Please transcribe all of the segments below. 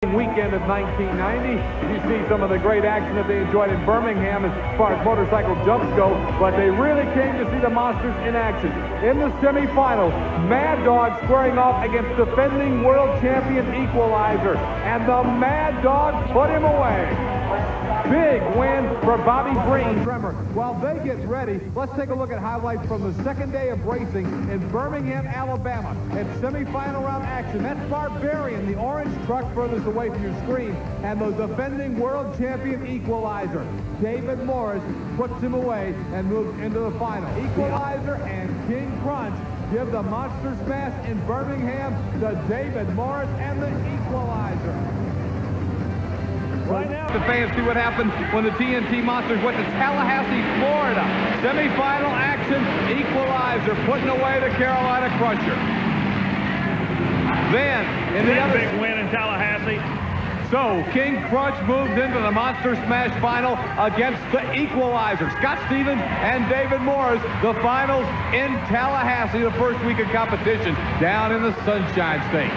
Weekend of 1990. You see some of the great action that they enjoyed in Birmingham as far as motorcycle jumps go, but they really came to see the monsters in action. In the semifinals, Mad Dog squaring off against defending world champion Equalizer, and the Mad Dog put him away. Big win for Bobby Green. While they get ready, let's take a look at highlights from the second day of racing in Birmingham, Alabama. It's semifinal round action. That's Barbarian, the orange truck furthest away from your screen, and the defending world champion Equalizer. David Morris puts him away and moves into the final. Equalizer and King Crunch give the Monster Smash in Birmingham to David Morris and the Equalizer. Right now, the fans see what happened when the TNT Monsters went to Tallahassee, Florida. Semi-final action, Equalizer putting away the Carolina Crusher. Then, in the other big win in Tallahassee. So, King Crunch moves into the Monster Smash final against the Equalizer. Scott Stevens and David Morris, the finals in Tallahassee, the first week of competition down in the Sunshine State.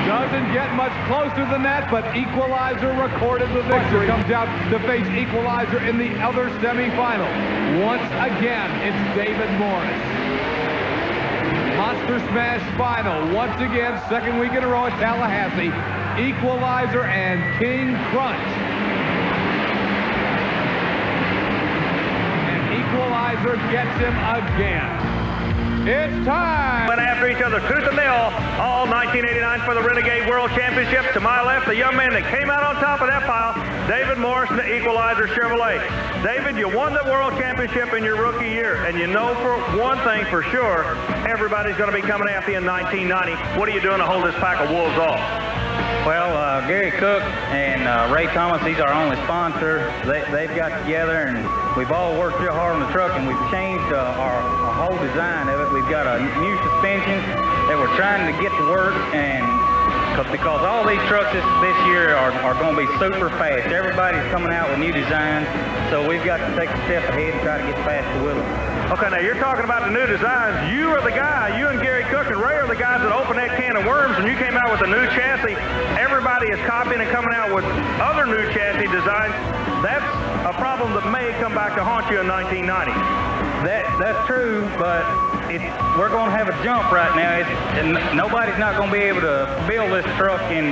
Doesn't get much closer than that, but Equalizer recorded the victory. Comes out to face Equalizer in the other semifinal. Once again, it's David Morris. Monster Smash final. Once again, second week in a row at Tallahassee. Equalizer and King Crunch. And Equalizer gets him again. It's time! Went after each other tooth and nail all 1989 for the Renegade World Championship. To my left, the young man that came out on top of that pile, David Morris and the Equalizer Chevrolet. David, you won the World Championship in your rookie year, and you know for one thing for sure, everybody's going to be coming after you in 1990. What are you doing to hold this pack of wolves off? Well, Gary Cook and Ray Thomas, he's our only sponsor. They've got together, and we've all worked real hard on the truck, and we've changed our whole design of it. We've got a new suspension that we're trying to get to work, and because all these trucks this year are going to be super fast. Everybody's coming out with new designs, so we've got to take a step ahead and try to get faster with them. Okay, now you're talking about the new designs. You are the guy, you and Gary Cook and Ray are the guys that opened that can of worms, and you came out with a new chassis. Everybody is copying and coming out with other new chassis designs. That's a problem that may come back to haunt you in 1990. That's true, but we're going to have a jump right now. And nobody's not going to be able to build this truck in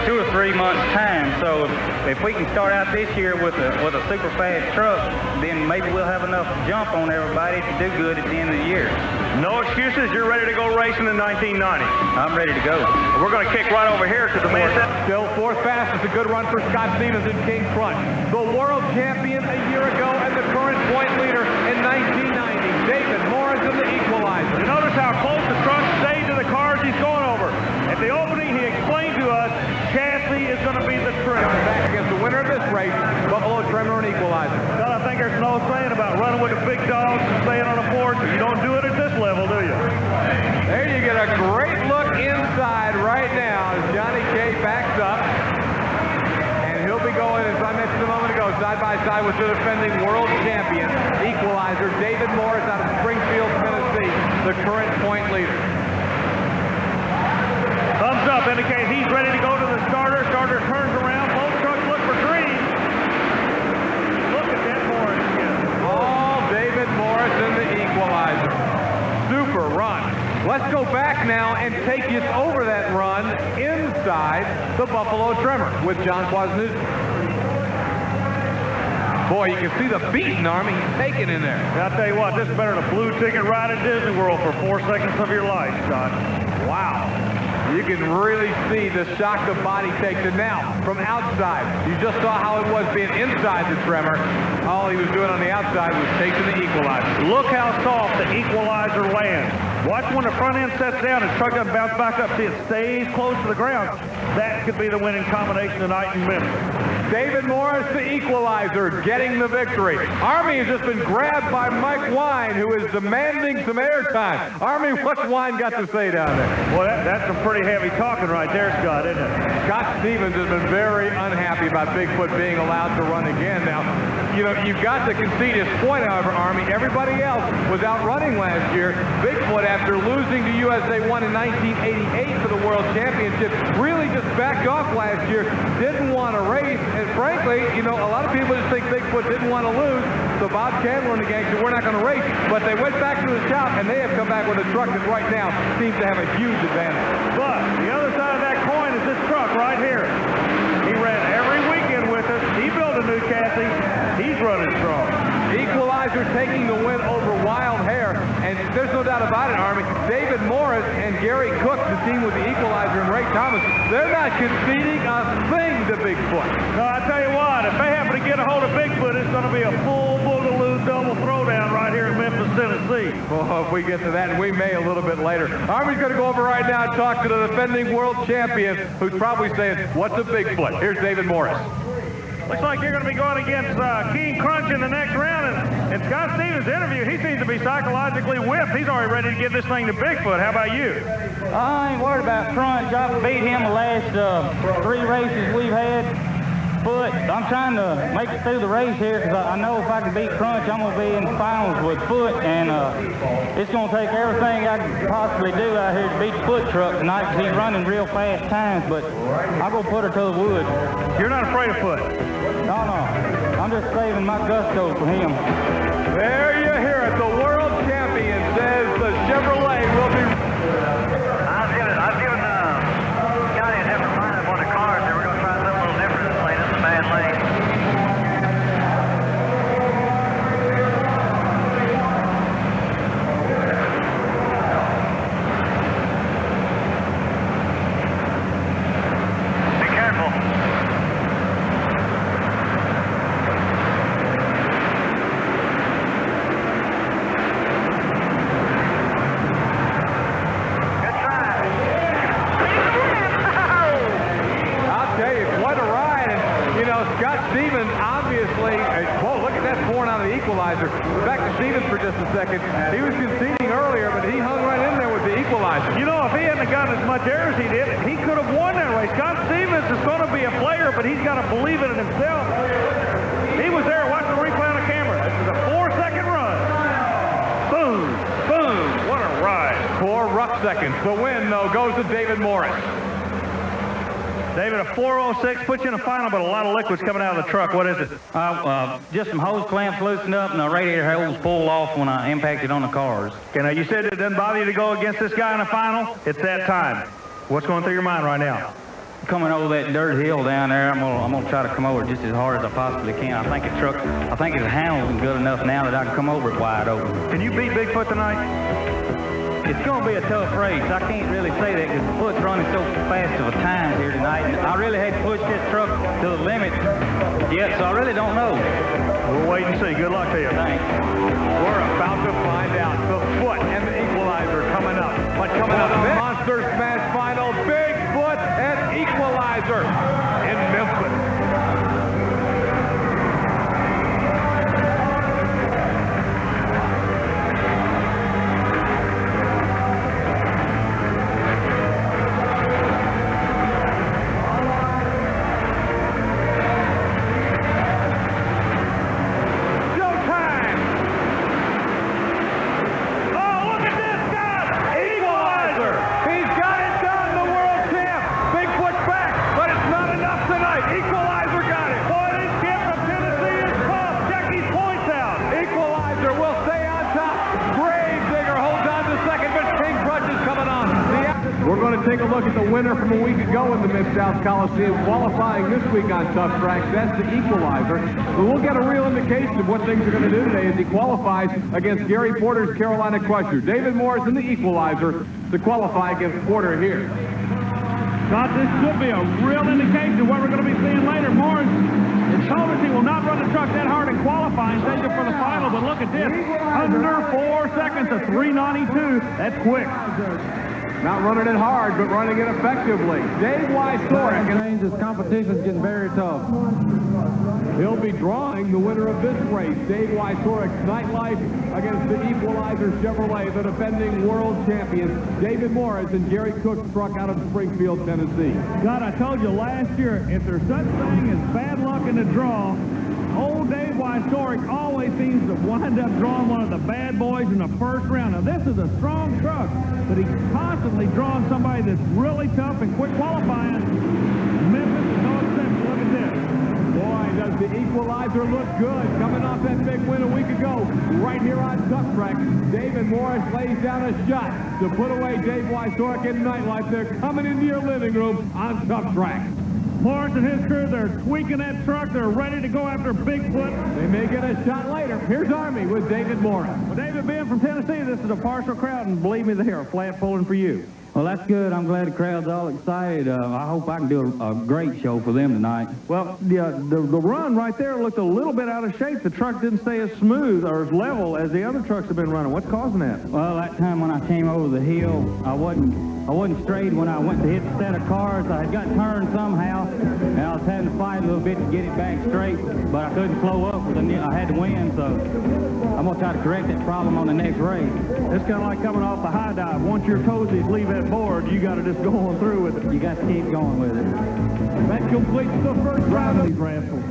2 or 3 months' time. So if we can start out this year with a super fast truck, then maybe we'll have enough jump on everybody to do good at the end of the year. No excuses. You're ready to go racing in 1990. I'm ready to go. We're going to kick right over here to the man. Still fourth fastest. A good run for Scott Stevens and King Crunch. The world champion a year ago and the current point leader in 1990. David Morris and the Equalizer. You notice how close the truck stayed to the cars he's going over. At the opening, he explained to us, chassis is going to be the trick. Back against the winner of this race, Buffalo Tremor and Equalizer. Well, I think there's an old saying about running with the big dogs and staying on a porch. You don't do it at this level, do you? There you get a great look inside right now as Johnny K backs up. And he'll be going, as I mentioned a moment ago, side by side with the defending world champion, Equalizer, David Morris out of Springfield, Tennessee, the current point leader. Thumbs up indicates he's ready to go to the starter. Starter turns around. Both trucks look for green. Look at that Morris again. All David Morris and the Equalizer. Super run. Let's go back now and take you over that run inside the Buffalo Tremor with John Kwasniewski. Boy, you can see the beating arm he's taking in there. I'll tell you what, this is better than a blue ticket ride at Disney World for 4 seconds of your life, Scott. Wow. You can really see the shock the body takes. And now, from outside, you just saw how it was being inside the Tremor. All he was doing on the outside was taking the Equalizer. Look how soft the Equalizer lands. Watch when the front end sets down and the truck doesn't bounce back up. See, it stays close to the ground. That could be the winning combination tonight in minutes. David Morris, the equalizer, getting the victory. Army has just been grabbed by Mike Wine, who is demanding some airtime. Army, what's Wine got to say down there? Well, that's some pretty heavy talking right there, Scott, isn't it? Scott Stevens has been very unhappy about Bigfoot being allowed to run again. Now, you know, you've got to concede his point, however, Army. Everybody else was out running last year. Bigfoot, after losing to USA 1 in 1988 for the World Championship, really just backed off last year, didn't want to race, and frankly, you know, a lot of people just think Bigfoot didn't want to lose, so Bob Chandler and the gang said, we're not going to race, but they went back to the shop, and they have come back with a truck that right now seems to have a huge advantage. But the other side of that coin is this truck right here. He ran every weekend with us. He built a new chassis. He's running strong. Equalizer taking the win over Wild Hair, and there's no doubt about it, Army. David Morris and Gary Cook, the team with the Equalizer, and Ray Thomas, they're not conceding a thing to Bigfoot. No, I tell you what, if they happen to get a hold of Bigfoot, it's going to be a full boogaloo double throwdown right here in Memphis, Tennessee. Well, if we get to that, and we may a little bit later. Army's going to go over right now and talk to the defending world champion, who's probably saying, what's a Bigfoot? Here's David Morris. Looks like you're going to be going against King Crunch in the next round. And Scott Stevens' interview, he seems to be psychologically whipped. He's already ready to give this thing to Bigfoot. How about you? I ain't worried about Crunch. I've beat him the last 3 races we've had. But I'm trying to make it through the race here because I know if I can beat Crunch, I'm going to be in the finals with Foot. And it's going to take everything I can possibly do out here to beat the Foot truck tonight because he's running real fast times. But I'm going to put her to the wood. You're not afraid of Foot? No. I'm just saving my gusto for him. There you hear it. The world champion says the Chevrolet will be... I've given Scotty a different lineup on the cars. They were going to try something a little different this lane. It's a bad lane. Be careful. Stevens, obviously, whoa, look at that pouring out of the Equalizer. Back to Stevens for just a second. He was conceding earlier, but he hung right in there with the Equalizer. You know, if he hadn't gotten as much air as he did, he could have won that race. Scott Stevens is going to be a player, but he's got to believe it in himself. He was there. Watch the replay on the camera. This is a 4-second run. Boom, boom. What a ride. 4 rough seconds. The win, though, goes to David Morris. David, a 4:06 puts you in the final, but a lot of liquids coming out of the truck. What is it? Just some hose clamps loosened up and the radiator hose pulled off when I impacted on the cars. Okay, now you said it doesn't bother you to go against this guy in the final. It's that time. What's going through your mind right now? Coming over that dirt hill down there, I'm gonna try to come over just as hard as I possibly can. I think it's handling good enough now that I can come over it wide open. Can you beat Bigfoot tonight? It's going to be a tough race. I can't really say that because the Foot's running so fast of a time here tonight. I really had to push this truck to the limit yet, so I really don't know. We'll wait and see. Good luck to you. Thanks. We're about to find out. The Foot and the Equalizer coming up. But coming up, Monster Smash Final, Bigfoot and Equalizer in Memphis. We're going to take a look at the winner from a week ago in the Mid-South Coliseum, qualifying this week on Tough Tracks. That's the Equalizer. So we'll get a real indication of what things are going to do today as he qualifies against Gary Porter's Carolina Crusher. David Morris in the Equalizer to qualify against Porter here. Scott, this could be a real indication of what we're going to be seeing later. Morris has told us he will not run the truck that hard in qualifying, save it for the final, but look at this. Under 4 seconds to 392. That's quick. Not running it hard, but running it effectively. Dave Weiss-Sorek. signs this competition's getting very tough. He'll be drawing the winner of this race, Dave Wysorik's Nightlife against the Equalizer Chevrolet, the defending world champions, David Morris and Gary Cook's truck out of Springfield, Tennessee. God, I told you last year, if there's such thing as bad luck in the draw, old Dave Wysorik always seems to wind up drawing one of the bad boys in the first round. Now, this is a strong truck, but he's constantly drawing somebody that's really tough and quick qualifying. Memphis is no exception. Look at this. Boy, does the Equalizer look good. Coming off that big win a week ago, right here on Tough Track, David Morris lays down a shot to put away Dave Wysorik in Nightlife. They're coming into your living room on Tough Track. Morris and his crew, they're tweaking that truck. They're ready to go after Bigfoot. They may get a shot later. Here's Army with David Morris. Well, David, being from Tennessee, this is a partial crowd, and believe me, they are flat pulling for you. Well, that's good. I'm glad the crowd's all excited. I hope I can do a great show for them tonight. Well, the run right there looked a little bit out of shape. The truck didn't stay as smooth or as level as the other trucks have been running. What's causing that? Well, that time when I came over the hill, I wasn't straight when I went to hit the set of cars. I had got turned somehow, and I was having to fight a little bit to get it back straight, but I couldn't slow up. I had to win, so I'm going to try to correct that problem on the next race. It's kind of like coming off the high dive. Once your toesies leave that board, you got to just go on through with it. You got to keep going with it. That completes the first round of these rascals.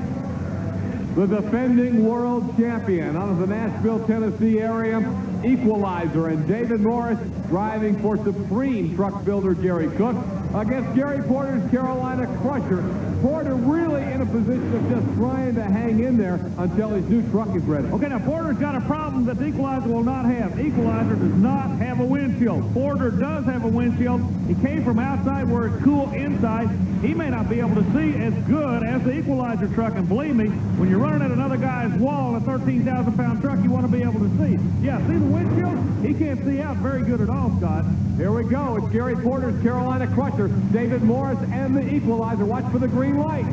The defending world champion out of the Nashville, Tennessee area, Equalizer, and David Morris driving for Supreme truck builder Gary Cook against Gary Porter's Carolina Crusher. Porter really in a position of just trying to hang in there until his new truck is ready. Okay, now Porter's got a problem that the Equalizer will not have. Equalizer does not have a windshield. Porter does have a windshield. He came from outside where it's cool inside. He may not be able to see as good as the Equalizer truck, and believe me, when you're running at another guy's wall in a 13,000-pound truck, you want to be able to see. Yeah, see the windshield? He can't see out very good at all, Scott. Here we go. It's Gary Porter's Carolina Crusher, David Morris, and the Equalizer. Watch for the green light.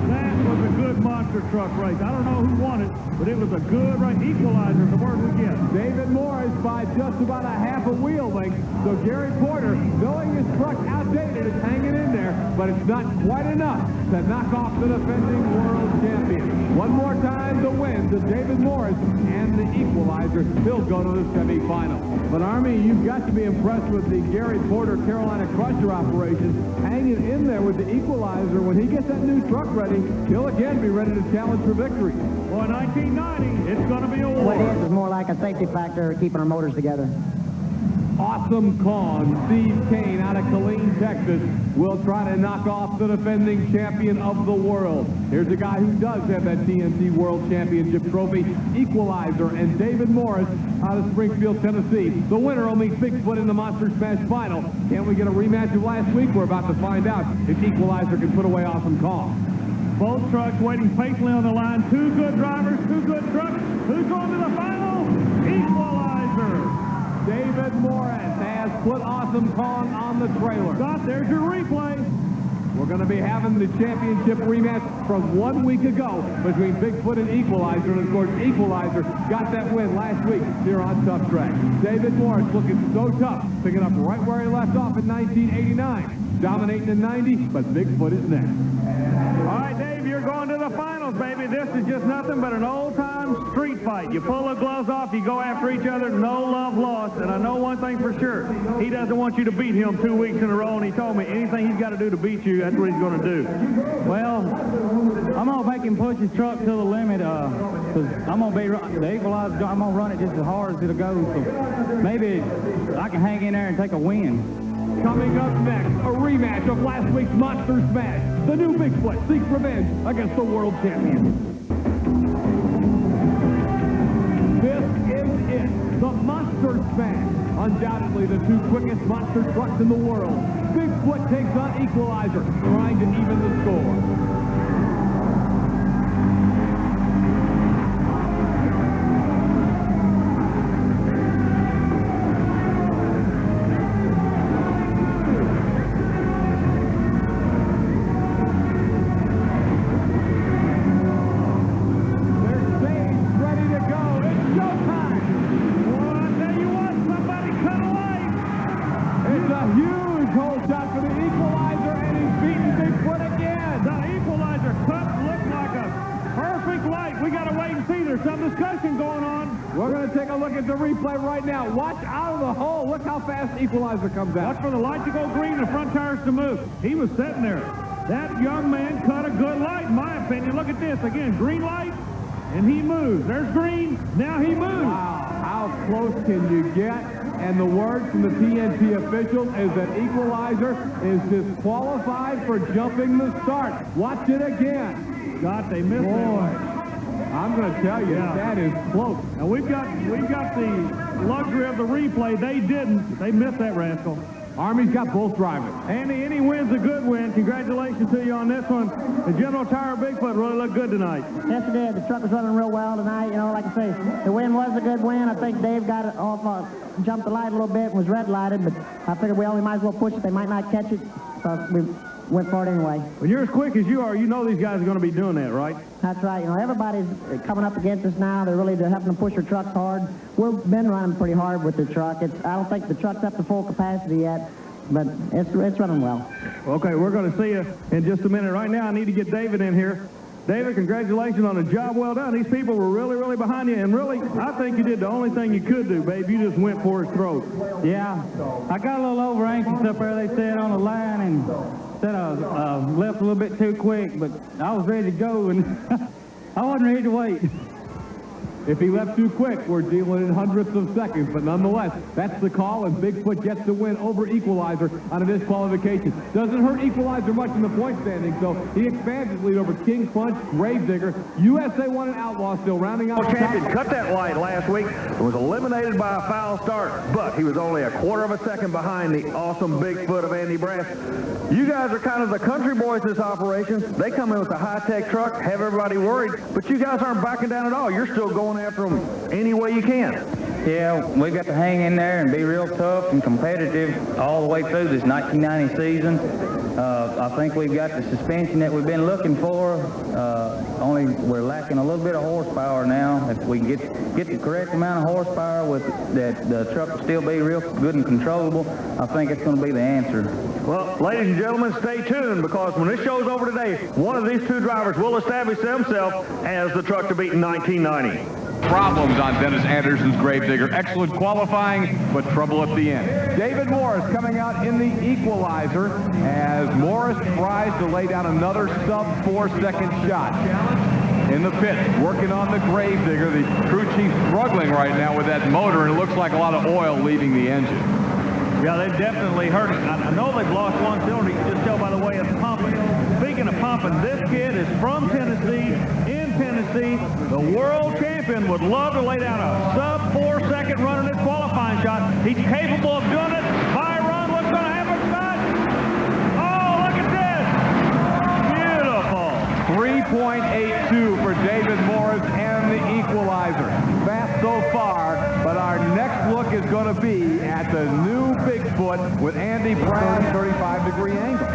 That was a good monster truck race. I don't know who won it, but it was a good race. Equalizer is the word we get. David Morris by just about a half a wheel length. So Gary Porter, knowing his truck outdated, is hanging in there, but it's not quite enough to knock off the defending world champion. One more time to win to David Morris and the Equalizer. He'll go to the semifinal. But Army, you've got to be impressed with the Gary Porter Carolina Crusher operation, hanging in there with the Equalizer. When he gets that new truck ready, he'll again be ready to challenge for victory. Well, 1990, it's going to be a war. What it is more like a safety factor, keeping our motors together. Awesome Kong, Steve Kane out of Killeen, Texas, will try to knock off the defending champion of the world. Here's a guy who does have that TNT World Championship trophy, Equalizer, and David Morris out of Springfield, Tennessee. The winner will meet Bigfoot in the Monster Smash final. Can we get a rematch of last week? We're about to find out if Equalizer can put away Awesome Kong. Both trucks waiting patiently on the line. Two good drivers, two good trucks. Who's going to the final? Equalizer. David Morris has put Awesome Kong on the trailer. Scott, there's your replay. We're going to be having the championship rematch from 1 week ago between Bigfoot and Equalizer. And, of course, Equalizer got that win last week here on Tough Track. David Morris looking so tough, picking up right where he left off in 1989. Dominating in 90, but Bigfoot is next. All right, Dave, you're going to the finals, baby. This is just nothing but an old-time street fight. You pull the gloves off, you go after each other, no love lost. And I know one thing for sure. He doesn't want you to beat him 2 weeks in a row, and he told me anything he's got to do to beat you, that's what he's going to do. Well, I'm going to make him push his truck to the limit, because I'm going to be, the Equalizer, I'm going to run it just as hard as it'll go. So maybe I can hang in there and take a win. Coming up next, a rematch of last week's Monster Smash. The new Bigfoot seeks revenge against the world champion. This is it, the Monster Smash. Undoubtedly the two quickest monster trucks in the world. Bigfoot takes on Equalizer, trying to even the score. discussion going on. We're going to take a look at the replay right now. Watch out of the hole. Look how fast Equalizer comes out. Watch for the light to go green and the front tires to move. He was sitting there. That young man cut a good light, in my opinion. Look at this. Again, green light, and he moves. There's green. Now he moves. Wow. How close can you get? And the word from the TNT official is that Equalizer is disqualified for jumping the start. Watch it again. God, they missed it. I'm going to tell you, that is close. Now we've got the luxury of the replay. They didn't. They missed that rascal. Army's got both drivers. Andy, any win's a good win. Congratulations to you on this one. The General Tire Bigfoot really looked good tonight. Yes, it did. The truck was running real well tonight. You know, like I say, the win was a good win. I think Dave got it off, jumped the light a little bit and was red lighted, but I figured we only might as well push it. They might not catch it, so we went for it anyway. When you're as quick as you are, you know these guys are going to be doing that, right? That's right. You know, everybody's coming up against us now. They're having to push their trucks hard. We've been running pretty hard with the truck. I don't think the truck's up to full capacity yet, but it's running well. Okay, we're going to see you in just a minute. Right now, I need to get David in here. David, congratulations on a job well done. These people were really, really behind you, and really, I think you did the only thing you could do, babe. You just went for his throat. Yeah, I got a little over anxious up there, they said, on the line, and said I left a little bit too quick, but I was ready to go, and I wasn't ready to wait. If he left too quick, we're dealing in hundredths of seconds, but nonetheless, that's the call, and Bigfoot gets the win over Equalizer on a disqualification. Doesn't hurt Equalizer much in the point standing, so he expands his lead over King Punch, Gravedigger. USA won an Outlaw still rounding out the Champion cut that light last week and was eliminated by a foul start, but he was only a quarter of a second behind the awesome Bigfoot of Andy Brass. You guys are kind of the country boys this operation. They come in with a high-tech truck, have everybody worried, but you guys aren't backing down at all. You're still going after them any way you can. Yeah, we got to hang in there and be real tough and competitive all the way through this 1990 season. I think we've got the suspension that we've been looking for. Only we're lacking a little bit of horsepower now. If we can get the correct amount of horsepower with that, the truck will still be real good and controllable. I think it's going to be the answer. Well, ladies and gentlemen, stay tuned, because when this show's over today, one of these two drivers will establish themselves as the truck to beat in 1990. Problems on Dennis Anderson's Gravedigger. Excellent qualifying, but trouble at the end. David Morris coming out in the Equalizer as Morris tries to lay down another sub-4-second shot. In the pit, working on the Gravedigger. The crew chief struggling right now with that motor, and it looks like a lot of oil leaving the engine. Yeah, they definitely hurt it. I know they've lost one cylinder. You can just tell by the way it's pumping. Speaking of pumping, this kid is from Tennessee, in Tennessee. The world champion would love to lay down a sub-4-second run in this qualifying shot. He's capable of doing it. By run, what's going to happen, Scott? Oh, look at this. Beautiful. 3.82 for David Morris and the Equalizer. Fast so far, but our next look is going to be at the new Bigfoot with Andy Brass, 35-degree angle.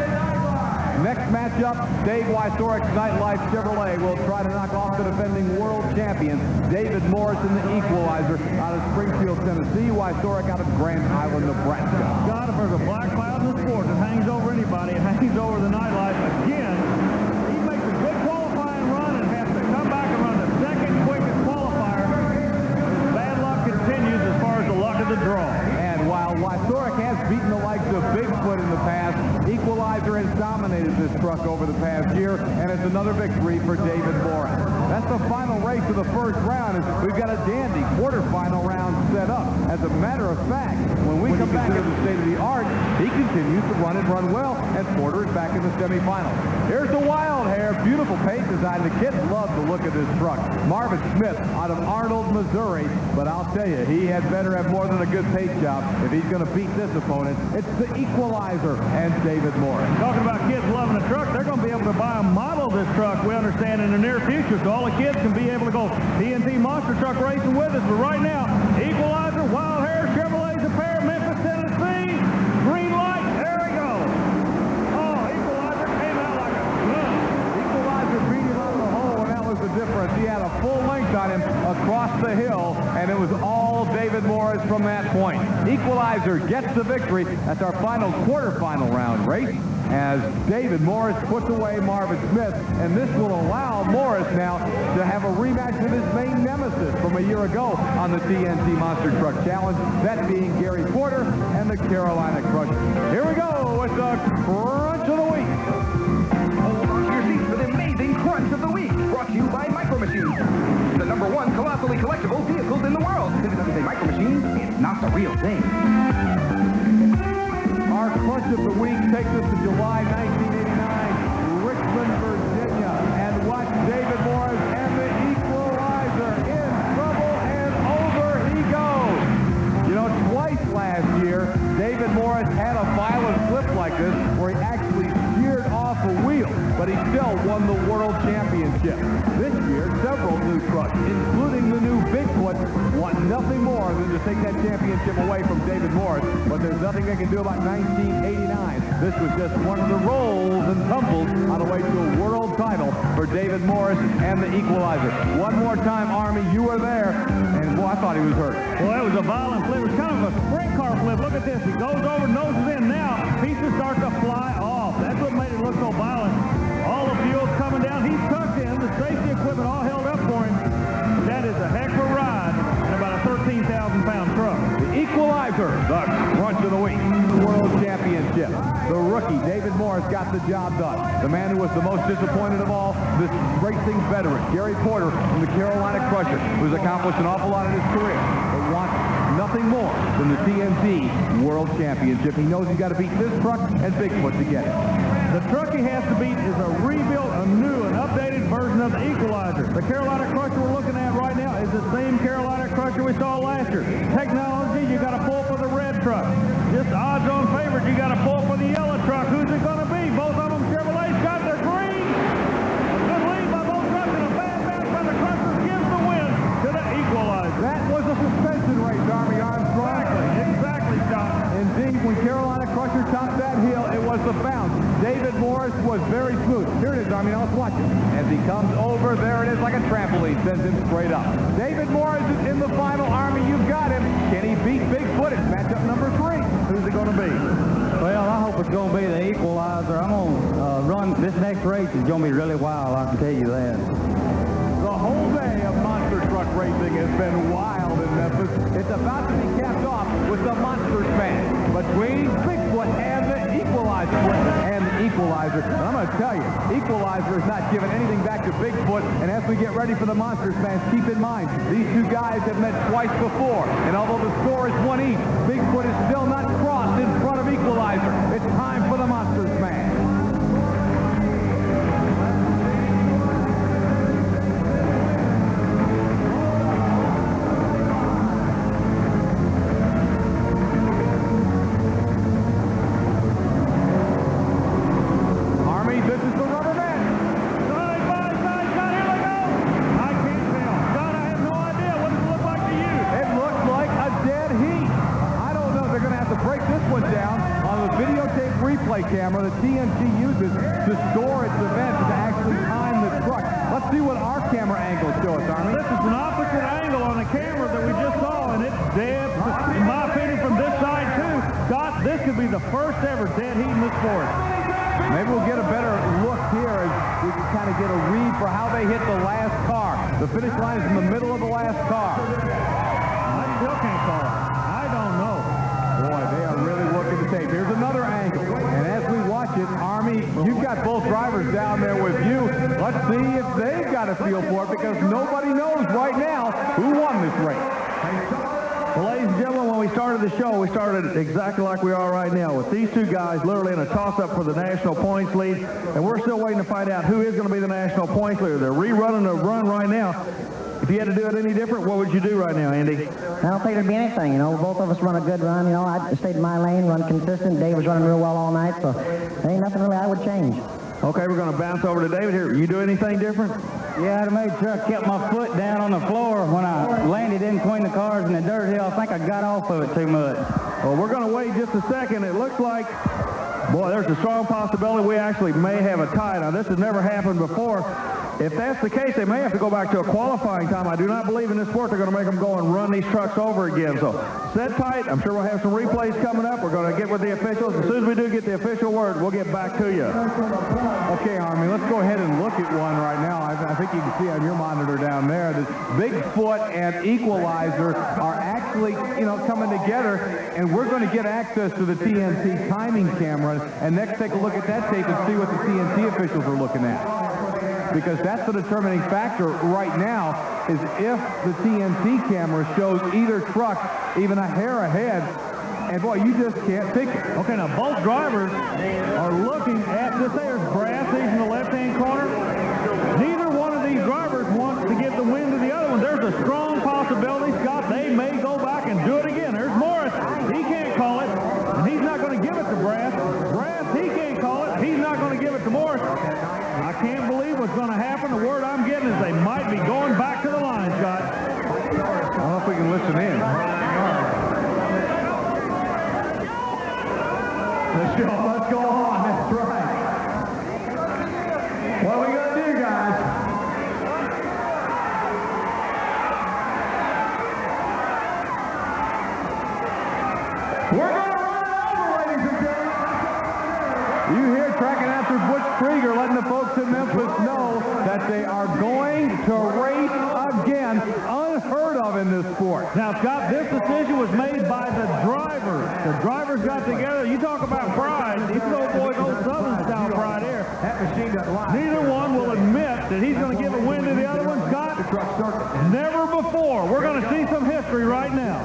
Next matchup, Dave Wysorik's Nightlife Chevrolet will try to knock off the defending world champion, David Morris in the Equalizer out of Springfield, Tennessee. Wysorik out of Grand Island, Nebraska. God, if there's a black cloud in the sport that hangs over anybody, it hangs over the Nightlife again. He makes a good qualifying run and has to come back and run the second quickest qualifier. His bad luck continues as far as the luck of the draw. And while Wysorik has beaten the likes of Bigfoot in the past, Equalizer has dominated this truck over the past year, and it's another victory for David Morris. That's the final race of the first round. We've got a dandy quarterfinal round set up. As a matter of fact, when we come back to the state of the art, he continues to run and run well, and Porter is back in the semifinals. Here's the wild hair, beautiful paint design. The kids love the look of this truck. Marvin Smith out of Arnold, Missouri, but I'll tell you, he had better have more than a good paint job if he's going to beat this opponent. It's the Equalizer and David Morris. Talking about kids loving the truck, they're going to be able to buy a model of this truck, we understand, in the near future, so all the kids can be able to go TNT monster truck racing with us. But right now, Equalizer, Wild Hair, Chevrolet's a pair, Memphis, Tennessee, green light, there we go. Oh, Equalizer came out like a gun. Equalizer beat him out of the hole, and that was the difference. He had a full length on him across the hill, and it was all David Morris from that point. Equalizer gets the victory. That's our final quarterfinal round race. as David Morris puts away Marvin Smith, and this will allow Morris now to have a rematch with his main nemesis from a year ago on the TNT Monster Truck Challenge, that being Gary Porter and the Carolina Crusher. Here we go with the Crunch of the Week. Hold on to your seats for the amazing Crunch of the Week, brought to you by Micro Machines, the #1 colossally collectible vehicles in the world. If it doesn't say Micro Machines, it's not the real thing. Our Crunch of the Week takes us to July 1989, Richmond, Virginia, and watch David Morris and the Equalizer in trouble, and over he goes. You know, twice last year, David Morris had a violent slip like this where he actually sheared off a wheel, but he still won the World Championship. This year, several new trucks, including the new Bigfoot, want nothing more than to take that championship away from David Morris, but there's nothing they can do about 1989. This was just one of the rolls and tumbles on the way to a world title for David Morris and the Equalizer. One more time, Army, you were there, and boy, I thought he was hurt. Well, that was a violent flip. It was kind of a sprint car flip. Look at this. He goes over, noses in. Now, pieces start to fly off. That's what made it look so violent. All the fuel's coming down. He's tucked in. The safety equipment all held up for him. That is a heck of a ride in about a 13,000-pound truck. The Equalizer, the Crunch of the Week. World Championship. The rookie, David Morris, got the job done. The man who was the most disappointed of all, this racing veteran, Gary Porter from the Carolina Crusher, who's accomplished an awful lot in his career, but wants nothing more than the TNT World Championship. He knows he's got to beat this truck and Bigfoot to get it. The truck he has to beat is a rebuilt, a new, an updated version of the Equalizer. The Carolina Crusher we're looking at right now is the same Carolina Crusher we saw last year. Technology, you got to pull for the red truck. Just odds-on favorite, you got to pull for the yellow truck. Who's it going to be? Both of them Chevrolet's got their green. A good lead by both trucks and a bad bounce by the Crusher gives the win to the Equalizer. That was a suspension race, Army Armstrong. Exactly, John. Indeed, when Carolina Crusher topped that hill, it was the bounce. David Morris was very smooth. Here it is, Army. Now let's watch it. As he comes over, there it is like a trampoline. Sends him straight up. David Morris is in the final, Army. You've got him. Can he beat Bigfoot? It's matchup number 3. Who's it going to be? Well, I hope it's going to be the Equalizer. I'm going to run. This next race is going to be really wild, I can tell you that. The whole day of monster truck racing has been wild in Memphis. It's about to be capped off with the Monster Smash between Bigfoot and the Equalizer. And I'm going to tell you, Equalizer is not giving anything back to Bigfoot. And as we get ready for the Monster Smash, keep in mind, these two guys have met twice before. And although the score is 1 each, Bigfoot is still not crossed in front of Equalizer. It's time for the Monster Smash. Camera that TNT uses to store its events to actually time the truck. Let's see what our camera angles show us, Army. This is an opposite angle on the camera that we just saw, and it's dead. In my opinion, from this side too, Scott, this could be the first ever dead heat in the sport. Maybe we'll get a better look here as we can kind of get a read for how they hit the last car. The finish line is in the middle of the last car. I still can't call it. I don't know. Boy, they are really working the tape. Here's another angle. And as we watch it, Army, you've got both drivers down there with you. Let's see if they've got a feel for it, because nobody knows right now who won this race. Well, ladies and gentlemen, when we started the show, we started exactly like we are right now, with these two guys literally in a toss-up for the national points lead, and we're still waiting to find out who is going to be the national points leader. They're rerunning the run right now. If you had to do it any different, what would you do right now, Andy? I don't think there'd be anything, you know. Both of us run a good run, you know. I stayed in my lane, run consistent. Dave was running real well all night, so there ain't nothing really I would change. Okay, we're going to bounce over to David here. You do anything different? Yeah, I made sure I kept my foot down on the floor when I landed in between the cars in the dirt hill. I think I got off of it too much. Well, we're going to wait just a second. It looks like, boy, there's a strong possibility we actually may have a tie. Now, this has never happened before. If that's the case, they may have to go back to a qualifying time. I do not believe in this sport they're going to make them go and run these trucks over again. So sit tight. I'm sure we'll have some replays coming up. We're going to get with the officials. As soon as we do get the official word, we'll get back to you. Okay, Army, let's go ahead and look at one right now. I think you can see on your monitor down there that Bigfoot and Equalizer are actually, coming together, and we're going to get access to the TNT timing camera, and next take a look at that tape and see what the TNT officials are looking at. Because that's the determining factor right now, is if the TNT camera shows either truck even a hair ahead, and boy, you just can't pick it. Okay, now both drivers are looking at this. There's grass in the left-hand corner. Neither one of these drivers wants to give the win to the other one. There's a strong possibility, Scott, they may go back and do it again. There's Morris. He can't call it, and he's not going to give it to Brass. Brass, he can't call it. He's not going to give it to Morris. I can't believe what's going to happen. The word I'm getting is they might be going back to the line, Scott. I don't know if we can listen in. Let's go on. That's right. What are we going to do, guys? We're going to run it over, ladies and gentlemen. You hear track announcer Butch Krieger letting the folks in Memphis know that they are going to race again. Unheard of in this sport. Now, Scott, this decision was made by the drivers. The drivers got together. You talk about pride. These old boys, old Southern style pride here. That machine got live. Neither one will admit that he's going to give a win to the other one, Scott. Never before. We're going to see some history right now.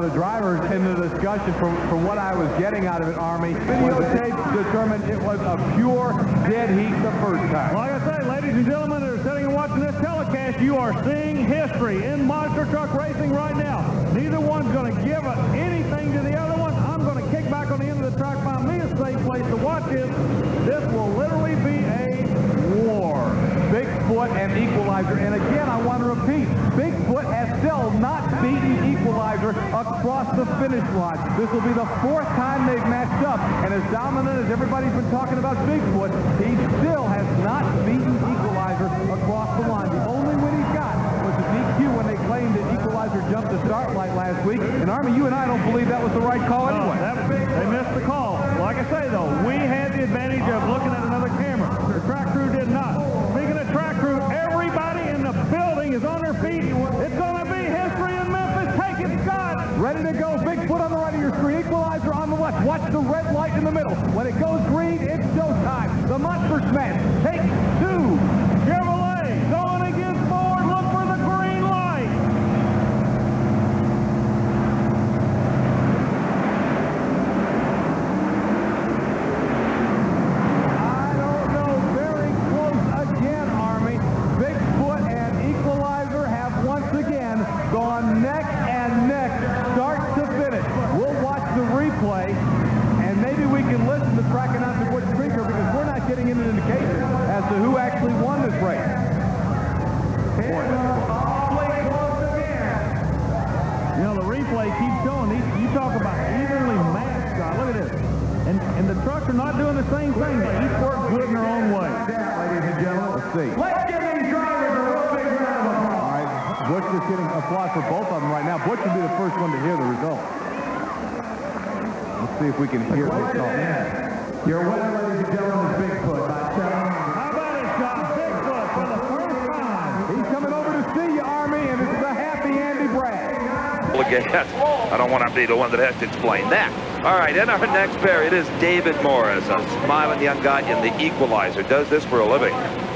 The drivers in the discussion, from what I was getting out of it, Army, videotape determined it was a pure dead heat the first time. Like I say, ladies and gentlemen that are sitting and watching this telecast, you are seeing history in monster truck racing right now. Neither one's going to give anything to the other one. I'm going to kick back on the end of the track, find me a safe place to watch this. This will literally be a war. Bigfoot and Equalizer, and again, I want to repeat, Bigfoot has still not beaten Equalizer across the finish line. This will be the fourth time they've matched up, and as dominant as everybody's been talking about Bigfoot, he still has not beaten Equalizer across the line. The only win he's got was the DQ when they claimed that Equalizer jumped the start light last week, and Army, you and I don't believe that was the right call anyway. They missed the call. Like I say, though, we had the advantage of looking at another camera. The track crew did not. Speaking of track crew, everybody in the building is on their feet. It's going to be history in Memphis. Take it, Scott. Ready to go. Bigfoot on the right of your screen. Equalizer on the left. Watch the red light in the middle. When it goes green, it's showtime. The Monster Smash takes two. Chevrolet going against Ford. Look for the green light. I don't know. Very close again, Army. Bigfoot and Equalizer have once again gone neck and neck, start to finish. We'll watch the replay, and maybe we can listen to track announcer Butch Krieger, because we're not getting an indication as to who actually won this race. The replay keeps showing. You talk about evenly matched, Scott. Look at this. And the trucks are not doing the same thing. They each work good in their own way. Ladies and gentlemen, let's see. Let's give these drivers a real big round of applause. All right, Butch is getting applause for both of them right now. Butch will be the first one to hear the result. Let's see if we can hear the result. Your winner, ladies and gentlemen, is Bigfoot. How about it, Scott? Bigfoot for the first time. He's coming over to see you, Army, and it's the happy Andy Bragg. I don't want to be the one that has to explain that. All right, in our next pair, it is David Morris, a smiling young guy in the Equalizer. Does this for a living.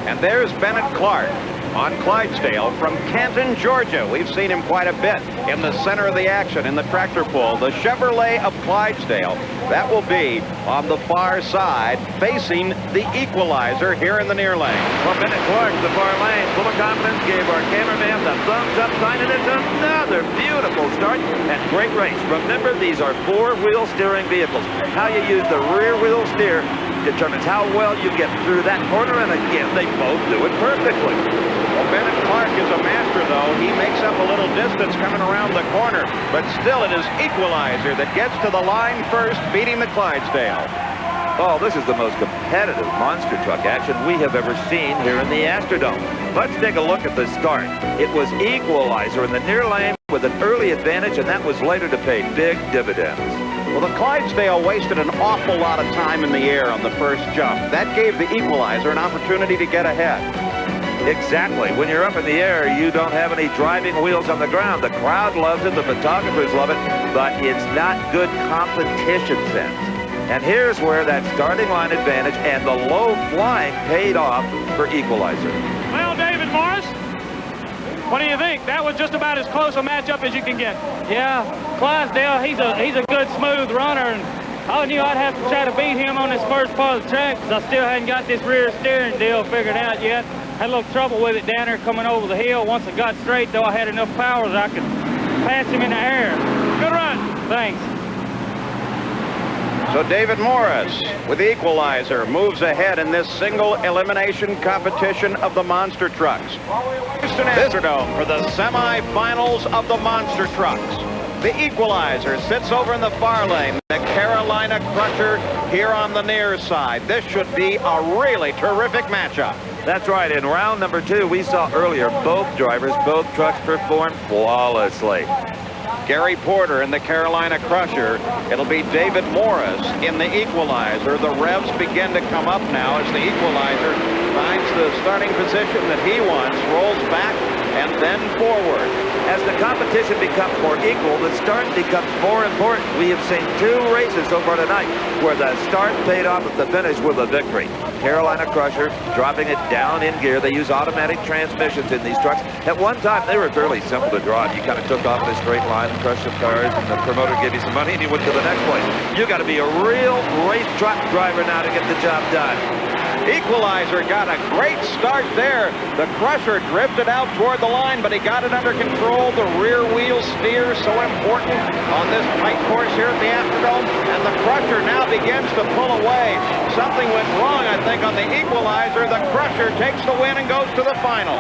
And there's Bennett Clark on Clydesdale from Canton, Georgia. We've seen him quite a bit in the center of the action in the tractor pull. The Chevrolet of Clydesdale. That will be on the far side, facing the Equalizer here in the near lane. Well, Bennett Clark, the far lane, full of confidence, gave our cameraman the thumbs up sign, and it's another beautiful start and great race. Remember, these are four-wheel steering vehicles. How you use the rear wheel steer determines how well you get through that corner, and again, they both do it perfectly. Well, Bennett Clark is a master, though. He makes up a little distance coming around the corner, but still it is Equalizer that gets to the line first, beating the Clydesdale. Oh, this is the most competitive monster truck action we have ever seen here in the Astrodome. Let's take a look at the start. It was Equalizer in the near lane with an early advantage, and that was later to pay big dividends. Well, the Clydesdale wasted an awful lot of time in the air on the first jump. That gave the Equalizer an opportunity to get ahead. Exactly. When you're up in the air, you don't have any driving wheels on the ground. The crowd loves it, the photographers love it, but it's not good competition sense. And here's where that starting line advantage and the low flying paid off for Equalizer. Well, David Morris, what do you think? That was just about as close a matchup as you can get. Yeah, Clydesdale, he's a good, smooth runner, and I knew I'd have to try to beat him on this first part of the track because I still hadn't got this rear steering deal figured out yet. Had a little trouble with it down there coming over the hill. Once I got straight, though, I had enough power that I could pass him in the air. Good run. Thanks. So David Morris, with the Equalizer, moves ahead in this single elimination competition of the monster trucks. Houston Astrodome for the semifinals of the monster trucks. The Equalizer sits over in the far lane. The Carolina Crusher here on the near side. This should be a really terrific matchup. That's right. In round number 2, we saw earlier both drivers, both trucks perform flawlessly. Gary Porter in the Carolina Crusher. It'll be David Morris in the Equalizer. The revs begin to come up now as the Equalizer finds the starting position that he wants, rolls back and then forward. As the competition becomes more equal, the start becomes more important. We have seen 2 races so far tonight where the start paid off at the finish with a victory. Carolina Crusher dropping it down in gear. They use automatic transmissions in these trucks. At one time, they were fairly simple to drive. You kind of took off in a straight line and crushed some cars, and the promoter gave you some money, and you went to the next place. You got to be a real race truck driver now to get the job done. Equalizer got a great start there. The Crusher drifted out toward the line, but he got it under control. The rear wheel steer, so important on this tight course here at the Astrodome. And the Crusher now begins to pull away. Something went wrong, I think, on the Equalizer. The Crusher takes the win and goes to the final.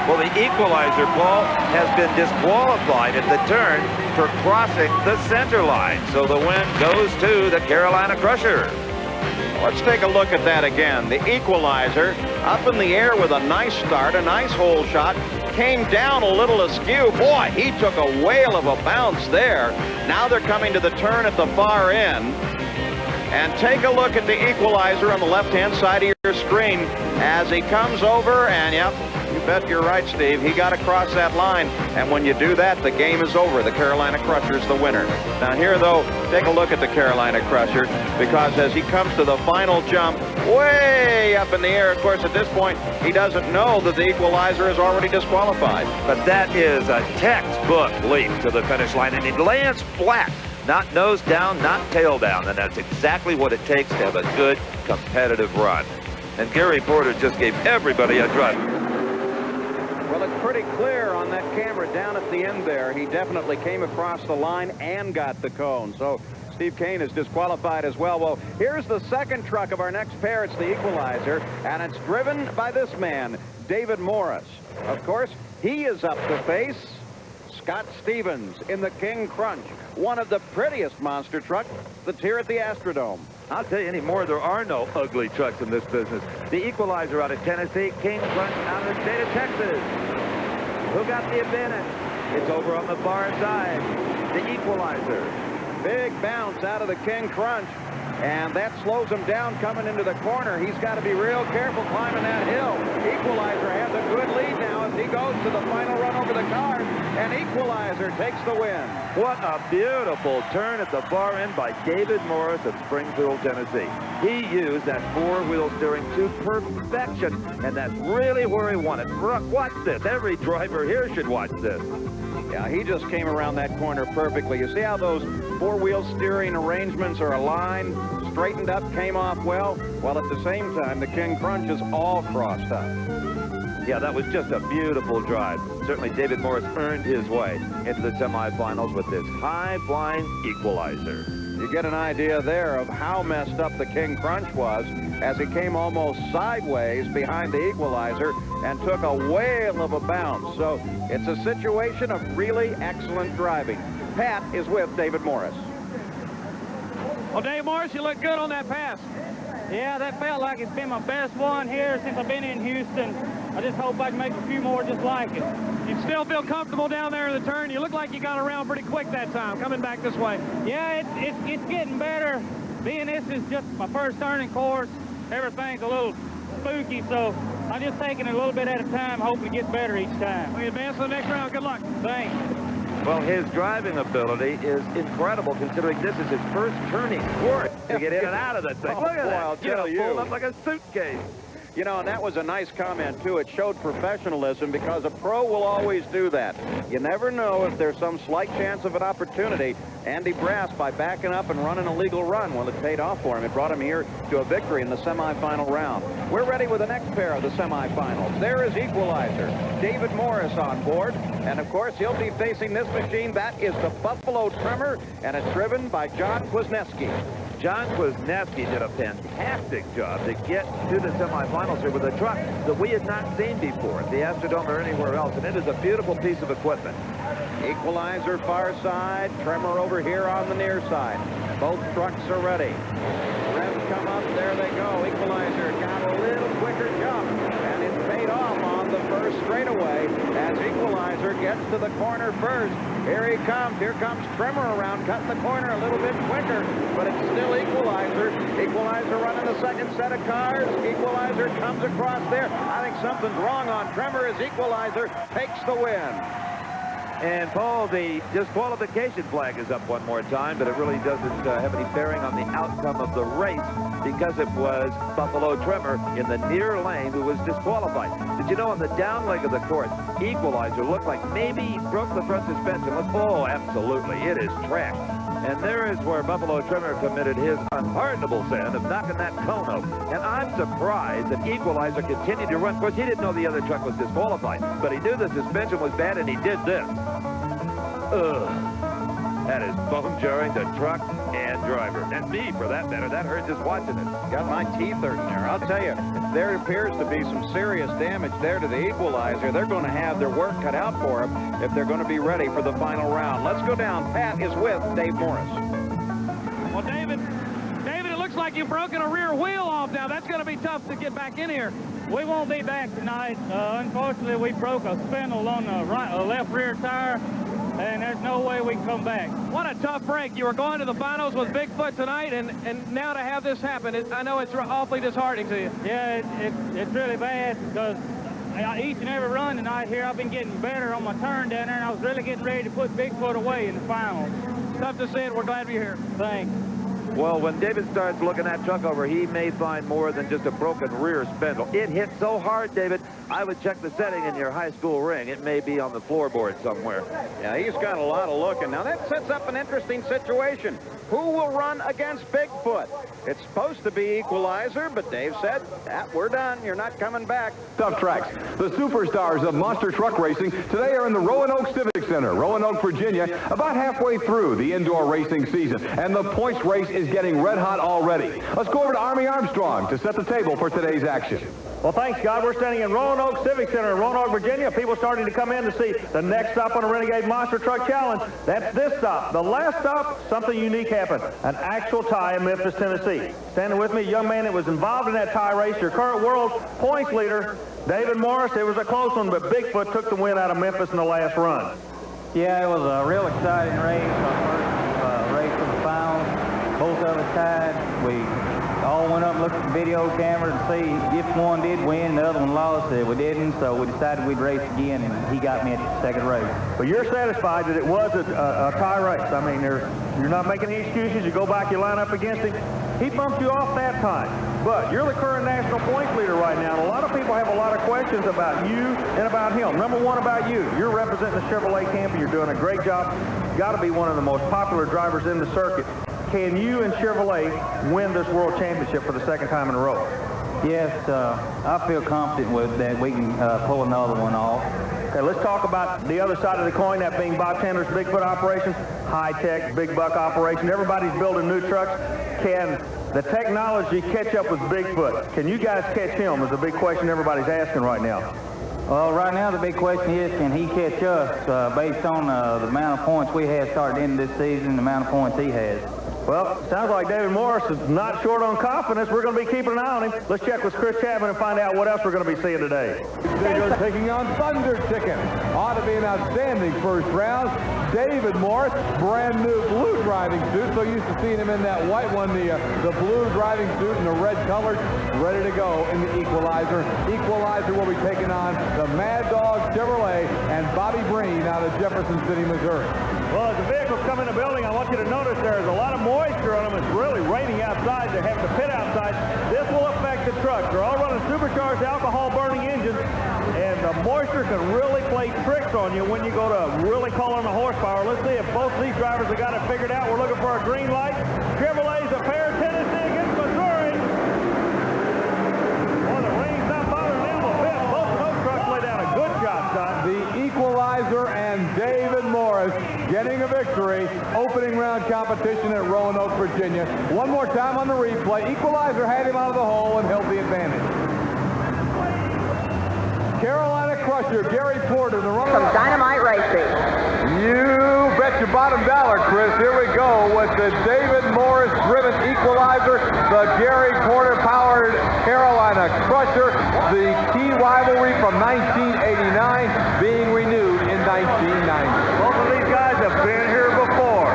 Well, the Equalizer, Paul, has been disqualified at the turn for crossing the center line. So the win goes to the Carolina Crusher. Let's take a look at that again. The Equalizer up in the air with a nice start, a nice hole shot, came down a little askew. Boy, he took a whale of a bounce there. Now they're coming to the turn at the far end. And take a look at the Equalizer on the left-hand side of your screen as he comes over, and yep, you bet you're right, Steve. He got across that line, and when you do that, the game is over. The Carolina Crusher's the winner. Now here, though, take a look at the Carolina Crusher, because as he comes to the final jump, way up in the air, of course, at this point, he doesn't know that the Equalizer is already disqualified. But that is a textbook leap to the finish line, and he lands flat. Not nose down, not tail down, and that's exactly what it takes to have a good competitive run. And Gary Porter just gave everybody a drive. Well, it's pretty clear on that camera down at the end there. He definitely came across the line and got the cone. So Steve Kane is disqualified as well. Well, here's the second truck of our next pair. It's the Equalizer, and it's driven by this man, David Morris. Of course, he is up to face Scott Stevens in the King Crunch, one of the prettiest monster trucks that's here at the Astrodome. I'll tell you anymore, there are no ugly trucks in this business. The Equalizer out of Tennessee, King Crunch out of the state of Texas. Who got the advantage? It's over on the far side. The Equalizer. Big bounce out of the King Crunch, and that slows him down coming into the corner. He's got to be real careful climbing that hill. Equalizer has a good lead now as he goes to the final run over the cars, and Equalizer takes the win. What a beautiful turn at the far end by David Morris of Springfield, Tennessee. He used that four-wheel steering to perfection, and that's really where he wanted. Watch this. Every driver here should watch this. Yeah, he just came around that corner perfectly. You see how those four-wheel steering arrangements are aligned, straightened up, came off well, while at the same time the King Crunch is all crossed up. Yeah, that was just a beautiful drive. Certainly David Morris earned his way into the semifinals with this high-flying Equalizer. You get an idea there of how messed up the King Crunch was as he came almost sideways behind the Equalizer and took a whale of a bounce. So it's a situation of really excellent driving. Pat is with David Morris. Well, Dave Morris, you look good on that pass. Yeah, that felt like it's been my best one here since I've been in Houston. I just hope I can make a few more just like it. You still feel comfortable down there in the turn? You look like you got around pretty quick that time, coming back this way. Yeah, it's getting better. Being this is just my first turning course, everything's a little spooky, so I'm just taking it a little bit at a time, hoping to get better each time. We advance to the next round. Good luck. Thanks. Well, his driving ability is incredible considering this is his first turning course to get in and out of the thing. Oh, Look at boy, that. I'll tell you. Pulled up like a suitcase. You know, and that was a nice comment, too. It showed professionalism because a pro will always do that. You never know if there's some slight chance of an opportunity. Andy Brass, by backing up and running a legal run, well, it paid off for him. It brought him here to a victory in the semifinal round. We're ready with the next pair of the semifinals. There is Equalizer, David Morris on board. And, of course, he'll be facing this machine. That is the Buffalo Trimmer, and it's driven by John Kwasniewski. John Kwasniewski did a fantastic job to get to the semifinals here with a truck that we had not seen before at the Astrodome or anywhere else, and it is a beautiful piece of equipment. Equalizer far side, Trimmer over here on the near side. Both trucks are ready. Revs come up, there they go. Equalizer got a little quicker jump, and it's paid off on the first straightaway as Equalizer gets to the corner first. Here he comes. Here comes Trimmer around, cutting the corner a little bit quicker, but it's still Equalizer. Equalizer running the second set of cars. Equalizer comes across there. I think something's wrong on Trimmer as Equalizer takes the win. And, Paul, the disqualification flag is up one more time, but it really doesn't have any bearing on the outcome of the race because it was Buffalo Trimmer in the near lane who was disqualified. Did you know on the down leg of the course, Equalizer looked like maybe he broke the front suspension? Oh, absolutely. It is tracked. And there is where Buffalo Trimmer committed his unpardonable sin of knocking that cone over. And I'm surprised that Equalizer continued to run. Of course, he didn't know the other truck was disqualified, but he knew the suspension was bad, and he did this. Ugh. That is bone-jarring to truck and driver. And me, for that matter. That hurt just watching it. Got my teeth hurting there. I'll tell you, there appears to be some serious damage there to the Equalizer. They're going to have their work cut out for them if they're going to be ready for the final round. Let's go down. Pat is with Dave Morris. Well, David, it looks like you've broken a rear wheel off now. That's going to be tough to get back in here. We won't be back tonight. Unfortunately, we broke a spindle on the left rear tire, and there's no way we can come back. What a tough break. You were going to the finals with Bigfoot tonight, and now to have this happen, I know it's awfully disheartening to you. Yeah, it's really bad because each and every run tonight here, I've been getting better on my turn down there, and I was really getting ready to put Bigfoot away in the finals. Tough to see it. We're glad you're here. Thanks. Well, when David starts looking that truck over, he may find more than just a broken rear spindle. It hit so hard, David, I would check the setting in your high school ring. It may be on the floorboard somewhere. Yeah, he's got a lot of looking. Now, that sets up an interesting situation. Who will run against Bigfoot? It's supposed to be Equalizer, but Dave said, we're done. You're not coming back. Tough tracks. The superstars of monster truck racing today are in the Roanoke Civic Center, Roanoke, Virginia, about halfway through the indoor racing season. And the points race is getting red hot already. Let's go over to Army Armstrong to set the table for today's action. Well, thanks, God. We're standing in Roanoke Civic Center in Roanoke, Virginia. People starting to come in to see the next stop on the Renegade Monster Truck Challenge. That's this stop. The last stop, something unique happened. An actual tie in Memphis, Tennessee. Standing with me, a young man that was involved in that tie race, your current world points leader, David Morris. It was a close one, but Bigfoot took the win out of Memphis in the last run. Yeah, it was a real exciting race. Our first race for the finals. Both of us tied. We all went up and looked at the video camera to see if one did win and the other one lost. We didn't, so we decided we'd race again, and he got me at the second race. But you're satisfied that it was a tie race. I mean, you're not making any excuses. You go back, you line up against him. He bumped you off that time. But you're the current national points leader right now, and a lot of people have a lot of questions about you and about him. Number one, about you. You're representing the Chevrolet camp, and you're doing a great job. Got to be one of the most popular drivers in the circuit. Can you and Chevrolet win this world championship for the second time in a row? Yes, I feel confident with that we can pull another one off. Okay, let's talk about the other side of the coin, that being Bob Chandler's Bigfoot operations, high-tech, big buck operation. Everybody's building new trucks. Can the technology catch up with Bigfoot? Can you guys catch him is a big question everybody's asking right now. Well, right now the big question is, can he catch us based on the amount of points we had started in this season, the amount of points he has? Well, sounds like David Morris is not short on confidence. We're going to be keeping an eye on him. Let's check with Chris Chapman and find out what else we're going to be seeing today. They're taking on Thunder Chicken. Ought to be an outstanding first round. David Morris, brand new blue driving suit. So used to seeing him in that white one, the blue driving suit and the red colors, ready to go in the Equalizer. Equalizer will be taking on the Mad Dog Chevrolet and Bobby Breen out of Jefferson City, Missouri. Well, as the vehicles come in the building, I want you to notice there's a lot of moisture on them. It's really raining outside. They have to pit outside. This will affect the trucks. They're all running supercharged alcohol-burning engines, and the moisture can really play tricks on you when you go to really call on the horsepower. Let's see if both these drivers have got it figured out. We're looking for a green light. Chevrolet's a pair, Tennessee against Missouri. Boy, the rain's not bothering them a bit. Both of those trucks lay down a good job, Scott. The Equalizer and David Morris getting a victory. Opening round competition at Roanoke, Virginia. One more time on the replay. Equalizer had him out of the hole and held the advantage. Carolina Crusher, Gary Porter, the runner from Dynamite Racing. You bet your bottom dollar, Chris. Here we go with the David Morris driven Equalizer, the Gary Porter powered Carolina Crusher, the key rivalry from 1989 being renewed in 1990. Both of these guys have been here before.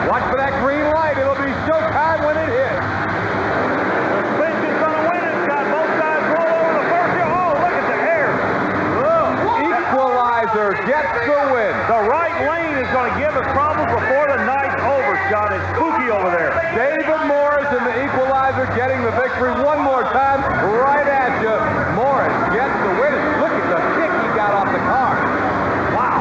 Watch for that green light. It'll be showtime when it hits. The Suspension's going to win it, Scott. Both sides roll over the first hill. Oh, look at the air. Equalizer gets the win. The right lane is going to give us problems before the night's over, Scott. It's spooky over there. David Morris and the Equalizer getting the victory one more time. Right at you. Morris gets the win. Look at the kick he got off the car. Wow.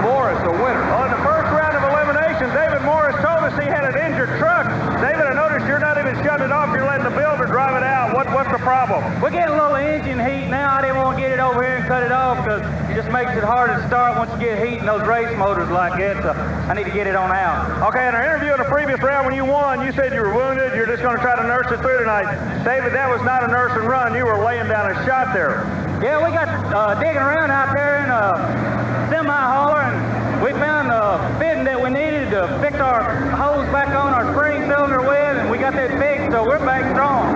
Morris a winner. Well, in the first round of elimination, David Morris told us he had an injured truck. David, I noticed you're not even shutting it off. You're letting the builder drive it out. What's the problem? We're getting a little engine heat now. I didn't want to get it over here and cut it off because it just makes it hard to start once you get heat in those race motors like that. So I need to get it on out. Okay, in our interview in the previous round when you won, you said you were wounded. You're just going to try to nurse it through tonight. David, that was not a nurse and run. You were laying down a shot there. Yeah, we got digging around out there in a semi-hauler, and we found the fitting that we needed to fix our hose back on our spring cylinder with, and we got that fixed, so we're back strong.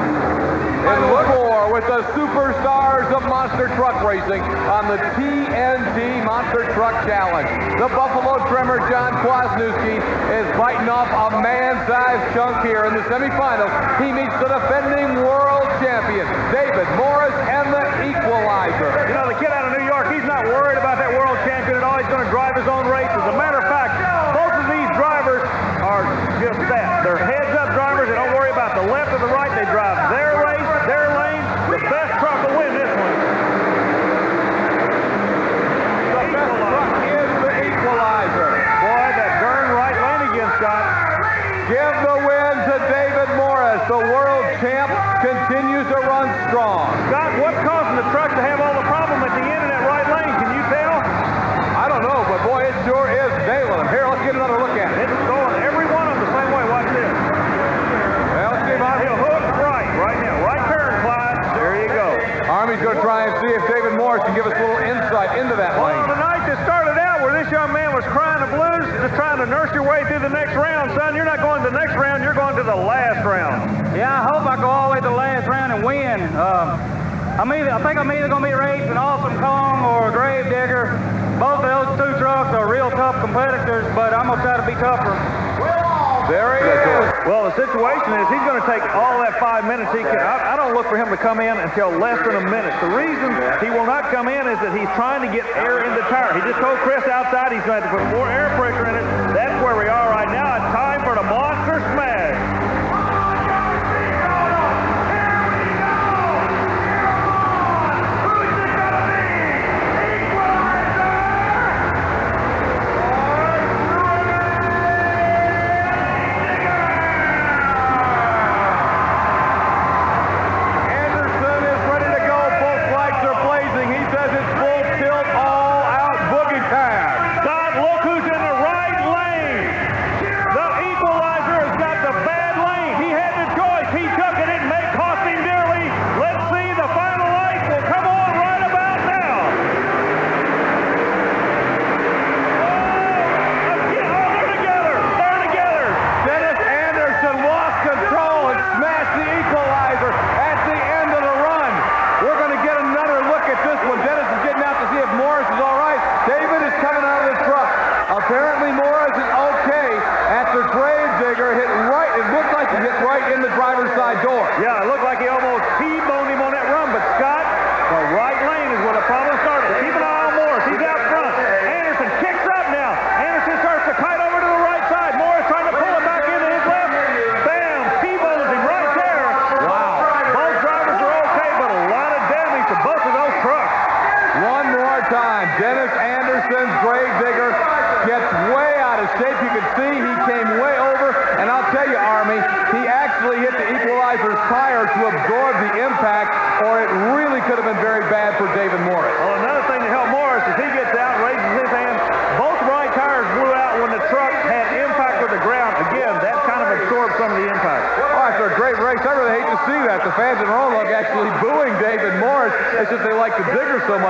And look more with the superstars of monster truck racing on the TNT Monster Truck Challenge. The Buffalo trimmer John Kwasniewski is biting off a man-sized chunk here in the semifinals. He meets the defending world champion, David Morris, and the Equalizer. You know, the kid out of New York, he's not worried about that world champion at all. He's going to drive his own race. As a matter of fact, both of these drivers are just that. They're heads-up drivers. They don't worry about the left or the right. They drive their race, their lane. The best truck will win this one. The best truck is the Equalizer. Boy, that darn right lane again, Scott. Give the win to David Morris. The world champ continues to run strong. Scott, what's causing the truck to have all the problem at the end of that right lane? Can you tell? I don't know, but boy, it sure is nailing him. Here, let's get another look at it. It's going every one of them the same way. Watch this. Well, let's see if He'll hook right now. Right turn, Clyde. There you go. Army's going to try and see if David Morris can give us a little insight into that lane. Well, the night that started out where this young man was crying the blues, just trying to nurse your way through the next round, son. You're not going to the next round. You're going to the last round. Yeah, I hope I go all the way to the last round and win. I think I'm either going to be racing Awesome Kong or a Grave Digger. Both of those two trucks are real tough competitors, but I'm going to try to be tougher. There he is. Well, the situation is he's going to take all that 5 minutes. I don't look for him to come in until less than a minute. The reason he will not come in is that he's trying to get air in the tire. He just told Chris outside he's going to have to put more air pressure in it. That's where we are right now. It's time for the Monster Smash.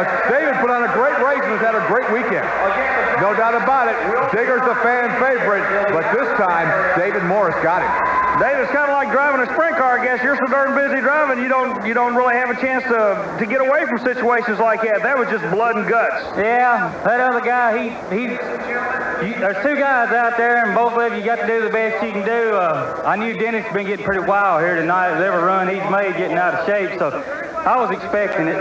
much. David put on a great race and has had a great weekend. No doubt about it. Digger's a fan favorite, but this time, David Morris got him. David's kind of like driving a sprint car, I guess. You're so darn busy driving, you don't really have a chance to get away from situations like that. That was just blood and guts. Yeah, that other guy, there's two guys out there, and both of you got to do the best you can do. I knew Dennis has been getting pretty wild here tonight. Every run he's made getting out of shape, so I was expecting it.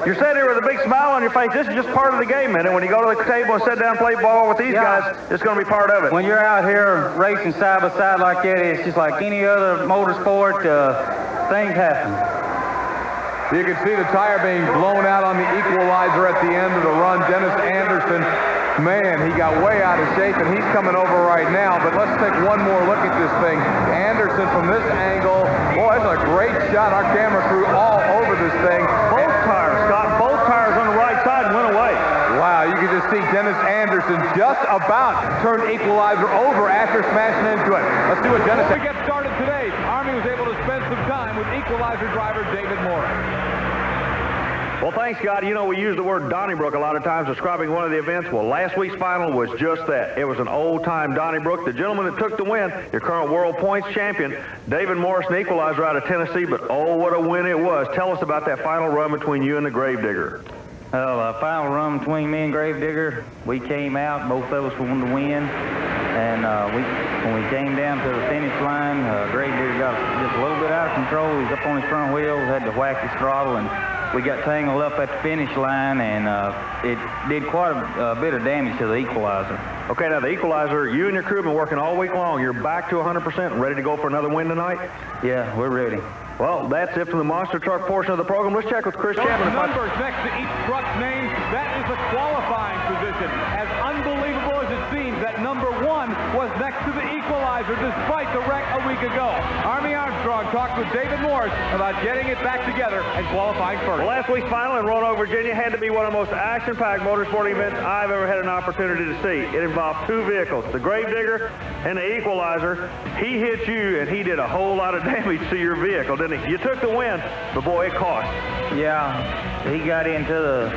You're sitting here with a big smile on your face. This is just part of the game, man. And when you go to the table and sit down and play ball with these guys, it's going to be part of it. When you're out here racing side by side like that, it's just like any other motorsport. Things happen. You can see the tire being blown out on the equalizer at the end of the run. Dennis Anderson, man, he got way out of shape, and he's coming over right now. But let's take one more look at this thing. Anderson from this angle. Boy, that's a great shot. Our camera crew all over this thing. Both tires, Scott, both tires on the right side went away. Wow, you can just see Dennis Anderson just about turned equalizer over after smashing into it. Let's see what Dennis... Before we get started today, Army was able to spend some time with equalizer driver David Morris. Well, thanks, Scott. You know, we use the word Donnybrook a lot of times describing one of the events. Well, last week's final was just that. It was an old-time Donnybrook. The gentleman that took the win, your current world points champion, David Morris, an equalizer out of Tennessee, but oh, what a win it was. Tell us about that final run between you and the Gravedigger. Well, final run between me and Gravedigger, we came out, both of us wanted to win, and when we came down to the finish line, Gravedigger got just a little bit out of control. He was up on his front wheels, had to whack his throttle, and we got tangled up at the finish line, and it did quite a bit of damage to the equalizer. Okay, now the equalizer, you and your crew have been working all week long. You're back to 100% and ready to go for another win tonight? Yeah, we're ready. Well, that's it from the monster truck portion of the program. Let's check with Chris Chapman. Numbers next to each truck's name, that is the qualifying position. As unbelievable as it seems, that number 1 was next to the equalizer despite the wreck a week ago. Army Armstrong talked with David Morris about getting it back together and qualifying first. Well, last week's final in Roanoke, Virginia had to be one of the most action-packed motorsport events I've ever had an opportunity to see. It involved two vehicles, the Gravedigger and the equalizer. He hit you, and he did a whole lot of damage to your vehicle, didn't he? You took the win, but boy, it cost. Yeah, he got into the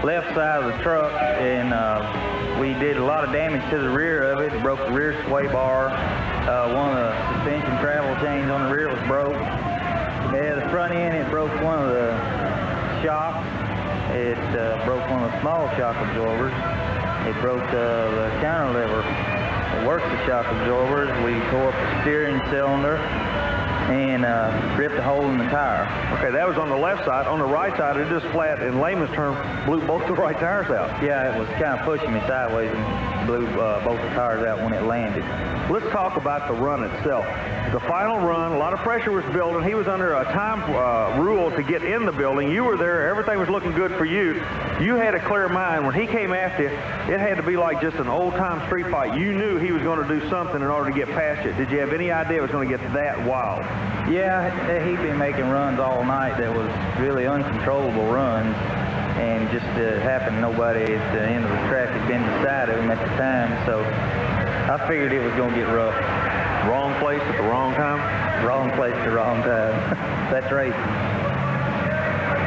left side of the truck, and we did a lot of damage to the rear of it. It broke the rear sway bar. One of the suspension travel chains on the rear was broke. Yeah, the front end, it broke one of the shocks. It broke one of the small shock absorbers. It broke the counter lever that works the shock absorbers. We tore up the steering cylinder and ripped a hole in the tire. Okay, that was on the left side. On the right side, it just flat, in layman's terms, blew both the right tires out. Yeah, it was kind of pushing me sideways and blew both the tires out when it landed. Let's talk about the run itself. The final run, a lot of pressure was building. He was under a time rule to get in the building. You were there. Everything was looking good for you. You had a clear mind. When he came after you, it had to be like just an old-time street fight. You knew he was going to do something in order to get past you. Did you have any idea it was going to get that wild? Yeah, he'd been making runs all night that was really uncontrollable runs, and just happened nobody at the end of the track had been beside him at the time, so I figured it was going to get rough. Wrong place at the wrong time? Wrong place at the wrong time. That's racing.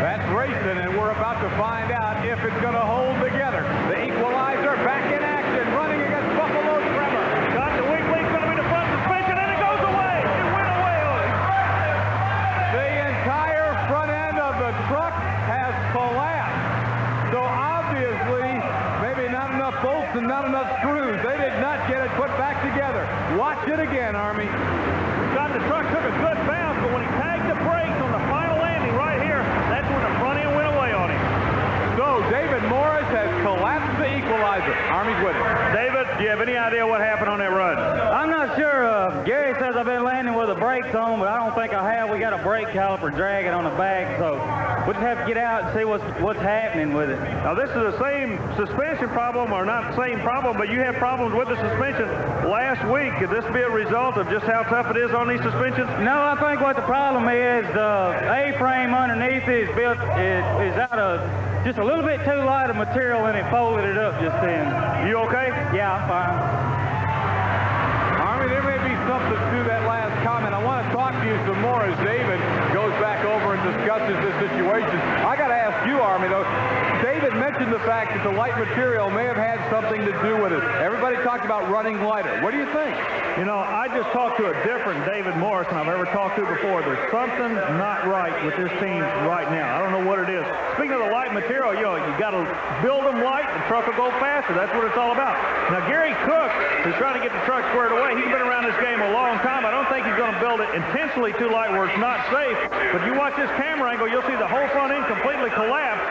That's racing, and we're about to find out if it's going to hold together. The equalizer back in action, running against Buffalo Tremor. Got the weak link's going to be the front suspension, and it goes away. It went away on it. The entire front end of the truck has collapsed. So obviously, maybe not enough bolts and not enough screws. They did not get it put back together. Watch it again, Army. Scott, the truck took a good bounce, but when he tagged the brakes on the final landing right here, that's when the front end went away on him. So David Morris has collapsed the equalizer. Army's with it. David, do you have any idea what happened on that run? I'm not sure. Gary says I've been landing with the brakes on, but I don't think I have. We got a brake caliper dragging on the back, so we'll just have to get out and see what's happening with it. Now, this is the same suspension problem, or not the same problem, but you had problems with the suspension last week. Could this be a result of just how tough it is on these suspensions? No, I think what the problem is, the A-frame underneath is built is out of just a little bit too light of material, and it folded it up just then. You okay? Yeah, I'm fine. Army, there may be something to that last comment. I want to talk to you some more as David goes back over and discusses this situation. I got to ask you, Army, though. David mentioned the fact that the light material may have had something to do with it. Everybody talked about running lighter. What do you think? You know, I just talked to a different David Morris than I've ever talked to before. There's something not right with this team right now. I don't know what it is. Speaking of the light material, you know, you got to build them light, the truck will go faster. That's what it's all about. Now, Gary Cook is trying to get the truck squared away. He's been around this game a long time. I don't think he's going to build it intentionally too light where it's not safe. But you watch this camera angle, you'll see the whole front end completely collapse.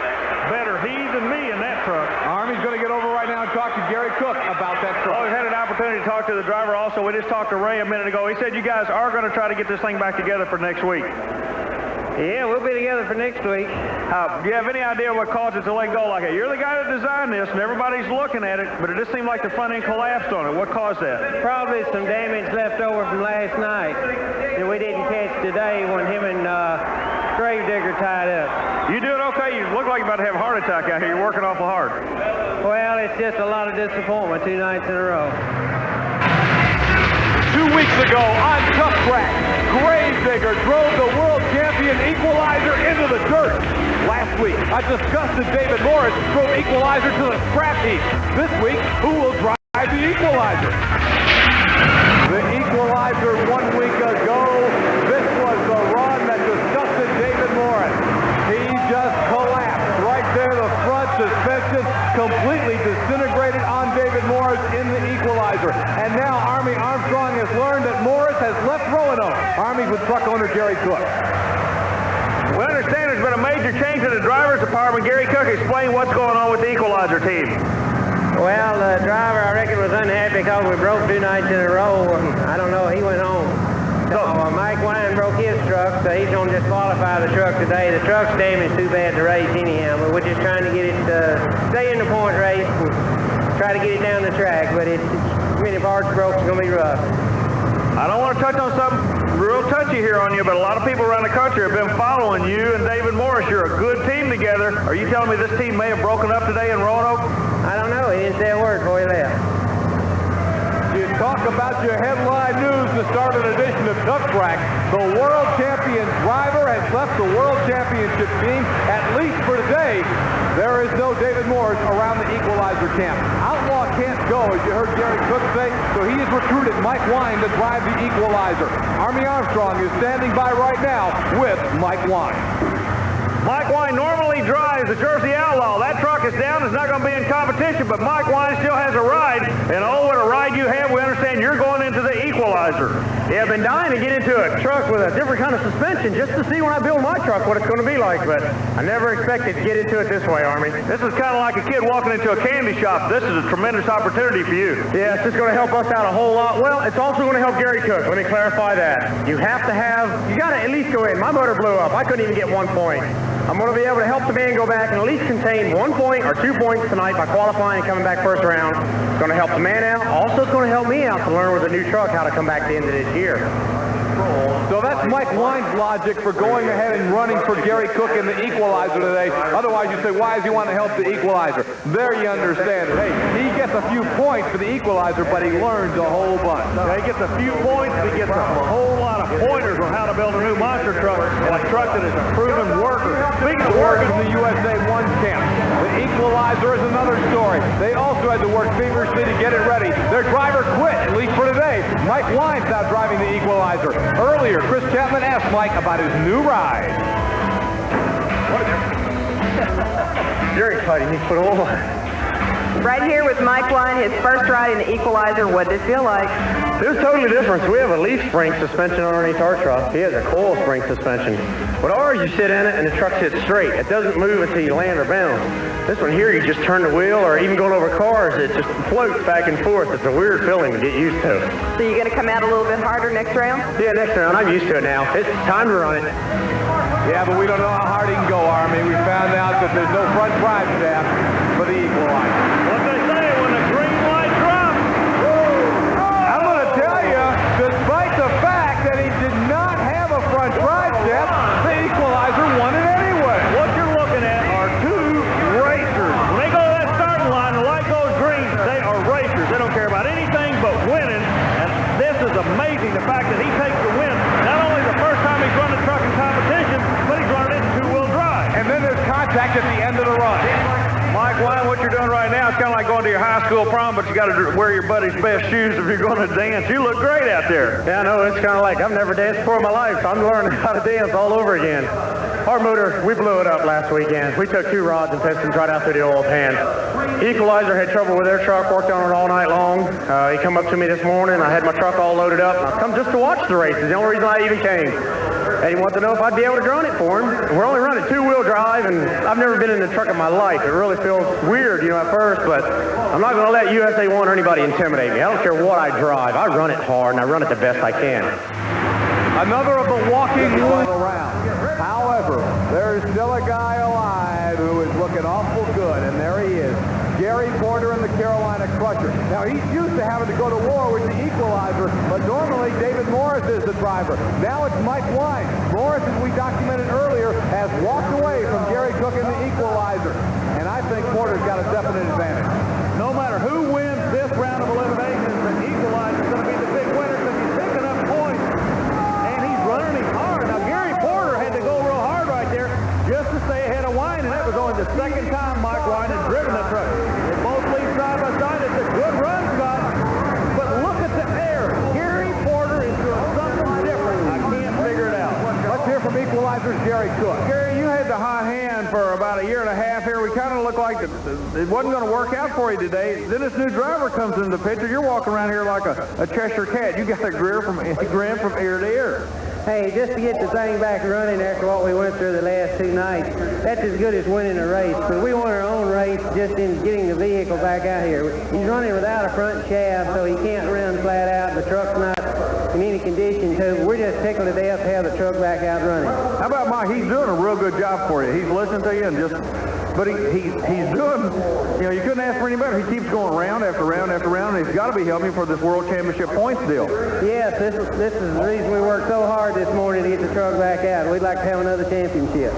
Better he than me in that truck. Army's going to get over right now and talk to Gary Cook about that truck. Oh, we've had an opportunity to talk to the driver also. We just talked to Ray a minute ago. He said you guys are going to try to get this thing back together for next week. Yeah, we'll be together for next week. Do you have any idea what caused it to let go like that? You're the guy that designed this, and everybody's looking at it, but it just seemed like the front end collapsed on it. What caused that? Probably some damage left over from last night that we didn't catch today when him and Gravedigger tied up. You doing okay? You look like you're about to have a heart attack out here. You're working awful hard. Well, it's just a lot of disappointment 2 nights in a row. 2 weeks ago on Tough Track, Gravedigger drove the world champion Equalizer into the dirt. Last week, a disgusted David Morris drove Equalizer to the scrap heap. This week, who will drive the Equalizer? The Equalizer 1 week ago, this was the run that disgusted David Morris. He just collapsed right there. The front suspension completely disintegrated on David Morris in the Equalizer. And now Army Armstrong has learned that Morris has left Roanoke. Army with truck owner Gary Cook. We understand there's been a major change in the driver's department. Gary Cook, explain what's going on with the Equalizer team. Well, the driver, I reckon, was unhappy because we broke 2 nights in a row. I don't know, he went home. So Mike Wine broke his truck, so he's going to disqualify the truck today. The truck's damaged too bad to race anyhow, but we're just trying to get it, stay in the point race and try to get it down the track, but it's many parts broke, it's going to be rough. I don't want to touch on something real touchy here on you, but a lot of people around the country have been following you and David Morris. You're a good team together. Are you telling me this team may have broken up today in Roanoke? I don't know. He didn't say a word before he left. You talk about your headline news to start an edition of Tough Track. The world champion driver has left the world championship team, at least for today. There is no David Morris around the Equalizer camp. Outlaw can't go, as you heard Gary Cook say, so he has recruited Mike Wine to drive the Equalizer. Army Armstrong is standing by right now with Mike Wine. Mike Wine normally drives the Jersey Outlaw. That truck is down. It's not going to be in competition, but Mike Wine still has a ride. And oh, what a ride you have. We understand you're going into the Equalizer. Yeah, I've been dying to get into a truck with a different kind of suspension just to see when I build my truck what it's going to be like. But I never expected to get into it this way, Army. This is kind of like a kid walking into a candy shop. This is a tremendous opportunity for you. Yeah, it's just going to help us out a whole lot. Well, it's also going to help Gary Cook. Let me clarify that. You got to at least go in. My motor blew up. I couldn't even get 1 point. I'm going to be able to help the man go back and at least contain 1 point or 2 points tonight by qualifying and coming back first round. It's going to help the man out. Also, it's going to help me out to learn with a new truck how to come back to the end of this year. So that's Mike Wine's logic for going ahead and running for Gary Cook in the Equalizer today. Otherwise, you say, why does he want to help the Equalizer? There you understand it. Hey, he gets a few points for the Equalizer, but he learns a whole bunch. Yeah, he gets a few points, he gets a whole lot of pointers on how to build a new monster truck, a truck that is a proven worker. Speaking of workers in the USA 1 camp, the Equalizer is another story. They also had to work feverishly to get it ready. Their driver quit, at least for today. Mike Wine's now driving the Equalizer. Earlier, Chris Chapman asked Mike about his new ride. Very exciting. He's put on. Right here with Mike Wine, his first ride in the Equalizer. What did it feel like? It was totally different. We have a leaf spring suspension underneath our truck. He has a coil spring suspension. But ours, you sit in it and the truck sits straight. It doesn't move until you land or bounce. This one here, you just turn the wheel, or even going over cars, it just floats back and forth. It's a weird feeling to get used to. So you're going to come out a little bit harder next round? Yeah, next round. I'm used to it now. It's time to run it. Yeah, but we don't know how hard he can go, Army. We found out that there's no front drive shaft for the Equalizer. What they say when the green light drops. I'm going to tell you, despite the fact that he did not have a front drive shaft, the Equalizer won it anyway. What you're looking at are two racers. When they go to that starting line, the light goes green, they are racers. They don't care about anything but winning. And this is amazing, the fact that he takes the win contact at the end of the run. Mike Wine, what you're doing right now is kind of like going to your high school prom, but you got to wear your buddy's best shoes if you're going to dance. You look great out there. Yeah, I know. It's kind of like I've never danced before in my life, so I'm learning how to dance all over again. Our motor, we blew it up last weekend. We took 2 rods and tested and tried out through the oil pan. Equalizer had trouble with their truck, worked on it all night long. He come up to me this morning. I had my truck all loaded up. I come just to watch the races. The only reason I even came. And he wanted to know if I'd be able to run it for him. And we're only running 2-wheel drive, and I've never been in a truck in my life. It really feels weird, you know, at first, but I'm not going to let USA 1 or anybody intimidate me. I don't care what I drive. I run it hard, and I run it the best I can. Another of the walking final round. However, there is still a guy alive who is looking awful good, and there he is. Gary Porter in the Carolina Crusher. Now, he's used to having to go to war with the Equalizer, but normally David Morris is the driver. Now it's Mike Wine. Morris, as we documented earlier, has walked away from Gary Cook in the Equalizer, and I think Porter's got a definite advantage. No matter who wins this round of eliminations, the Equalizer is going to be the big winner because he's picking up points, and he's running him hard. Now, Gary Porter had to go real hard right there just to stay ahead of Wine, and that was only the second time Mike Wine has driven the truck. They both lead side by side. It's a good run, Scott. But look at the air. Gary Porter is doing something different. I can't figure it out. Let's hear from Equalizer's Gary Cook. Gary, you had the hot hand for about a year and a half here. We kind of looked like it wasn't going to work out for you today. Then this new driver comes into the picture. You're walking around here like a Cheshire cat. You got a grin from ear to ear. Hey, just to get the thing back running after what we went through the last 2 nights, that's as good as winning a race. Because we won our own race just in getting the vehicle back out here. He's running without a front shaft, so he can't run flat out. The truck's not in any condition to. We're just tickled to death to have the truck back out running. How about Mike? He's doing a real good job for you. He's listening to you and just... But he's doing, you know, you couldn't ask for any better. He keeps going round after round after round, and he's got to be helping for this World Championship points deal. Yes, this is the reason we worked so hard this morning to get the truck back out. We'd like to have another championship.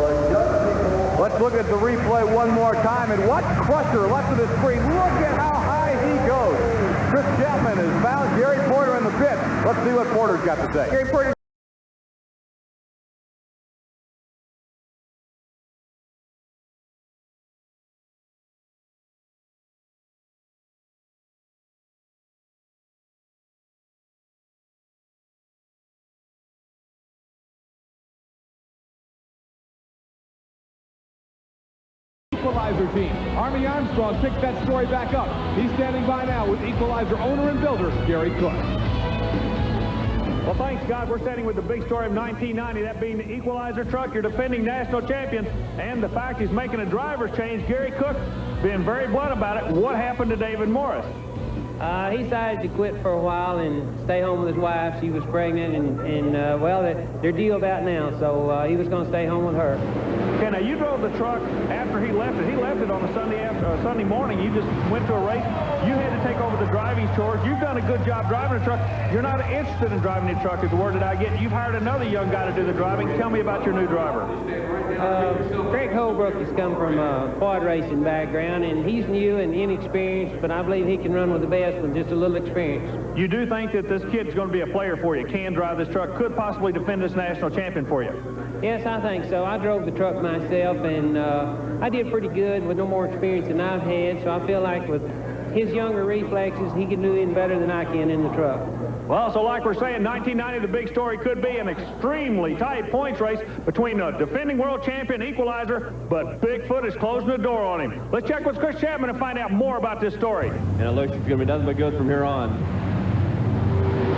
Let's look at the replay one more time, and what crusher left of the screen. Look at how high he goes. Chris Chapman has found Gary Porter in the pit. Let's see what Porter's got to say. Gary Porter. Equalizer team. Army Armstrong picked that story back up. He's standing by now with Equalizer owner and builder, Gary Cook. Well, thanks, Scott. We're standing with the big story of 1990, that being the Equalizer truck, your defending national champion, and the fact he's making a driver's change. Gary Cook being very blunt about it. What happened to David Morris? He decided to quit for a while and stay home with his wife. She was pregnant, and well, they're dealed out now, so he was going to stay home with her. Okay, now you drove the truck after he left it. He left it on a Sunday morning. You just went to a race. You had to take over the driving chores. You've done a good job driving a truck. You're not interested in driving a truck is the word that I get. You've hired another young guy to do the driving. Tell me about your new driver. Greg Holbrook has come from a quad racing background, and he's new and inexperienced, but I believe he can run with the best with just a little experience. You do think that this kid's going to be a player for you, can drive this truck, could possibly defend this national champion for you? Yes, I think so. I drove the truck myself, and I did pretty good with no more experience than I've had, so I feel like with his younger reflexes, he can do even better than I can in the truck. Well, so like we're saying, 1990, the big story could be an extremely tight points race between a defending world champion Equalizer, but Bigfoot is closing the door on him. Let's check with Chris Chapman and find out more about this story. And it looks like it's going to be nothing but good from here on.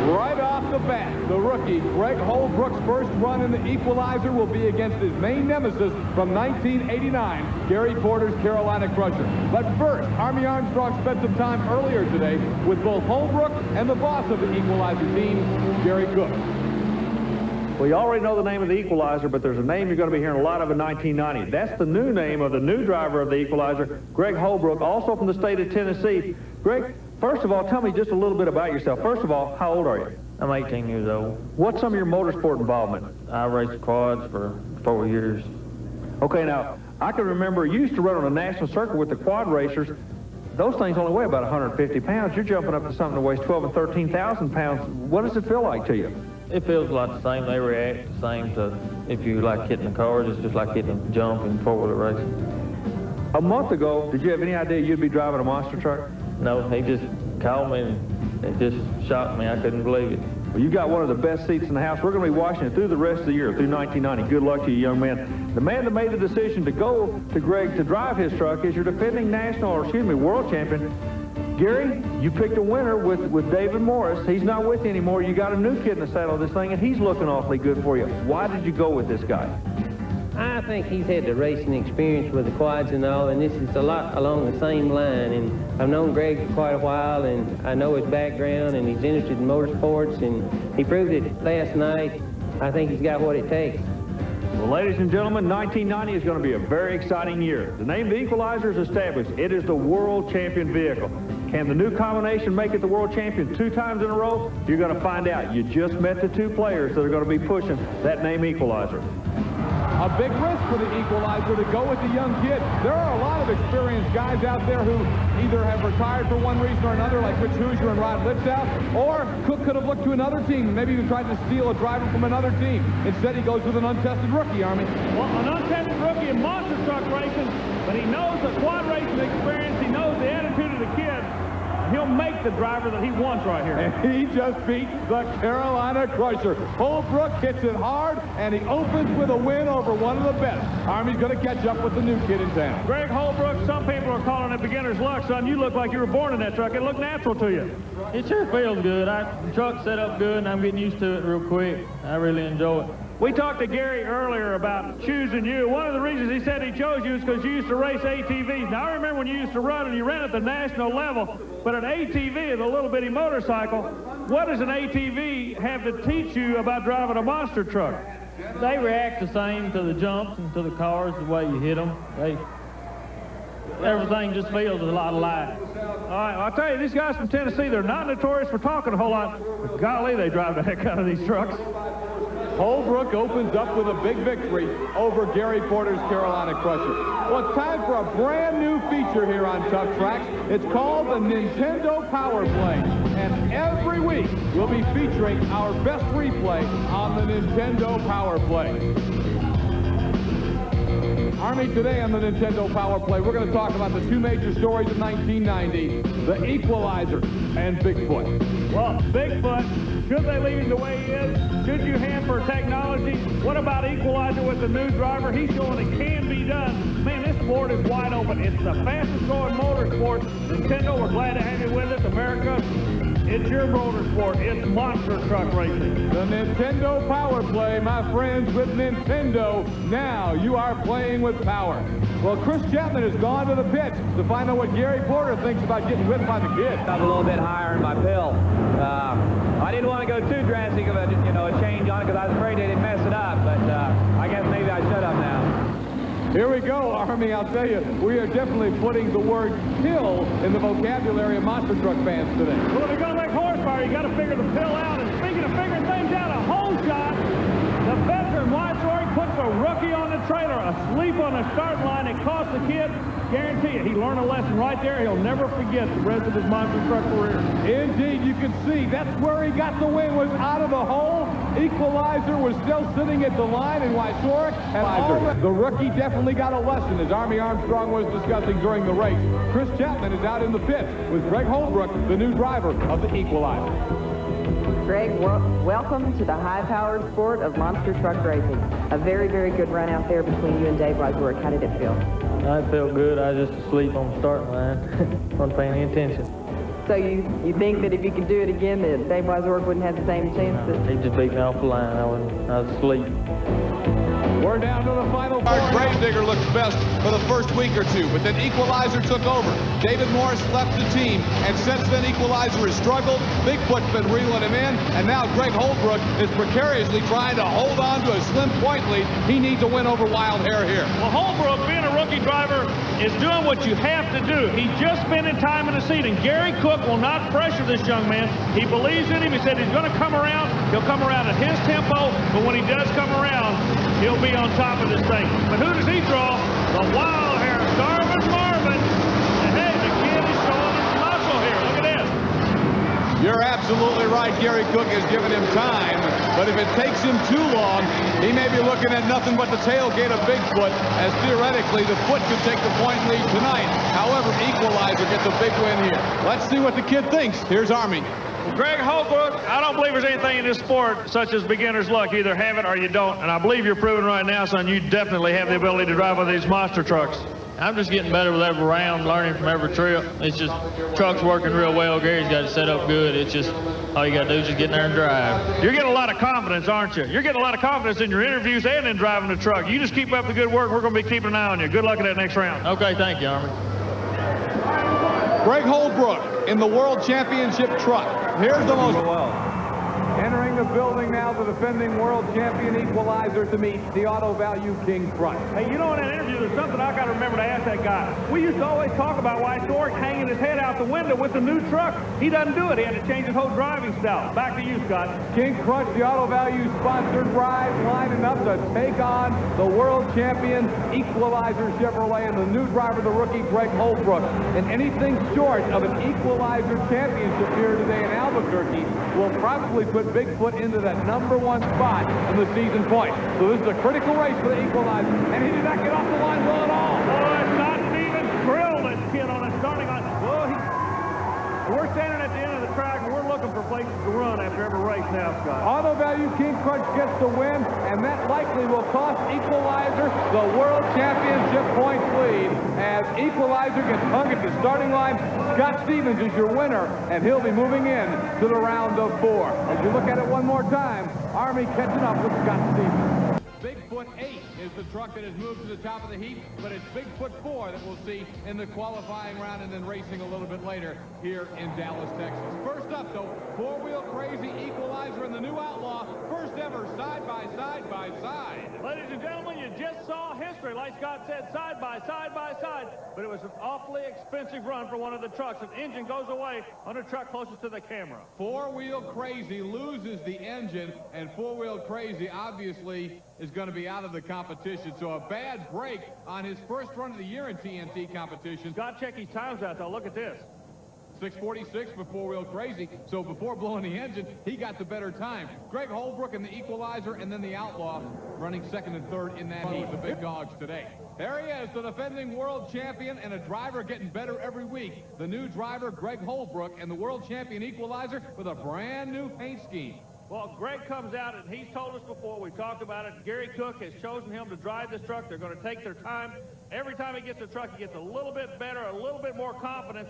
Right off the bat, the rookie Greg Holbrook's first run in the Equalizer will be against his main nemesis from 1989, Gary Porter's Carolina Crusher. But first, Army Armstrong spent some time earlier today with both Holbrook and the boss of the Equalizer team, Gary Cook. Well, you already know the name of the Equalizer, but there's a name you're going to be hearing a lot of in 1990. That's the new name of the new driver of the Equalizer, Greg Holbrook, also from the state of Tennessee. Greg, first of all, tell me just a little bit about yourself. First of all, how old are you? I'm 18 years old. What's some of your motorsport involvement? I raced quads for 4 years. Okay, now, I can remember you used to run on a national circuit with the quad racers. Those things only weigh about 150 pounds. You're jumping up to something that weighs 12 and 13,000 pounds. What does it feel like to you? It feels a lot the same. They react the same to if you like hitting the cars. It's just like hitting a jump in four-wheeler racing. A month ago, did you have any idea you'd be driving a monster truck? No, he just called me and it just shocked me. I couldn't believe it. Well, you got one of the best seats in the house. We're going to be watching it through the rest of the year, through 1990. Good luck to you, young man. The man that made the decision to go to Greg to drive his truck is your defending world champion. Gary, you picked a winner with David Morris. He's not with you anymore. You got a new kid in the saddle of this thing, and he's looking awfully good for you. Why did you go with this guy? I think he's had the racing experience with the quads and all, and this is a lot along the same line. And I've known Greg for quite a while, and I know his background, and he's interested in motorsports, and he proved it last night. I think he's got what it takes. Well, ladies and gentlemen, 1990 is going to be a very exciting year. The name of the Equalizer is established. It is the world champion vehicle. Can the new combination make it the world champion 2 times in a row? You're going to find out. You just met the 2 players that are going to be pushing that name Equalizer. A big risk for the Equalizer to go with the young kid. There are a lot of experienced guys out there who either have retired for one reason or another, like Rich Hoosier and Rod Lipstow, or Cook could have looked to another team, maybe even tried to steal a driver from another team. Instead, he goes with an untested rookie, Army. Well, an untested rookie in monster truck racing, but he knows the quad racing experience, he knows the attitude of the kid. He'll make the driver that he wants right here. And he just beat the Carolina Crusher. Holbrook hits it hard, and he opens with a win over one of the best. Army's going to catch up with the new kid in town. Greg Holbrook, some people are calling it beginner's luck, son. You look like you were born in that truck. It looked natural to you. It sure feels good. The truck's set up good, and I'm getting used to it real quick. I really enjoy it. We talked to Gary earlier about choosing you. One of the reasons he said he chose you is because you used to race ATVs. Now, I remember when you used to run, and you ran at the national level, but an ATV is a little bitty motorcycle. What does an ATV have to teach you about driving a monster truck? They react the same to the jumps and to the cars, the way you hit them. Everything just feels a lot alike. All right, well, I'll tell you, these guys from Tennessee, they're not notorious for talking a whole lot, but golly, they drive the heck out of these trucks. Holbrook opens up with a big victory over Gary Porter's Carolina Crusher. Well, it's time for a brand new feature here on Tough Tracks. It's called the Nintendo Power Play. And every week, we'll be featuring our best replay on the Nintendo Power Play. Army, today on the Nintendo Power Play, we're going to talk about the 2 major stories of 1990, the Equalizer and Bigfoot. Well, Bigfoot, should they leave him the way he is? Should you hamper technology? What about Equalizer with the new driver? He's showing it can be done. Man, this sport is wide open. It's the fastest growing motorsport. Nintendo, we're glad to have you with us. America, it's your motorsport. It's monster truck racing. The Nintendo Power Play, my friends, with Nintendo. Now you are playing with power. Well, Chris Chapman has gone to the pits to find out what Gary Porter thinks about getting whipped by the kid. I'm a little bit higher in my pill. I didn't want to go too drastic of a change on it because I was afraid they'd mess it up, but I guess maybe I should have now. Here we go, Army. I'll tell you, we are definitely putting the word pill in the vocabulary of monster truck fans today. Well, if you're going to make horsepower, you got to figure the pill out. And speaking of figuring things out, a hole shot. The veteran Whitesworth puts a rookie on the trailer, asleep on the start line. It cost the kid. Guarantee you, he learned a lesson right there. He'll never forget the rest of his monster truck career. Indeed, you can see that's where he got the win, was out of the hole. Equalizer was still sitting at the line in Wysorek. And the rookie definitely got a lesson, as Army Armstrong was discussing during the race. Chris Chapman is out in the pits with Greg Holbrook, the new driver of the Equalizer. Greg, welcome to the high-powered sport of monster truck racing. A very, very good run out there between you and Dave Weisworth. How did it feel? I felt good. I was just asleep on the starting line. Wasn't paying any attention. So you think that if you could do it again, that Dave Weisworth wouldn't have the same chance? He just beat me off the line. I was asleep. We're down to the final four. Gravedigger looked best for the first week or two, but then Equalizer took over. David Morris left the team, and since then Equalizer has struggled. Bigfoot's been reeling him in, and now Greg Holbrook is precariously trying to hold on to a slim point lead. He needs a win over Wild Hair here. Well, Holbrook, being a rookie driver, is doing what you have to do. He's just spending time in the seat, and Gary Cook will not pressure this young man. He believes in him. He said he's going to come around. He'll come around at his tempo, but when he does come around, he'll be on top of this thing. But who does he draw? The Wild Hair, Darvin Marvin. And hey, the kid is showing his muscle here. Look at this. You're absolutely right. Gary Cook has given him time, but if it takes him too long, he may be looking at nothing but the tailgate of Bigfoot, as theoretically the foot could take the point lead tonight. However, Equalizer gets a big win here. Let's see what the kid thinks. Here's Army. Well, Greg Holbrook, I don't believe there's anything in this sport such as beginner's luck. Either have it or you don't. And I believe you're proving right now, son, you definitely have the ability to drive one of these monster trucks. I'm just getting better with every round, learning from every trip. It's just, truck's working real well. Gary's got it set up good. It's just, all you got to do is just get in there and drive. You're getting a lot of confidence, aren't you? You're getting a lot of confidence in your interviews and in driving the truck. You just keep up the good work. We're going to be keeping an eye on you. Good luck in that next round. Okay, thank you, Army. Greg Holbrook in the World Championship truck. Here's the most... Entering the building now, the defending world champion Equalizer to meet the Auto Value King Crutch. Hey, you know, in that interview, there's something I got to remember to ask that guy. We used to always talk about why Sork hanging his head out the window with the new truck. He doesn't do it. He had to change his whole driving style. Back to you, Scott. King Crutch, the Auto Value sponsored ride, lining up to take on the world champion Equalizer Chevrolet and the new driver, the rookie Greg Holbrook. And anything short of an Equalizer championship here today in Albuquerque will probably put Bigfoot into that #1 spot in the season point. So this is a critical race for the Equalizer, and he did not get off the line well at all. Oh, it's not even drilled this kid on a starting line. Well, we're standing at the end of the track, and we're looking for places to run after every race now, Scott. Auto Value King Crutch gets the win, and that likely will cost Equalizer the World Championship points lead as Equalizer gets hung at the starting line. Scott Stevens is your winner, and he'll be moving in to the round of 4. As you look at it one more time, Army catching up with Scott Stevens. Bigfoot 8 is the truck that has moved to the top of the heap, but it's Bigfoot 4 that we'll see in the qualifying round and then racing a little bit later here in Dallas, Texas. First up, though, four-wheel crazy Equalizer and the new Outlaw, first ever side by side by side. Ladies and gentlemen, you just saw history. Like Scott said, side by side by side, but it was an awfully expensive run for one of the trucks. An engine goes away on a truck closest to the camera. Four-wheel crazy loses the engine, and four-wheel crazy obviously is going to be out of the competition. So a bad break on his first run of the year in TNT competition. Scott, check his times out, though. Look at this. 6:46 for four-wheel crazy. So before blowing the engine, he got the better time. Greg Holbrook in the Equalizer and then the Outlaw running second and third in that heat. The big dogs today. There he is, the defending world champion and a driver getting better every week. The new driver, Greg Holbrook, and the world champion Equalizer with a brand new paint scheme. Well, Greg comes out, and he's told us before, we talked about it, Gary Cook has chosen him to drive this truck. They're going to take their time. Every time he gets the truck, he gets a little bit better, a little bit more confidence.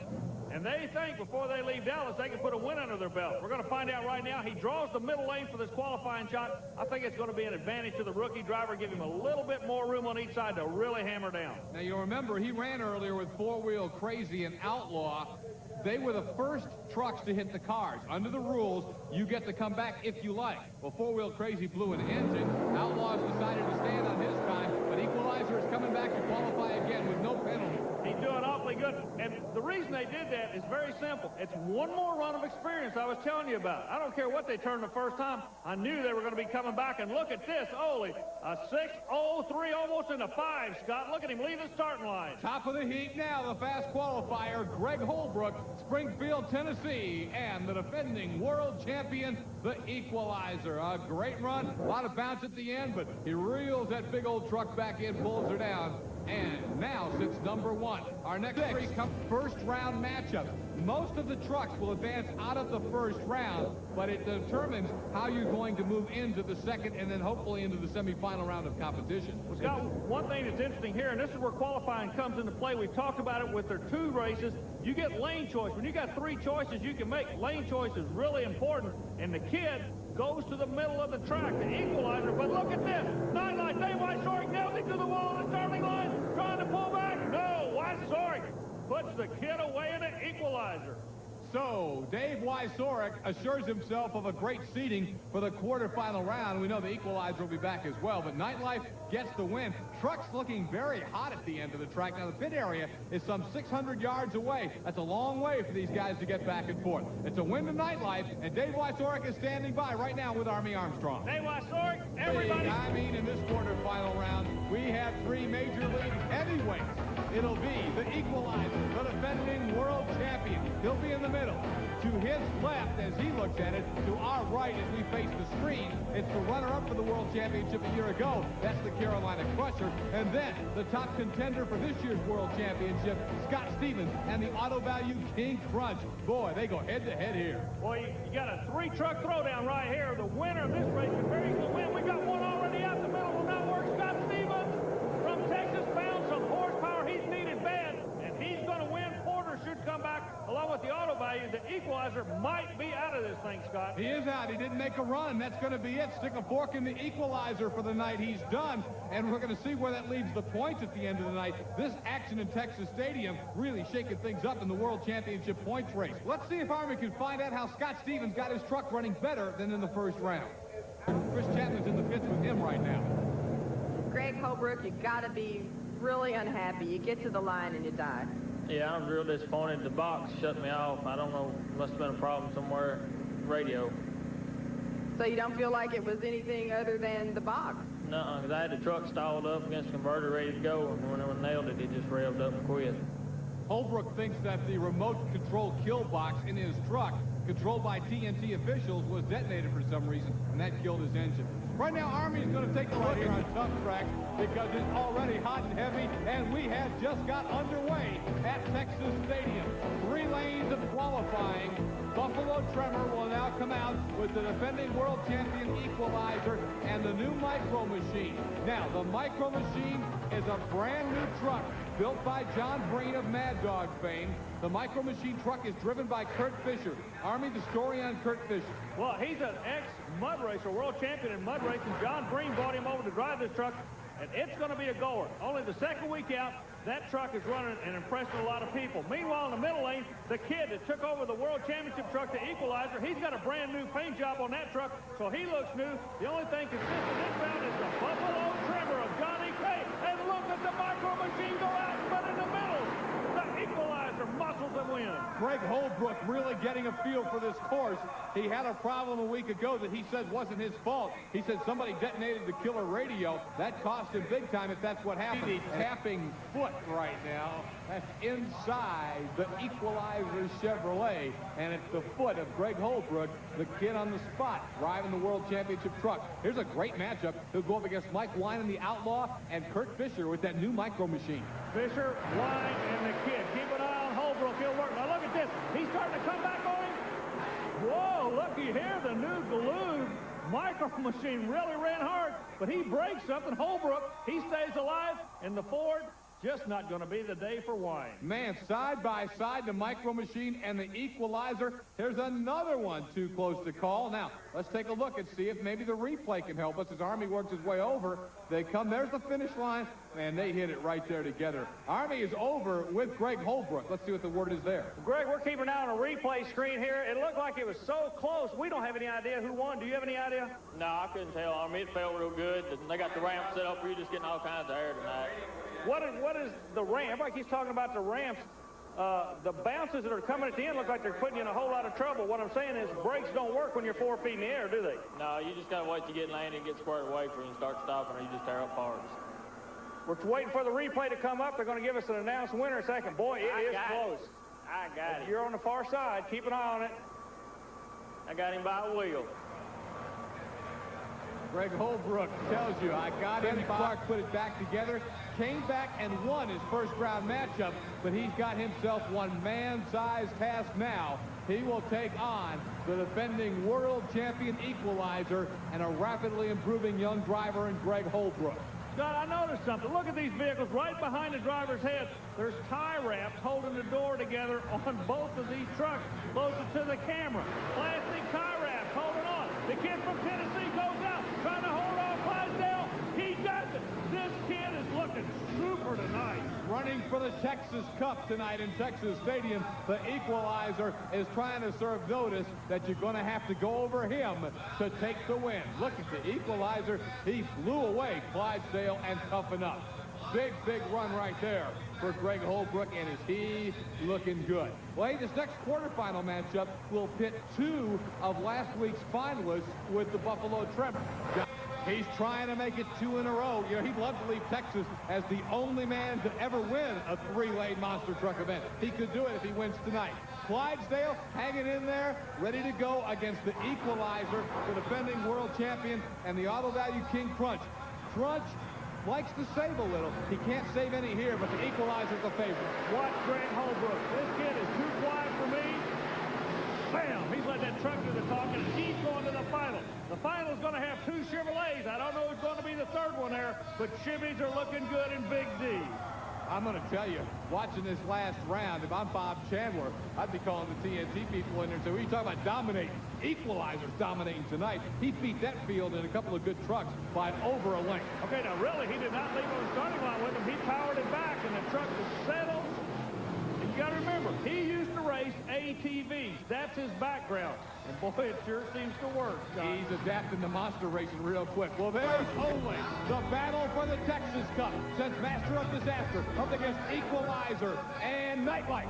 And they think before they leave Dallas, they can put a win under their belt. We're going to find out right now. He draws the middle lane for this qualifying shot. I think it's going to be an advantage to the rookie driver, give him a little bit more room on each side to really hammer down. Now, you'll remember he ran earlier with four-wheel crazy and Outlaw. They were the first trucks to hit the cars. Under the rules, you get to come back if you like. Well, four-wheel crazy blew an engine. Outlaws decided to stand on his time, but Equalizer is coming back to qualify again with no penalty. He's doing awfully good. And the reason they did that is very simple. It's one more run of experience I was telling you about. I don't care what they turned the first time. I knew they were going to be coming back. And look at this. Holy, a 6:03, almost in a 5, Scott. Look at him leave the starting line. Top of the heap now, the fast qualifier, Greg Holbrook, Springfield, Tennessee, and the defending world champion, the Equalizer. A great run, a lot of bounce at the end, but he reels that big old truck back in, pulls her down, and now sits #1. Our next three come first round matchup. Most of the trucks will advance out of the first round, but it determines how you're going to move into the second and then hopefully into the semifinal round of competition. Well, Scott, one thing that's interesting here, and this is where qualifying comes into play. We've talked about it with their 2 races. You get lane choice. When you got 3 choices you can make, lane choice is really important. And the kid goes to the middle of the track, the Equalizer. But look at this. Nightlight, Dave Wysork nails it to the wall on the starting line, trying to pull back. No, Wysork puts the kid away in the Equalizer. So, Dave Wysork assures himself of a great seeding for the quarterfinal round. We know the Equalizer will be back as well, but Nightlife gets the win. Truck's looking very hot at the end of the track. Now, the pit area is some 600 yards away. That's a long way for these guys to get back and forth. It's a win to Nightlife, and Dave Wysork is standing by right now with Army Armstrong. Dave Wysork, everybody. I mean, in this quarterfinal round, we have 3 major league heavyweights. It'll be the Equalizer, the defending world champion. He'll be in the middle. middle. To his left, as he looks at it, to our right as we face the screen, it's the runner-up for the World Championship a year ago. That's the Carolina Crusher. And then the top contender for this year's World Championship, Scott Stevens and the Auto Value King Crunch. Boy, they go head-to-head here. Well, you got a 3-truck throwdown right here. The winner of this race is very good win. We got one already out the middle. Will not work. Scott Stevens from Texas found some horsepower he's needed bad, and he's going to win. Porter should come back along with the Auto Value. The Equalizer might be out of this thing, Scott. He is out. He didn't make a run. That's going to be it. Stick a fork in the Equalizer for the night. He's done, and we're going to see where that leaves the points at the end of the night. This action in Texas Stadium really shaking things up in the World Championship points race. Let's see if Army can find out how Scott Stevens got his truck running better than in the first round. Chris Chapman's in the pits with him right now. Greg Holbrook, you got to be really unhappy. You get to the line and you die. Yeah, I'm real disappointed. The box shut me off. I don't know. Must have been a problem somewhere. Radio. So you don't feel like it was anything other than the box? No, because I had the truck stalled up against the converter ready to go, and when I nailed it, it just revved up and quit. Holbrook thinks that the remote control kill box in his truck, controlled by TNT officials, was detonated for some reason, and that killed his engine. Right now, Army is going to take a look here on Tough Track because it's already hot and heavy, and we have just got underway at Texas Stadium. 3 lanes of qualifying. Buffalo Tremor will now come out with the defending world champion Equalizer and the new Micro Machine. Now, the Micro Machine is a brand new truck built by John Breen of Mad Dog fame. The Micro Machine truck is driven by Kurt Fisher. Army, the story on Kurt Fisher. Well, he's an ex-mud racer, world champion in mud racing. John Breen brought him over to drive this truck, and it's going to be a goer. Only the second week out, that truck is running and impressing a lot of people. Meanwhile, in the middle lane, the kid that took over the World Championship truck, the Equalizer, he's got a brand new paint job on that truck, so he looks new. The only thing consistent this round is the Buffalo Tremor of Johnny K. And look at the Micro Machine go out, but in the middle, the Equalizer muscles and wins. Greg Holbrook really getting a feel for this course. He had a problem a week ago that he said wasn't his fault. He said somebody detonated the killer radio. That cost him big time if that's what happened. He's tapping foot right now. That's inside the Equalizer Chevrolet, and it's the foot of Greg Holbrook, the kid on the spot, driving the World Championship truck. Here's a great matchup. He'll go up against Mike Wine and the Outlaw and Kurt Fisher with that new Micro Machine. Fisher, Wine, and the kid. Keep an eye on Holbrook. He'll work. Now look at this. He's starting to come back on him. Whoa, looky here. The new Galoob Micro Machine really ran hard, but he breaks something. Holbrook, he stays alive, and the Ford, just not going to be the day for Wine. Man, side by side, the Micro Machine and the Equalizer. Here's another one too close to call. Now, let's take a look and see if maybe the replay can help us as Army works his way over. They come, there's the finish line, and they hit it right there together. Army is over with Greg Holbrook. Let's see what the word is there. Greg, we're keeping an eye on a replay screen here. It looked like it was so close. We don't have any idea who won. Do you have any idea? No, I couldn't tell. Army, it felt real good. They got the ramp set up for you, just getting all kinds of air tonight. What is the ramp? Everybody keeps talking about the ramps. The bounces that are coming at the end look like they're putting you in a whole lot of trouble. What I'm saying is brakes don't work when you're 4 feet in the air, do they? No, you just got to wait to get landed and get squared away before you can start stopping, or you just tear up parts. We're waiting for the replay to come up. They're going to give us an announced winner in a second. Boy, it is close. I got it. You're on the far side. Keep an eye on it. I got him by a wheel. Greg Holbrook tells you, I got him. Clark put it back together, came back and won his first round matchup, but he's got himself one man-sized task now. He will take on the defending world champion Equalizer and a rapidly improving young driver in Greg Holbrook. Scott, I noticed something. Look at these vehicles right behind the driver's head. There's tie wraps holding the door together on both of these trucks, closer to the camera. Plastic tie wraps holding on. The kid from Tennessee goes out, trying to hold on Clydesdale. He does it. This kid is looking super tonight. Running for the Texas Cup tonight in Texas Stadium, the Equalizer is trying to serve notice that you're going to have to go over him to take the win. Look at the Equalizer. He flew away Clydesdale and toughened up. Big, big run right there for Greg Holbrook, and is he looking good. Well, hey, this next quarterfinal matchup will pit 2 of last week's finalists with the Buffalo Tremor. He's trying to make it 2 in a row. You know, he'd love to leave Texas as the only man to ever win a 3-lane monster truck event. He could do it if he wins tonight. Clydesdale hanging in there, ready to go against the Equalizer, the defending world champion, and the Auto Value King Crunch. Crunch likes to save a little. He can't save any here, but the Equalizer's the favorite. Watch Greg Holbrook. This kid is too quiet for me. Bam! He's let that truck do the talking. He's going to the final. The final's going to have 2 Chevrolets. I don't know who's going to be the third one there, but Chevys are looking good in Big D. I'm going to tell you, watching this last round, if I'm Bob Chandler, I'd be calling the TNT people in there and say, what are you talking about dominating? Equalizer's dominating tonight. He beat that field in a couple of good trucks by over a length. Okay, now really, he did not leave on the starting line with him. He powered it back, and the truck was settled. And you got to remember, he used to race ATVs. That's his background. And boy, it sure seems to work, Scott. He's adapting to monster racing real quick. Well, there's only the battle for the Texas Cup. Since Master of Disaster up against Equalizer and Nightlight.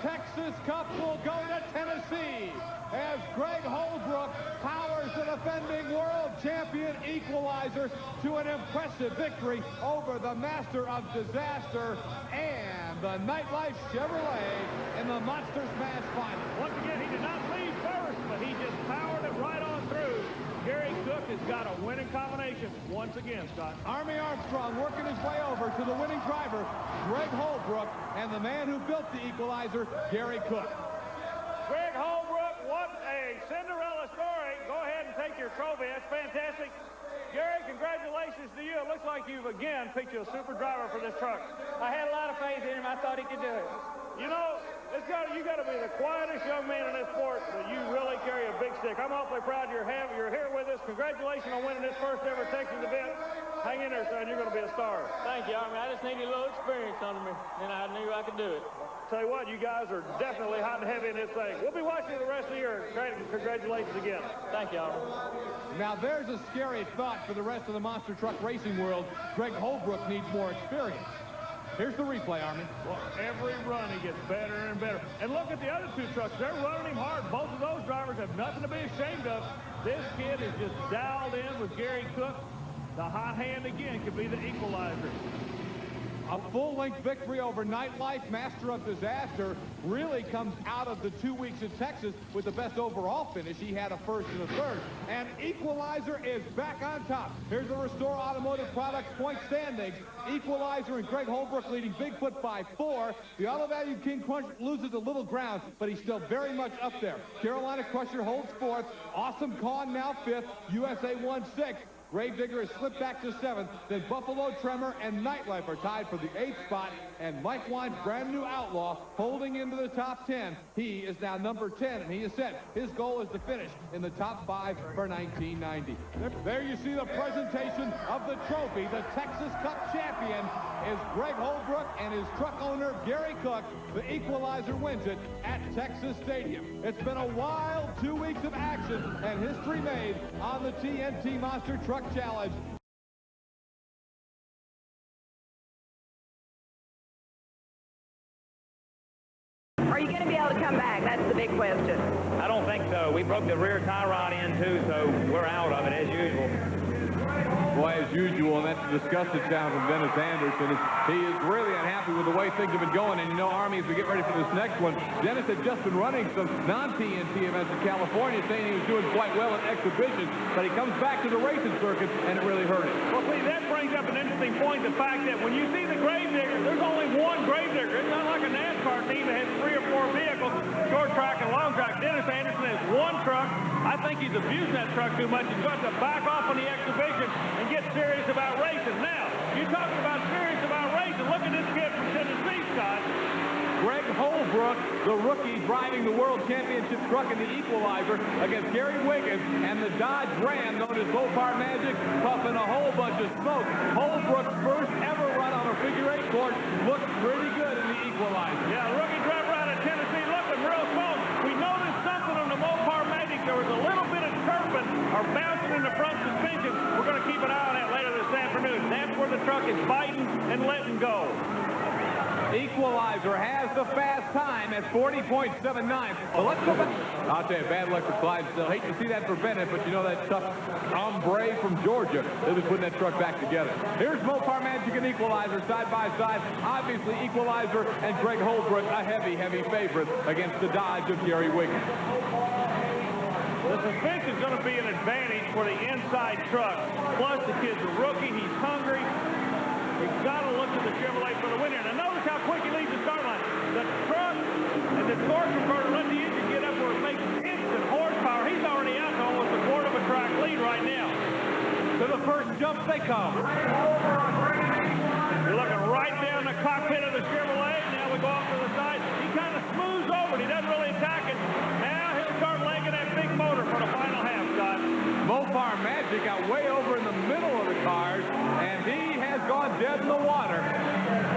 Texas Cup will go to Tennessee as Greg Holbrook powers the defending world champion Equalizer to an impressive victory over the Master of Disaster and the Nightlife Chevrolet in the Monster Smash Final. Once again, he did not lead first, but he just powered it right on through. Gary Cook has got a winning combination once again, Scott. Army Armstrong working his way over to the winning driver, Greg Holbrook, and the man who built the Equalizer, Gary Cook. Greg Holbrook, what a Cinderella story. Go ahead and take your trophy. That's fantastic. Gary, congratulations to you. It looks like you've again picked you a super driver for this truck. I had a lot of faith in him. I thought he could do it. You know, you got to be the quietest young man in this sport, but you really carry a big stick. I'm awfully proud you're here with us. Congratulations on winning this first ever Texas event. Hang in there, son. You're going to be a star. Thank you, Army. I just needed a little experience under me, and I knew I could do it. Tell you what, you guys are definitely hot and heavy in this thing. We'll be watching the rest of the year. Congratulations again. Thank you, Army. Now, there's a scary thought for the rest of the monster truck racing world. Greg Holbrook needs more experience. Here's the replay, Army. Well, every run he gets better and better. And look at the other 2 trucks. They're running him hard. Both of those drivers have nothing to be ashamed of. This kid is just dialed in with Gary Cook. The hot hand again could be the Equalizer. A full-length victory over Nightlife, Master of Disaster, really comes out of the 2 weeks in Texas with the best overall finish. He had a first and a third. And Equalizer is back on top. Here's the Restore Automotive Products point standings. Equalizer and Greg Holbrook leading Bigfoot by 4. The Auto Value King Crunch loses a little ground, but he's still very much up there. Carolina Crusher holds 4th. Awesome Con now 5th. USA 1 6th. Gravedigger has slipped back to 7th. Then Buffalo Tremor and Nightlife are tied for the 8th spot. And Mike Wine's brand new Outlaw holding into the top 10. He is now number 10, and he has said his goal is to finish in the top 5 for 1990. There you see the presentation of the trophy. The Texas Cup champion is Greg Holbrook, and his truck owner, Gary Cook. The Equalizer wins it at Texas Stadium. It's been a wild 2 weeks of action and history made on the TNT Monster Truck Challenge. Are you going to be able to come back? That's the big question. I don't think so. We broke the rear tie rod in too, so we're out of it as usual. Boy, as usual, and that's a disgusted sound from Dennis Anderson. He is really unhappy with the way things have been going. And you know, Army, as we get ready for this next one, Dennis had just been running some non-TNT events in California, saying he was doing quite well in exhibitions, but he comes back to the racing circuit, and it really hurt him. Well, see, that brings up an interesting point, the fact that when you see the Gravedigger, there's only one Gravedigger. It's not like a NASCAR team that has 3 or 4 vehicles, short track and long track. Dennis Anderson has 1 truck. I think he's abusing that truck too much. He's got to back off on the exhibition and get serious about racing. Now, you're talking about serious about racing. Look at this kid from Tennessee, Scott. Greg Holbrook, the rookie driving the World Championship truck in the Equalizer against Gary Wiggins and the Dodge Ram known as Mopar Magic, puffing a whole bunch of smoke. Holbrook's first ever run on a figure-8 course looked pretty good in the Equalizer. Yeah, rookie driver out of Tennessee looking real close. We noticed something on the Mopar Magic. There was a little bit of chirping or bouncing in the front suspension. We're going to keep an eye on that later this afternoon. That's where the truck is biting and letting go. Equalizer has the fast time at 40.79. But let's go back. I'll tell you, bad luck for Clydesdale. Hate to see that for Bennett, but you know that tough hombre from Georgia that was putting that truck back together. Here's Mopar Magic and Equalizer side by side. Obviously, Equalizer and Greg Holbrook a heavy, heavy favorite against the Dodge of Gary Wiggins. The suspension is going to be an advantage for the inside truck. Plus, the kid's a rookie. He's hungry. You've got to look to the Chevrolet for the winner. Now, notice how quick he leaves the start line. The truck and the torque converter let the engine get up where it makes instant horsepower. He's already out to almost a quarter of a track lead right now. To the first jump they come. You're looking right down the cockpit of the Chevrolet. Now we go off to the side. He kind of smooths over it. He doesn't really attack it. Now he'll start legging that big motor for the final half, Scott. Mopar Magic got way over in the middle of the cars, and he has gone dead in the water.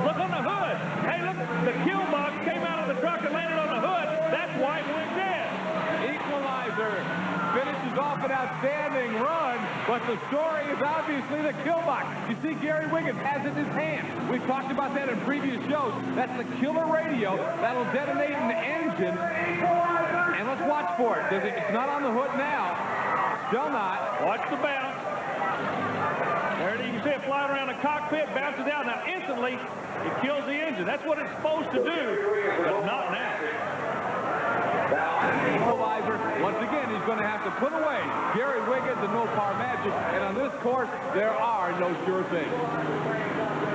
Look on the hood. Hey, look, the kill box came out of the truck and landed on the hood. That's why it went dead. Equalizer finishes off an outstanding run, but the story is obviously the kill box. You see Gary Wiggins has it in his hand. We've talked about that in previous shows. That's the killer radio that'll detonate an engine. And let's watch for it. It's not on the hood now. Still not. Watch the bounce. There it is. You can see it flying around the cockpit, bounces out. Now, instantly, it kills the engine. That's what it's supposed to do, but not now. Equalizer, once again, he's going to have to put away Gary Wiggins and Mopar Magic, and on this course, there are no sure things.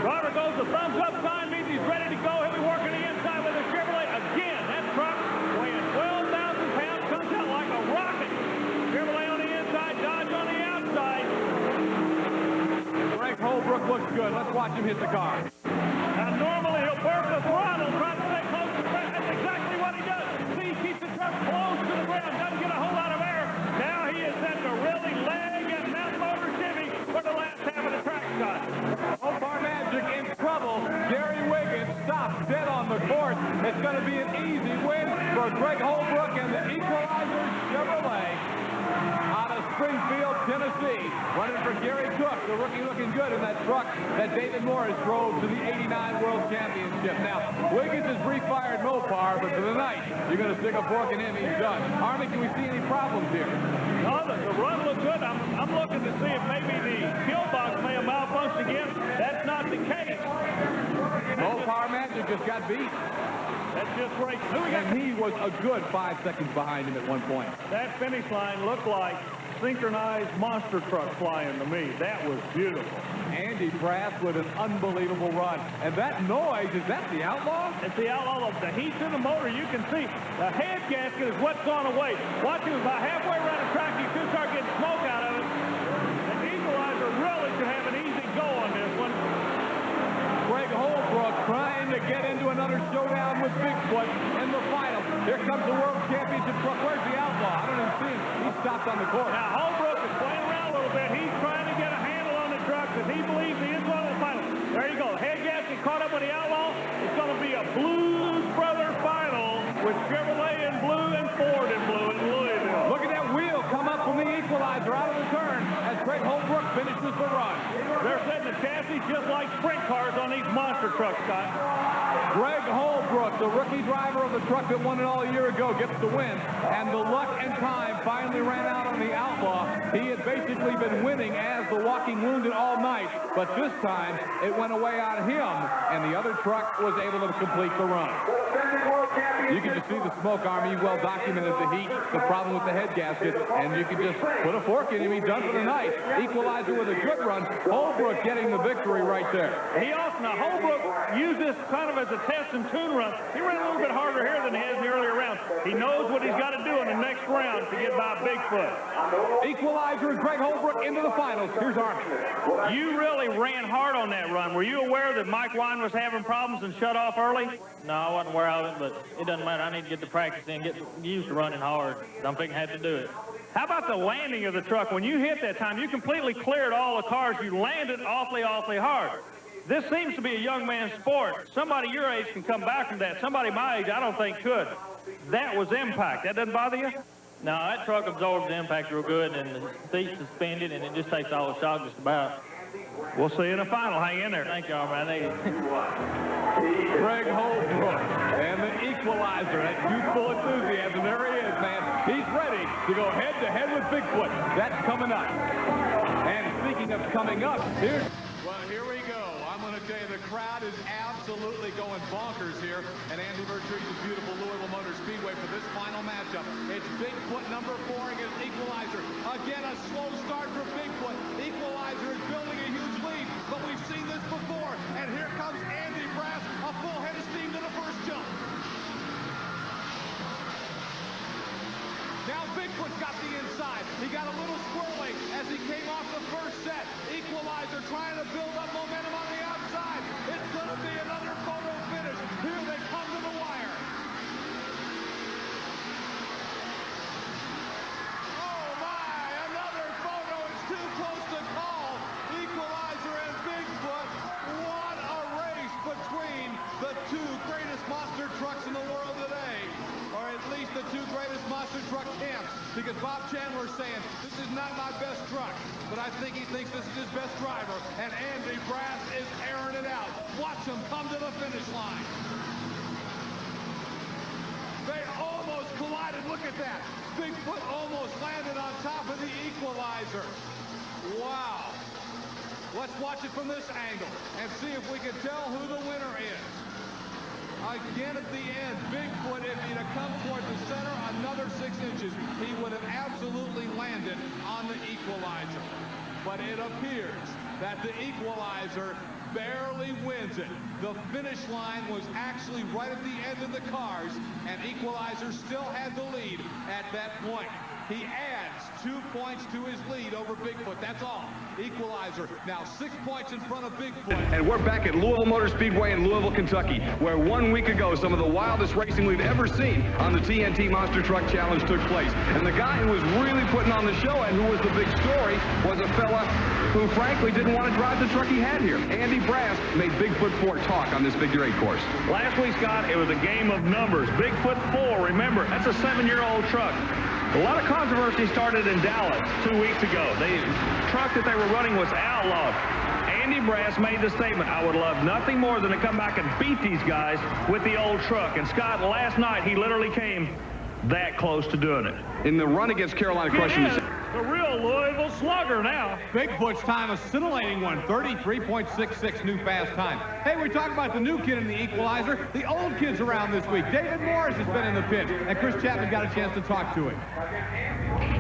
Driver goes the thumbs up sign, means he's ready to go. He'll be working the inside with the Chevrolet. Again, that truck weighing 12,000 pounds comes out like a rocket. Chevrolet on the inside, Dodge on the outside. Greg Holbrook looks good. Let's watch him hit the car. Now, normally he'll burp the throttle, try to stay close to the ground. That's exactly what he does. See, he keeps the truck close to the ground, doesn't get a whole lot of air. Now he is set to really leg and mount motor shimmy for the last half of the track, Scott. Mopar Magic in trouble. Gary Wiggins stops dead on the course. It's going to be an easy win for Greg Holbrook and the Equalizer Chevrolet out of Springfield, Tennessee. Running for Gary Cook, the rookie looking good in that truck that David Morris drove to the '89 World Championship. Now, Wiggins has refired Mopar, but for the night, you're going to stick a fork in him, he's done. Army, can we see any problems here? No, the run looks good. I'm looking to see if maybe the kill box may have malfunctioned again. That's not the case. Mopar Magic just got beat. That's just great. And he was a good 5 seconds behind him at one point. That finish line looked like synchronized monster truck flying to me. That was beautiful. Andy Brass with an unbelievable run. And that noise, is that the Outlaw? It's the Outlaw. The heat's in the motor. You can see the head gasket is what's gone away. Watch him about halfway around the track. You should start getting smoke out of it. The Equalizer really should have an easy go on this one. Greg Holbrook trying to get into another showdown with Bigfoot in the final. Here comes the World Championship truck. Where's the Outlaw? I don't even see him. He stopped on the course. Now, Holbrook is playing around a little bit. He's trying to get a handle on the truck because he believes he is going to the final. There you go. Head gasket caught up with the Outlaw. It's going to be a Blues Brother final with Chevrolet in blue and Ford in blue in Louisville. Look at that wheel come up from the Equalizer out of the turn as Greg Holbrook finishes the run. They're setting the chassis just like sprint cars on these monster trucks, Scott. Greg Holbrook, the rookie driver of the truck that won it all a year ago, gets the win. And the luck and time finally ran out on the Outlaw. He had basically been winning as the walking wounded all night, but this time it went away on him, and the other truck was able to complete the run. You can just see the smoke, Army. Well documented the heat, the problem with the head gasket, and you can just put a fork in him. He's done for the night. Equalizer with a good run. Holbrook getting the victory right there. He also, now Holbrook used this kind of as a test and tune run. He ran a little bit harder here than he has in the earlier rounds. He knows what he's got to do in the next round to get by Bigfoot. Equalizer and Greg Holbrook into the finals. Here's Army. You really ran hard on that run. Were you aware that Mike Wine was having problems and shut off early? No, I wasn't aware of it, but it doesn't matter. I need to get the practice in, get used to running hard. I'm thinking I have to do it. How about the landing of the truck? When you hit that time, you completely cleared all the cars. You landed awfully, awfully hard. This seems to be a young man's sport. Somebody your age can come back from that. Somebody my age, I don't think could. That was impact. That doesn't bother you? No, that truck absorbs the impact real good, and the seat's suspended, and it just takes all the shock just about. We'll see you in the final. Hang in there. Thank y'all, man. Greg Holbrook and the Equalizer. That youthful enthusiasm. There he is, man. He's ready to go head-to-head with Bigfoot. That's coming up. And speaking of coming up, here we go. I'm going to tell you, the crowd is absolutely going bonkers here at Andy Bertrig's beautiful Louisville Motor Speedway for this final matchup. It's Bigfoot number 4 against Equalizer. Again, a slow start for Bigfoot. Equalizer is building a huge lead, but we've seen this before. And here comes Andy Brass, a full head of steam to the first jump. Now Bigfoot's got the inside. He got a little squirrely as he came off the first set. Equalizer trying to build up momentum on the outside. It's going to be another photo finish. Here they come to the wire. Oh my, another photo. It's too close to call. Equalizer and Bigfoot. What a race between the two greatest monster trucks in the world today. Or at least the two greatest monster truck camps, because Bob Chandler's saying, this is not my best truck, but I think he thinks this is his best driver, and Andy Brass is airing it out. Watch him come to the finish line. They almost collided. Look at that. Bigfoot almost landed on top of the Equalizer. Wow. Let's watch it from this angle and see if we can tell who the winner is. Again at the end, Bigfoot, if he'd have come toward the center another 6 inches, he would have absolutely landed on the Equalizer. But it appears that the Equalizer barely wins it. The finish line was actually right at the end of the cars, and Equalizer still had the lead at that point. He adds 2 points to his lead over Bigfoot. That's all. Equalizer now 6 points in front of Bigfoot. And we're back at Louisville Motor Speedway in Louisville, Kentucky, where 1 week ago some of the wildest racing we've ever seen on the TNT Monster Truck Challenge took place. And the guy who was really putting on the show and who was the big story was a fella who frankly didn't want to drive the truck he had here. Andy Brass made Bigfoot 4 talk on this figure 8 course. Last week, Scott, it was a game of numbers. Bigfoot 4, remember, that's a 7-year-old truck. A lot of controversy started in Dallas 2 weeks ago. The truck that they were running was outlawed. Andy Brass made the statement, I would love nothing more than to come back and beat these guys with the old truck. And Scott, last night, he literally came that close to doing it. In the run against Carolina Crushing, the real Louisville slugger now. Bigfoot's time, a scintillating one, 33.66 new fast time. Hey, we talk about the new kid in the Equalizer. The old kid's around this week. David Morris has been in the pit, and Chris Chapman got a chance to talk to him.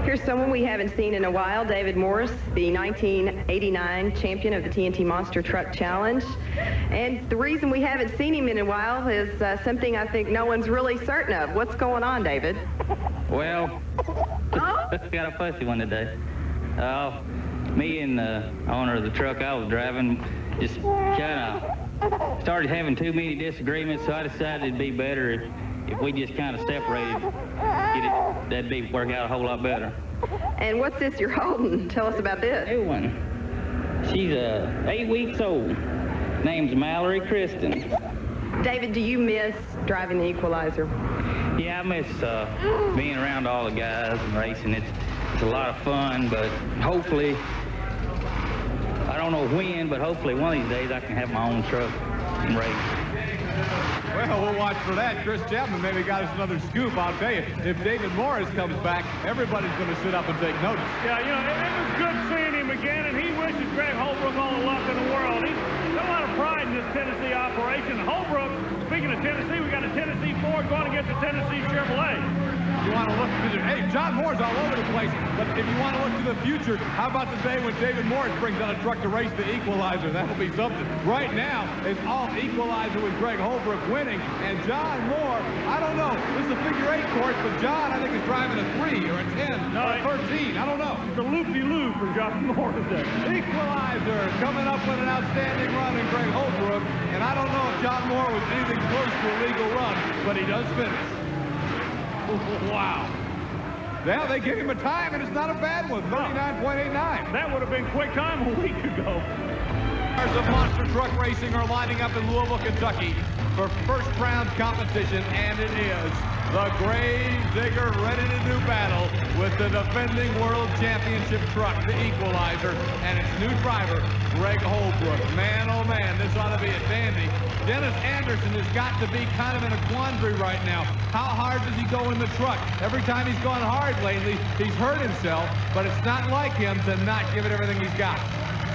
Here's someone we haven't seen in a while, David Morris, the 1989 champion of the TNT Monster Truck Challenge. And the reason we haven't seen him in a while is something I think no one's really certain of. What's going on, David? Well, got a fussy one today. Me and the owner of the truck I was driving just kind of started having too many disagreements, so I decided it'd be better if we just kind of separated. That'd work out a whole lot better. And what's this you're holding? Tell us about this. New one. She's 8 weeks old. Name's Mallory Kristen. David, do you miss driving the Equalizer? Yeah, I miss being around all the guys and racing. It's a lot of fun, but hopefully, I don't know when, but hopefully one of these days I can have my own truck and race. Well, we'll watch for that. Chris Chapman maybe got us another scoop. I'll tell you, if David Morris comes back, everybody's going to sit up and take notice. Yeah, you know, it was good seeing him again, and he wishes Greg Holbrook all the luck in the world. He's got a lot of pride in this Tennessee operation. Holbrook, speaking of Tennessee, we got a Tennessee Ford going against the Tennessee Chevrolet. You want to look to the, hey, John Moore's all over the place, but if you want to look to the future, how about the day when David Morris brings out a truck to race the Equalizer? That'll be something. Right now, it's all Equalizer with Greg Holbrook winning, and John Moore, I don't know. This is a figure-8 course, but John, I think, is driving a 3 or a 10 or a 13. I don't know. It's a loop-de-loop for John Moore today. Equalizer coming up with an outstanding run in Greg Holbrook, and I don't know if John Moore was anything close to a legal run, but he does finish. Wow. Now they give him a time, and it's not a bad one, 39.89. That would have been quick time a week ago. Cars of monster truck racing are lining up in Louisville, Kentucky for first round competition, and it is the Grave Digger ready to do battle with the defending world championship truck, the Equalizer, and its new driver, Greg Holbrook. Man, oh man, this ought to be a dandy. Dennis Anderson has got to be kind of in a quandary right now. How hard does he go in the truck? Every time he's gone hard lately, he's hurt himself, but it's not like him to not give it everything he's got.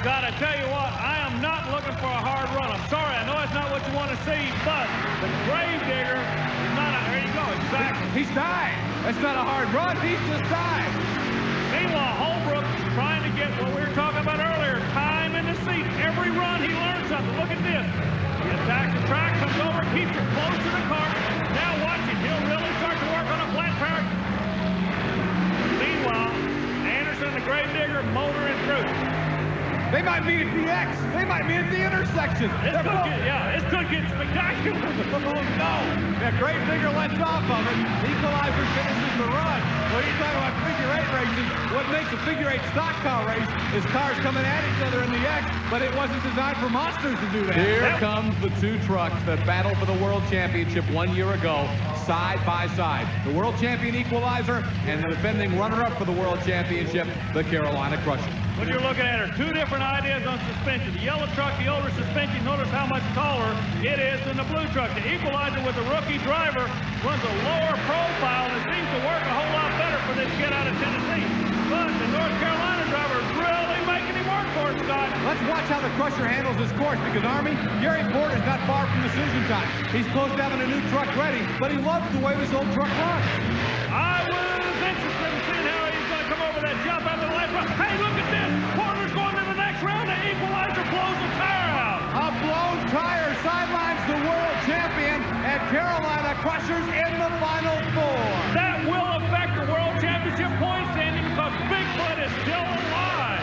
Scott, I tell you what, I am not looking for a hard run. I'm sorry, I know it's not what you want to see, but the Grave Digger is not a, there you go, exactly. He's died. That's not a hard run, he's just died. Meanwhile, Holbrook is trying to get what we were talking about earlier, time in the seat. Every run he learns something. Look at this. He attacks the track, comes over, keeps it close to the car. Now watch him. He'll really start to work on a flat tire. Meanwhile, Anderson, the Grave Digger, motoring through. They might meet at the X. They might meet at the intersection. This could get spectacular. Oh, no. The Grave Digger lets off of it. Equalizer finishes the run. Well, you're talking about figure-8 racing. What makes a figure-8 stock car race is cars coming at each other in the X, but it wasn't designed for monsters to do that. Here comes the two trucks that battled for the World Championship 1 year ago, side by side. The World Champion Equalizer and the defending runner-up for the World Championship, the Carolina Crusher. When you're looking at her, two different ideas on suspension. The yellow truck, the older suspension, notice how much taller it is than the blue truck. The Equalizer with the rookie driver runs a lower profile, and it seems to work a whole lot better for this kid out of Tennessee. But the North Carolina driver is really making him work for it, Scott. Let's watch how the Crusher handles this course, because, Army, Gary Porter's not far from decision time. He's close to having a new truck ready, but he loves the way this old truck runs. I was interested in seeing how he's going to come over that jump after the last run. Hey, look at this. Porter's going to the next round. The Equalizer blows a tire out. A blown tire sidelines the world champion, and Carolina Crushers in the Final Four. That will affect the World Championship point standing because Bigfoot is still alive.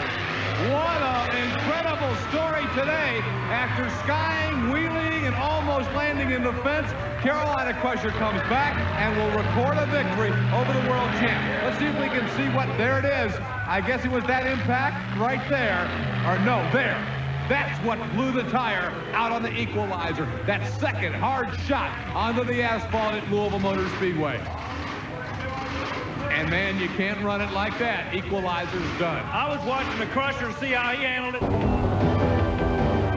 What an incredible story today. After skying, wheeling, and almost landing in the fence, Carolina Crusher comes back and will record a victory over the world champ. Let's see if we can see what, there it is. I guess it was that impact right there, or no, there. That's what blew the tire out on the Equalizer. That second hard shot onto the asphalt at Louisville Motor Speedway. And man, you can't run it like that. Equalizer's done. I was watching the Crusher to see how he handled it.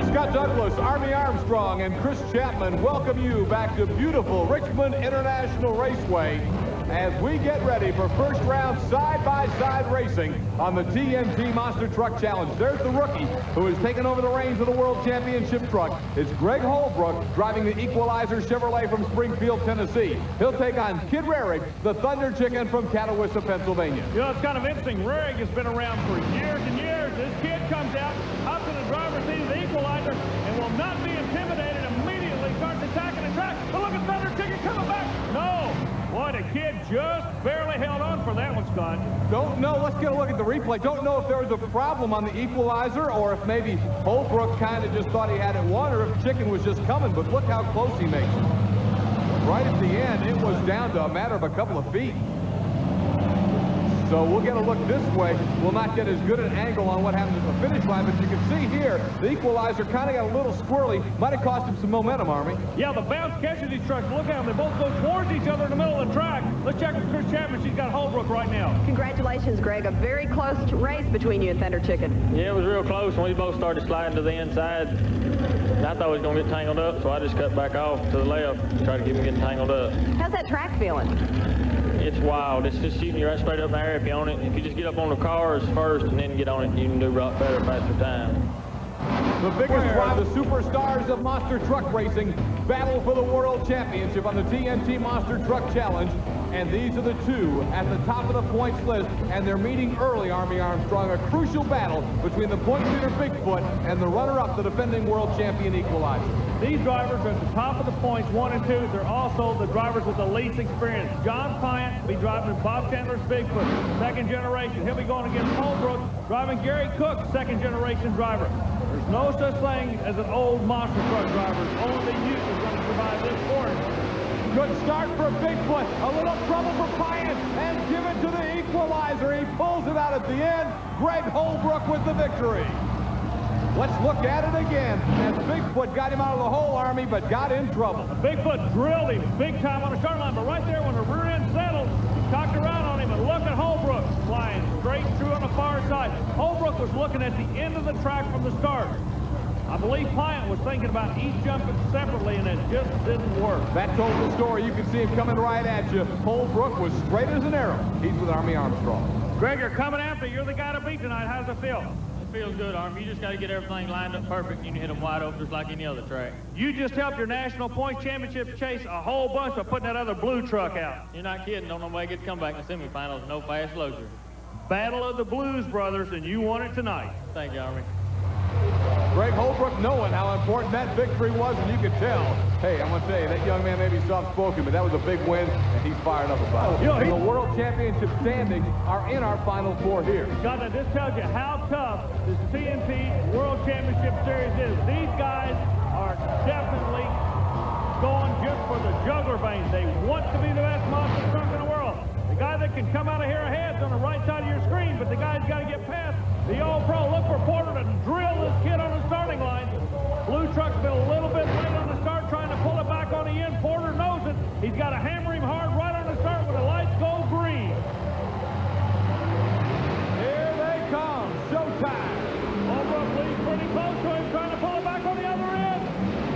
Scott Douglas, Army Armstrong, and Chris Chapman welcome you back to beautiful Richmond International Raceway as we get ready for first round side-by-side racing on the TNT Monster Truck Challenge. There's the rookie who has taken over the reins of the World Championship truck. It's Greg Holbrook driving the Equalizer Chevrolet from Springfield, Tennessee. He'll take on Kid Rarick, the Thunder Chicken from Catawissa, Pennsylvania. You know, it's kind of interesting. Rarick has been around for years and years. This kid comes out, hops in the driver's seat of the Equalizer, and will not be intimidated. Immediately starts attacking the track. But look at Thunder Chicken coming back. No. Boy, the kid just barely held on for that one, Scott. Don't know. Let's get a look at the replay. Don't know if there was a problem on the Equalizer or if maybe Holbrook kind of just thought he had it won or if Chicken was just coming. But look how close he makes it. Right at the end, it was down to a matter of a couple of feet. So we'll get a look this way. We'll not get as good an angle on what happens at the finish line, but you can see here, the Equalizer kind of got a little squirrely. Might have cost him some momentum, Army. Yeah, the bounce catches these trucks. Look at them. They both go towards each other in the middle of the track. Let's check with Chris Chapman. She's got Holbrook right now. Congratulations, Greg. A very close race between you and Thunder Chicken. Yeah, it was real close. When we both started sliding to the inside, I thought we was going to get tangled up, so I just cut back off to the left to try to keep him getting tangled up. How's that track feeling? It's wild. It's just shooting you right straight up in the air if you're on it. If you just get up on the cars first and then get on it, you can do better, faster time. The biggest drive, the superstars of monster truck racing battle for the World Championship on the TNT Monster Truck Challenge. And these are the two at the top of the points list, and they're meeting early, Army Armstrong. A crucial battle between the point leader Bigfoot and the runner-up, the defending world champion Equalizer. These drivers are at the top of the points, 1 and 2. They're also the drivers with the least experience. John Pyatt will be driving Bob Chandler's Bigfoot, second generation. He'll be going against Holbrook, driving Gary Cook, second generation driver. There's no such thing as an old monster truck driver. Only youth is going to survive this sport. Good start for Bigfoot. A little trouble for Pyatt, and given to the Equalizer. He pulls it out at the end. Greg Holbrook with the victory. Let's look at it again as Bigfoot got him out of the hole, Army, but got in trouble. Bigfoot drilled him big time on the start line, but right there when the rear end settled, he cocked around on him, and look at Holbrook flying straight through on the far side. Holbrook was looking at the end of the track from the start. I believe Pyatt was thinking about each jumping separately, and it just didn't work. That told the story. You can see him coming right at you. Holbrook was straight as an arrow. He's with Army Armstrong. Greg, you're coming after. You're the guy to beat tonight. How's it feel? It feels good, Army. You just got to get everything lined up perfect. You can hit them wide open just like any other track. You just helped your national points championship chase a whole bunch by putting that other blue truck out. You're not kidding. Don't know why I get to come back in the semifinals. No fast loser. Battle of the Blues Brothers, and you won it tonight. Thank you, Army. Greg Holbrook knowing how important that victory was, and you could tell. Hey, I'm going to tell you, that young man may be soft-spoken, but that was a big win, and he's fired up about it. The World Championship standings are in our Final Four here. God, that just tells you how tough this TNT World Championship Series is. These guys are definitely going just for the jugular veins. They want to be the best monster truck in the world. The guy that can come out of here ahead is on the right side of your screen, but the guy's got to get past the All-Pro. Look for Porter to drill this kid on the starting line. Blue truck's been a little bit late on the start, trying to pull it back on the end. Porter knows it. He's got to hammer him hard right on the start when the lights go green. Here they come. Showtime. Holbrook leads pretty close to him, trying to pull it back on the other end.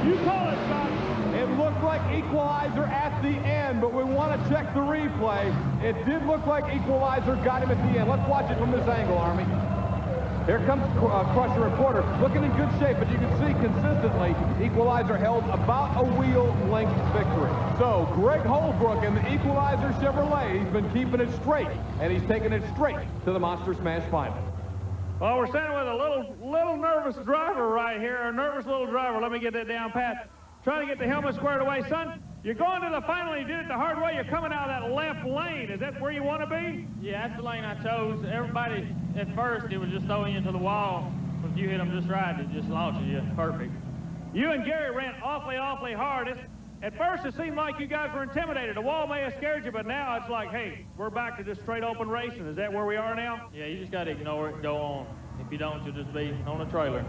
You call it, Scott. It looked like Equalizer at the end, but we want to check the replay. It did look like Equalizer got him at the end. Let's watch it from this angle, Army. Here comes Crusher and Porter, looking in good shape, but you can see consistently Equalizer held about a wheel-length victory. So Greg Holbrook and the Equalizer Chevrolet, he's been keeping it straight, and he's taking it straight to the Monster Smash Final. Well, we're standing with a little nervous driver right here, a nervous little driver. Let me get that down, Pat. Trying to get the helmet squared away. Son, you're going to the final, you did it the hard way. You're coming out of that left lane. Is that where you want to be? Yeah, that's the lane I chose. Everybody, at first, it was just throwing you into the wall. If you hit them just right, it just launches you. Perfect. You and Gary ran awfully hard. At first, it seemed like you guys were intimidated. The wall may have scared you, but now it's like, hey, we're back to just straight open racing. Is that where we are now? Yeah, you just got to ignore it and go on. If you don't, you'll just be on a trailer.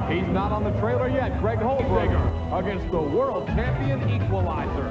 He's not on the trailer yet. Greg Holbrook against the world champion Equalizer.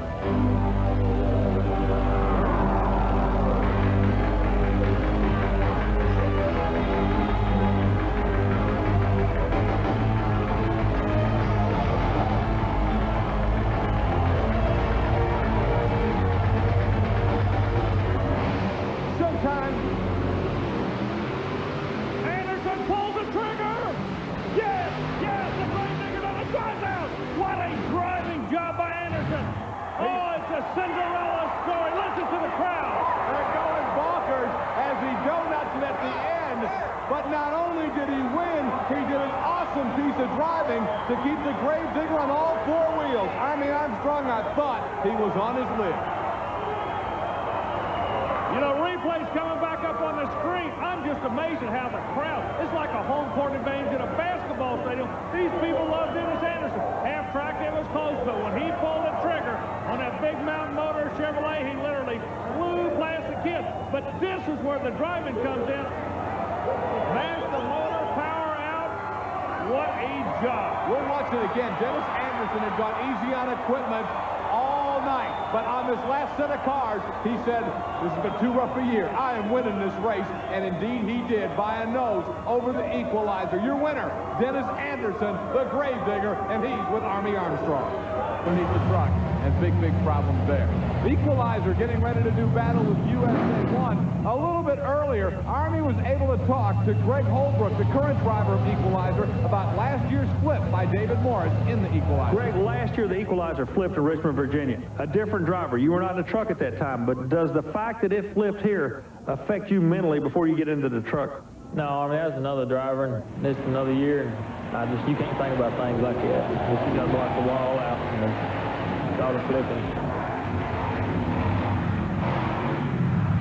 Cinderella story. Listen to the crowd. They're going bonkers as he donuts it at the end. But not only did he win, he did an awesome piece of driving to keep the grave digger on all four wheels. Army Armstrong, I thought he was on his lid. You know, replay's coming back up on the screen. I'm just amazed at how the crowd, it's like a home court advantage in a basketball stadium. These people love Dennis Anderson. Half track it was close, but when he pulled the trigger on that big mountain motor Chevrolet, he literally flew past the kid. But this is where the driving comes in. Smash the motor, power out. What a job. We'll watch it again. Dennis Anderson had gone easy on equipment all night. But on this last set of cars, he said, this has been too rough a year. I am winning this race. And indeed he did by a nose over the Equalizer. Your winner, Dennis Anderson, the Gravedigger, and he's with Army Armstrong. Beneath the truck. and big problems there. The Equalizer getting ready to do battle with USA 1. A little bit earlier, Army was able to talk to Greg Holbrook, the current driver of Equalizer, about last year's flip by David Morris in the Equalizer. Greg, last year the Equalizer flipped in Richmond, Virginia. A different driver. You were not in the truck at that time, but does the fact that it flipped here affect you mentally before you get into the truck? No, I mean, that's another driver, and this is another year, and you can't think about things like that. You got to block the wall out and start flipping.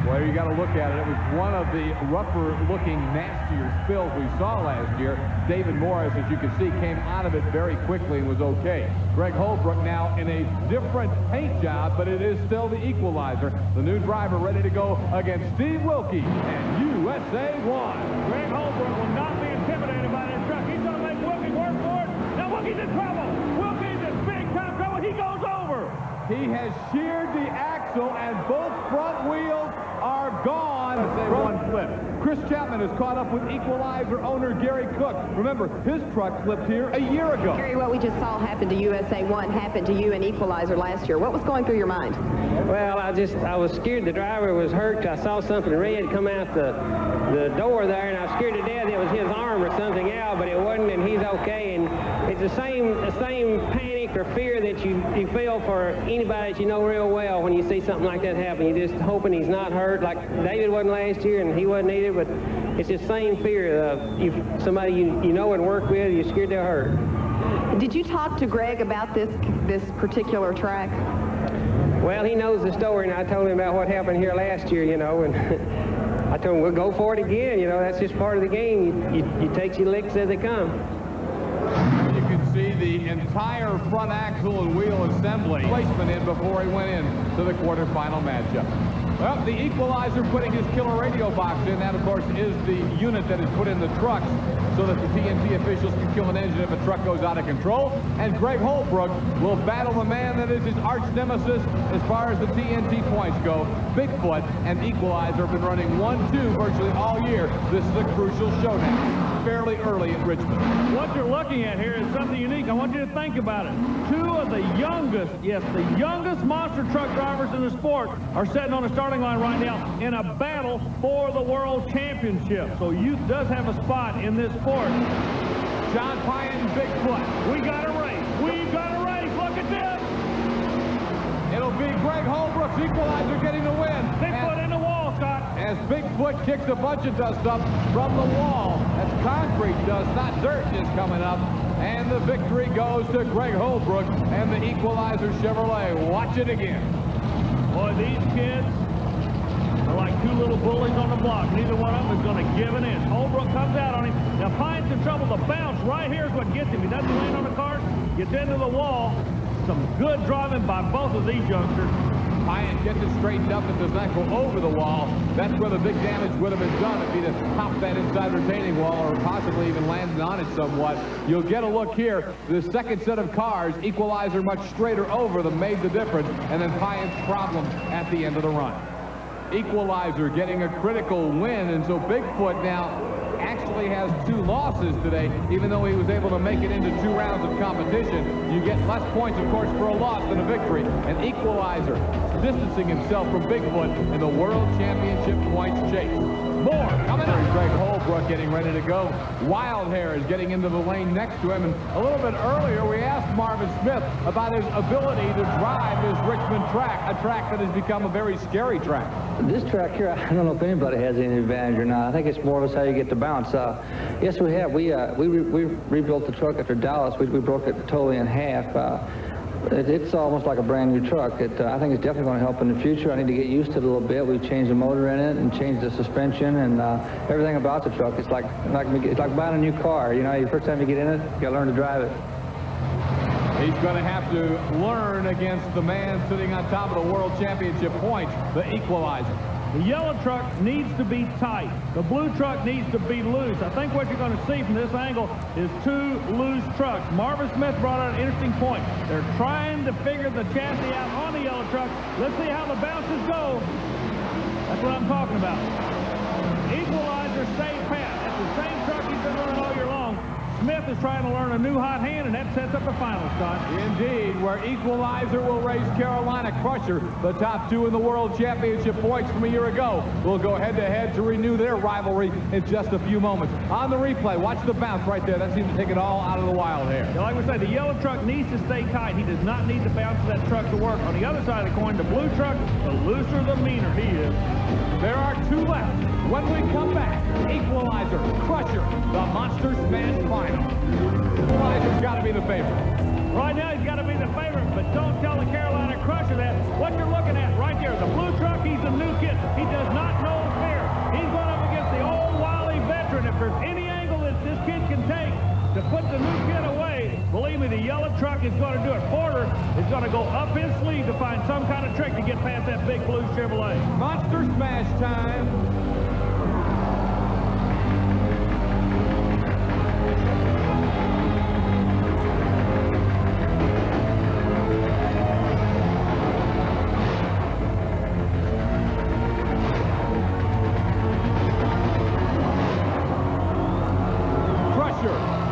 Well, you got to look at it. It was one of the rougher-looking, nastier spills we saw last year. David Morris, as you can see, came out of it very quickly and was okay. Greg Holbrook now in a different paint job, but it is still the Equalizer. The new driver ready to go against Steve Wilkie and USA 1. Greg Holbrook will not be intimidated by this truck. He's going to make Wilkie work for it. Now Wilkie's in trouble. Wilkie's in big-time trouble. He goes over. He has sheared the axle, and both front wheels are gone from one flip. Chris Chapman has caught up with Equalizer owner Gary Cook. Remember, his truck flipped here a year ago. Gary, what we just saw happen to USA 1 happened to you in Equalizer last year. What was going through your mind? Well, I was scared the driver was hurt. I saw something red come out the door there, and I was scared to death it was his arm or something else, but it wasn't, and he's okay. And it's the same panic or fear that you feel for anybody that you know real well when you see something like that happen. You're just hoping he's not hurt. Like David wasn't last year, and he wasn't either, but it's the same fear of somebody you know and work with, you're scared they're hurt. Did you talk to Greg about this particular track? Well, he knows the story, and I told him about what happened here last year, you know, and I told him we'll go for it again, you know, that's just part of the game. You take your licks as they come. You can see the entire front axle and wheel assembly placement in before he went in to the quarterfinal matchup. Well, the Equalizer putting his killer radio box in. That, of course, is the unit that is put in the trucks so that the TNT officials can kill an engine if a truck goes out of control. And Greg Holbrook will battle the man that is his arch nemesis as far as the TNT points go. Bigfoot and Equalizer have been running 1-2 virtually all year. This is a crucial showdown fairly early in Richmond. What you're looking at here is something unique. I want you to think about it. Two of the youngest, yes, the youngest monster truck drivers in the sport are sitting on the starting line right now in a battle for the World Championship. So youth does have a spot in this sport. John Pyatt and Bigfoot. We got a race. We've got a race. Look at this. It'll be Greg Holbrook's Equalizer getting the win. Bigfoot in the wall, Scott. As Bigfoot kicks a bunch of dust up from the wall. That's concrete dust, not dirt, is coming up. And the victory goes to Greg Holbrook and the Equalizer Chevrolet. Watch it again. Boy, these kids are like two little bullies on the block. Neither one of them is going to give an inch. Holbrook comes out on him. Now, Pyatt's in trouble. The bounce right here is what gets him. He doesn't land on the cart, gets into the wall. Some good driving by both of these youngsters. Pyatt gets it straightened up and does not go over the wall. That's where the big damage would have been done if he'd have topped that inside retaining wall or possibly even landed on it somewhat. You'll get a look here. The second set of cars, Equalizer much straighter over them, made the difference. And then Pyatt's problem at the end of the run. Equalizer getting a critical win, and so Bigfoot now actually has 2 losses today, even though he was able to make it into 2 rounds of competition. You get less points, of course, for a loss than a victory. And Equalizer distancing himself from Bigfoot in the World Championship points chase. More coming up. Greg Holbrook getting ready to go. Wildhair is getting into the lane next to him. And a little bit earlier, we asked Marvin Smith about his ability to drive this Richmond track, a track that has become a very scary track. This track here, I don't know if anybody has any advantage or not. I think it's more or less how you get the bounce. Yes, we have. We rebuilt the truck after Dallas. We broke it totally in half. It's almost like a brand new truck. I think it's definitely going to help in the future. I need to get used to it a little bit. We've changed the motor in it and changed the suspension and everything about the truck. It's like buying a new car. You know, the first time you get in it, you got to learn to drive it. He's going to have to learn against the man sitting on top of the World Championship points, the Equalizer. The yellow truck needs to be tight. The blue truck needs to be loose. I think what you're going to see from this angle is 2 loose trucks. Marvin Smith brought out an interesting point. They're trying to figure the chassis out on the yellow truck. Let's see how the bounces go. That's what I'm talking about. Equalizer, save pat. That's the same truck he's been running all year long. Smith is trying to learn a new hot hand, and that sets up the final, Scott. Indeed, where Equalizer will race Carolina Crusher, the top two in the World Championship points from a year ago, will go head-to-head to renew their rivalry in just a few moments. On the replay, watch the bounce right there. That seems to take it all out of the wild hair. Yeah, like we say, the yellow truck needs to stay tight. He does not need the bounce of that truck to work. On the other side of the coin, the blue truck, the looser, the meaner he is. There are two left. When we come back, Equalizer, Crusher, the Monster Smash Final. Equalizer's got to be the favorite. Right now, he's got to be the favorite, but don't tell the Carolina Crusher that. What you're looking at right there, the blue truck, he's a new kid. He does not know fear. He's going up against the old wily veteran. If there's any angle that this kid can take to put the new kid away, believe me, the yellow truck is going to do it. Porter is going to go up his sleeve to find some kind of trick to get past that big blue Chevrolet. Monster Smash time.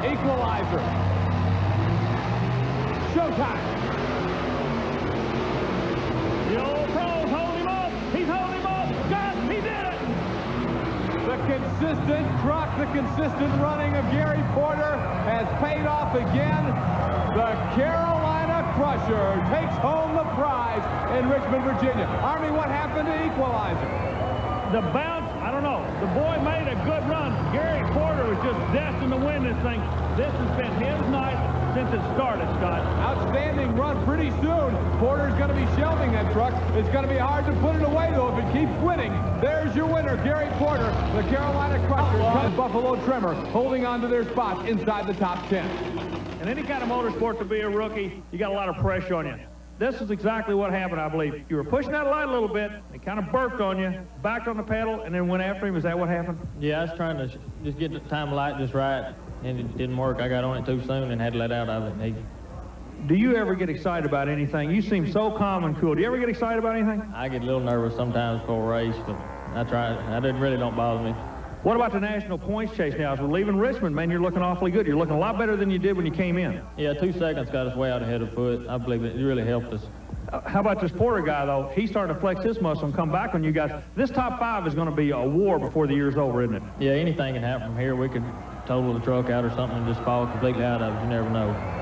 Equalizer. Showtime. The old pros hold him up. He's holding him up. God, he did it. The consistent truck, the consistent running of Gary Porter has paid off again. The Carolina Crusher takes home the prize in Richmond, Virginia. Army, what happened to Equalizer? The bounce, I don't know. The boy made a good run. Gary Porter was just destined to win this thing. This has been his night since it started, Scott. Outstanding run. Pretty soon, Porter's going to be shelving that truck. It's going to be hard to put it away, though, if it keeps winning. There's your winner, Gary Porter, the Carolina Crusher. Buffalo Trimmer holding on to their spots inside the top 10. In any kind of motorsport, to be a rookie, you got a lot of pressure on you. This is exactly what happened, I believe. You were pushing that light a little bit, it kind of burped on you, backed on the pedal, and then went after him. Is that what happened? Yeah, I was trying to just get the time of light just right, and it didn't work. I got on it too soon and had to let out of it. Do you ever get excited about anything? You seem so calm and cool. Do you ever get excited about anything? I get a little nervous sometimes before a race, but I try. It really don't bother me. What about the national points chase now? As we're leaving Richmond, man, you're looking awfully good. You're looking a lot better than you did when you came in. Yeah, 2 seconds got us way out ahead of foot. I believe it really helped us. How about this Porter guy, though? He's starting to flex his muscle and come back on you guys. This top 5 is going to be a war before the year's over, isn't it? Yeah, anything can happen from here. We could total the truck out or something and just fall completely out of it. You never know.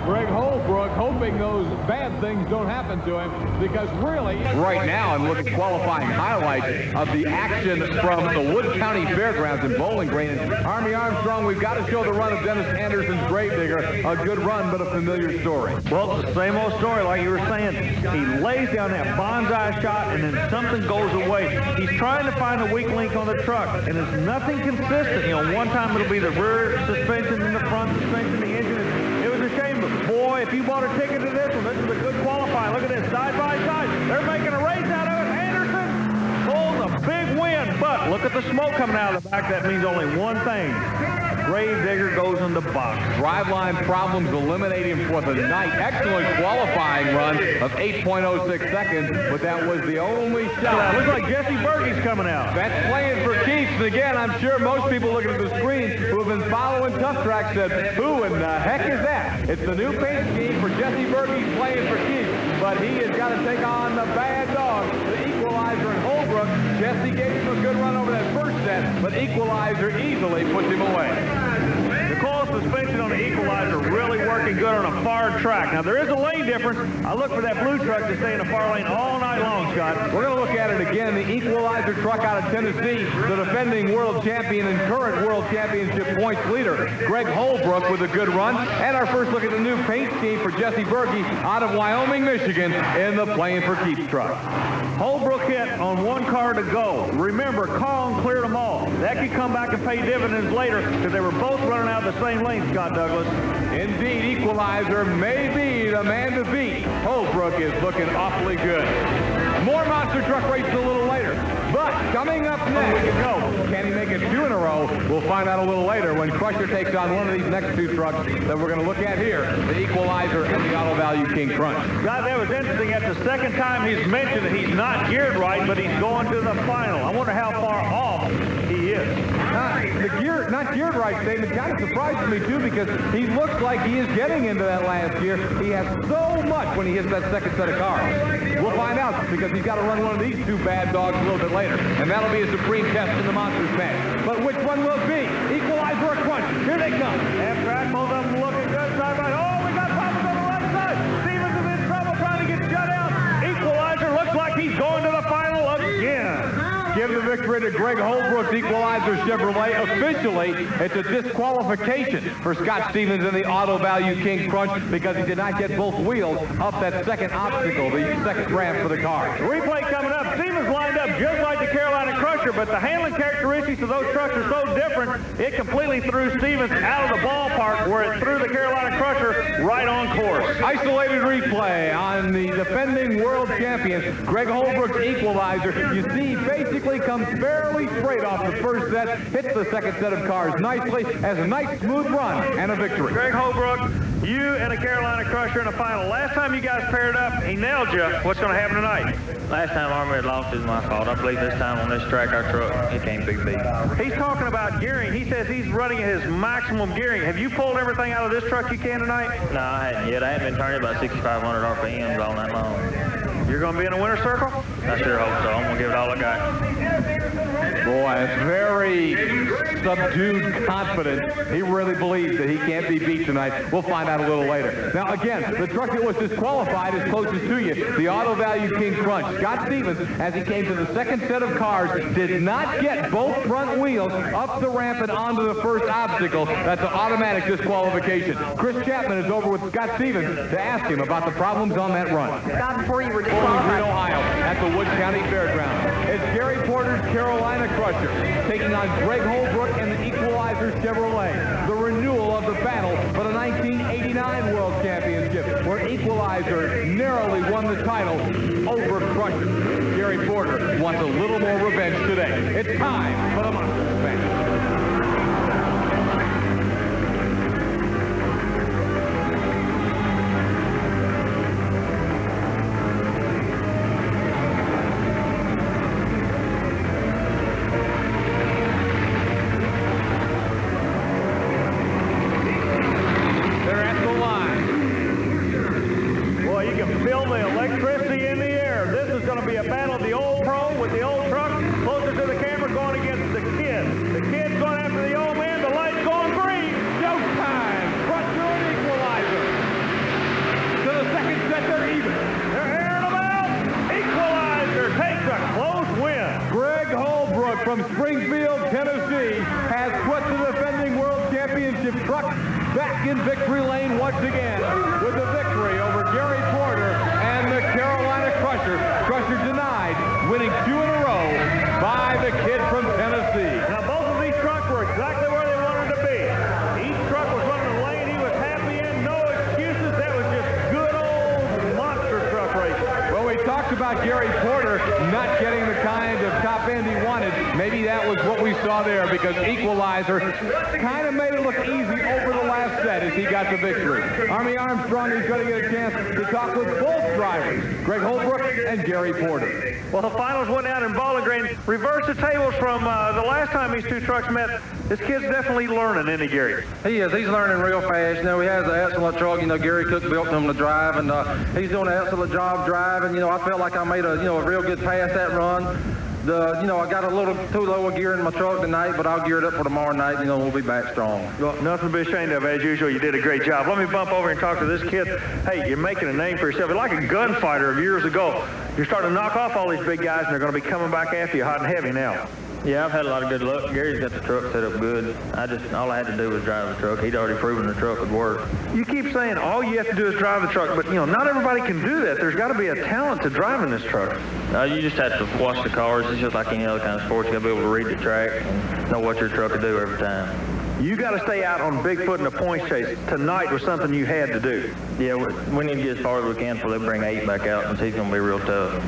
Greg Holbrook hoping those bad things don't happen to him, because really... Right now, I'm looking at qualifying highlights of the action from the Wood County Fairgrounds in Bowling Green. And Army Armstrong, we've got to show the run of Dennis Anderson's Gravedigger. A good run, but a familiar story. Well, it's the same old story like you were saying. He lays down that bonsai shot, and then something goes away. He's trying to find a weak link on the truck, and it's nothing consistent. You know, one time it'll be the rear suspension and the front suspension, the engine. It was a shame, but boy, if you bought a ticket to this one, this is a good qualifying. Look at this, side by side. They're making a race out of it. Anderson pulls a big win, but look at the smoke coming out of the back. That means only one thing. Gravedigger goes in the box. Driveline problems eliminate him for the night. Excellent qualifying run of 8.06 seconds, but that was the only shot. Looks like Jesse Bergey's coming out. That's playing for keeps. And again, I'm sure most people looking at the screen who have been following Tough Track said, who in the heck is that? It's the new paint scheme for Jesse Bergey playing for keeps, but he has got to take on the bad dog, the Equalizer and Holbrook. Jesse gave him a good run over that first set, but Equalizer easily puts him away. The coil suspension on the Equalizer really working good on a far track. Now, there is a lane difference. I look for that blue truck to stay in a far lane all night long, Scott. We're going to look at it again. The Equalizer truck out of Tennessee, the defending world champion and current world championship points leader, Greg Holbrook, with a good run. And our first look at the new paint scheme for Jesse Bergey out of Wyoming, Michigan, in the Playing for Keeps truck. Holbrook hit on one car to go. Remember, Collin cleared them all. That could come back and pay dividends later because they were both running out of the same lane, Scott Douglas. Indeed, Equalizer may be the man to beat. Holbrook is looking awfully good. More monster truck races a little later. But coming up next, can he make it 2 in a row? We'll find out a little later when Crusher takes on one of these next 2 trucks that we're going to look at here, the Equalizer and the Auto Value King Crunch. God, that was interesting. That's the second time he's mentioned that he's not geared right, but he's going to the final. I wonder how far off he is. Not geared right statement kind of surprises me too, because he looks like he is getting into that last gear. He has so much when he hits that second set of cars. We'll find out, because he's got to run one of these two bad dogs a little bit later, and that'll be a supreme test in the Monsters match. But which one will it be? Equalizer or Crunch? Here they come. Half track, both of them looking good side by. Oh, we got problems on the right side. Stevens is in trouble trying to get shut out. Equalizer looks like he's going to the final again. Give the victory to Greg Holbrook's Equalizer Chevrolet. Officially, it's a disqualification for Scott Stevens in the Auto Value King Crunch, because he did not get both wheels up that second obstacle, the second ramp for the car. Replay coming up. Stevens lined up just like the Carolina Crusher, but the handling characteristics of those trucks are so different, it completely threw Stevens out of the ballpark, where it threw the Carolina Crusher right on course. Isolated replay on the defending world champion, Greg Holbrook's Equalizer. You see, basically comes fairly straight off the first set, hits the second set of cars nicely, has a nice smooth run and a victory. Greg Holbrook, you and a Carolina Crusher in the final. Last time you guys paired up, he nailed you. What's going to happen tonight? Last time Armour had lost is my fault. I believe this time on this track, our truck, it can't be beat. He's talking about gearing. He says he's running at his maximum gearing. Have you pulled everything out of this truck you can tonight? No, I hadn't yet. I haven't been turning about 6,500 RPMs all night long. You're going to be in a winner's circle? I sure hope so. I'm going to give it all I got. Boy, it's very subdued confidence. He really believes that he can't be beat tonight. We'll find out a little later. Now, again, the truck that was disqualified is closest to you, the Auto Value King Crunch. Scott Stevens, as he came to the second set of cars, did not get both front wheels up the ramp and onto the first obstacle. That's an automatic disqualification. Chris Chapman is over with Scott Stevens to ask him about the problems on that run. Scott, before you were In disqualified. Ohio, at the Wood County Fairgrounds. It's Gary Porter's Carolina Crusher taking on Greg Holbrook and the Equalizer Chevrolet. The renewal of the battle for the 1989 World Championship, where Equalizer narrowly won the title over Crusher. Gary Porter wants a little more revenge today. It's time for the Monsters match. From Springfield, Tennessee, has put the defending world championship truck back in victory lane once again with a victory over Gary Porter and the Carolina Crusher. Crusher denied winning 2 in a row by the kid from Tennessee. Now, both of these trucks were exactly where they wanted to be. Each truck was running the lane he was happy in. No excuses. That was just good old monster truck racing. Well, we talked about Gary Porter not getting the kind of top end he wanted. Maybe that was what we saw there, because Equalizer kind of made it look easy over the last set as he got the victory. Army Armstrong is going to get a chance to talk with both drivers, Greg Holbrook and Gary Porter. Well, the finals went down in Bowling Green. Reverse the tables from the last time these two trucks met. This kid's definitely learning, isn't he, Gary? He is. He's learning real fast. You know, he has an excellent truck. You know, Gary Cook built him to drive, and he's doing an excellent job driving. You know, I felt like I made a real good pass that run. I got a little too low a gear in my truck tonight, but I'll gear it up for tomorrow night. We'll be back strong. Well, nothing to be ashamed of. As usual, you did a great job. Let me bump over and talk to this kid. Hey, you're making a name for yourself. You're like a gunfighter of years ago. You're starting to knock off all these big guys, and they're going to be coming back after you hot and heavy now. Yeah, I've had a lot of good luck. Gary's got the truck set up good. All I had to do was drive the truck. He'd already proven the truck would work. You keep saying all you have to do is drive the truck, but not everybody can do that. There's got to be a talent to driving this truck. You just have to watch the cars. It's just like any other kind of sport. You got to be able to read the track and know what your truck will do every time. You got to stay out on Bigfoot in the points chase. Tonight was something you had to do. Yeah, we need to get as far as we can before they bring 8 back out, and he's going to be real tough.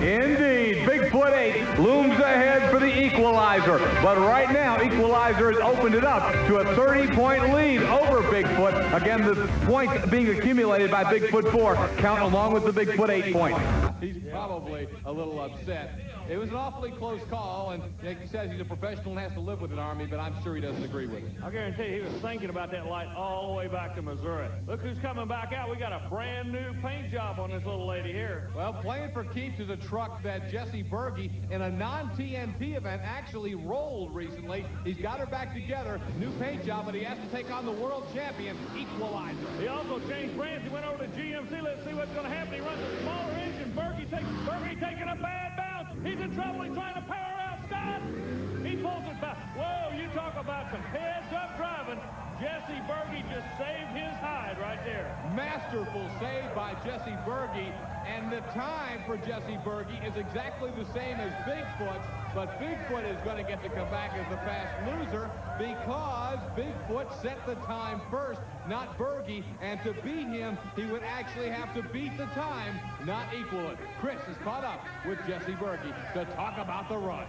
Indeed, Bigfoot 8 looms ahead for the Equalizer. But right now, Equalizer has opened it up to a 30-point lead over Bigfoot. Again, the points being accumulated by Bigfoot 4 count along with the Bigfoot 8 points. he's probably a little upset. It was an awfully close call, and he says he's a professional and has to live with it, Army, but I'm sure he doesn't agree with it. I guarantee he was thinking about that light all the way back to Missouri. Look who's coming back out. We got a brand new paint job on this little lady here. Well, playing for keeps is a truck that Jesse Berge, in a non-TNT event, actually rolled recently. He's got her back together. New paint job, but he has to take on the world champion, Equalizer. He also changed brands. He went over to GMC. Let's see what's going to happen. He runs a smaller engine. Berge taking a bad bounce. He's in trouble. He's trying to power out Scott. He pulls it back. Whoa, you talk about some heads-up driving. Jesse Berge just saved his hide right there. Masterful save by Jesse Berge, and the time for Jesse Berge is exactly the same as Bigfoot's, but Bigfoot is going to get to come back as the fast loser because Bigfoot set the time first, not Berge, and to beat him, he would actually have to beat the time, not equal it. Chris is caught up with Jesse Berge to talk about the run.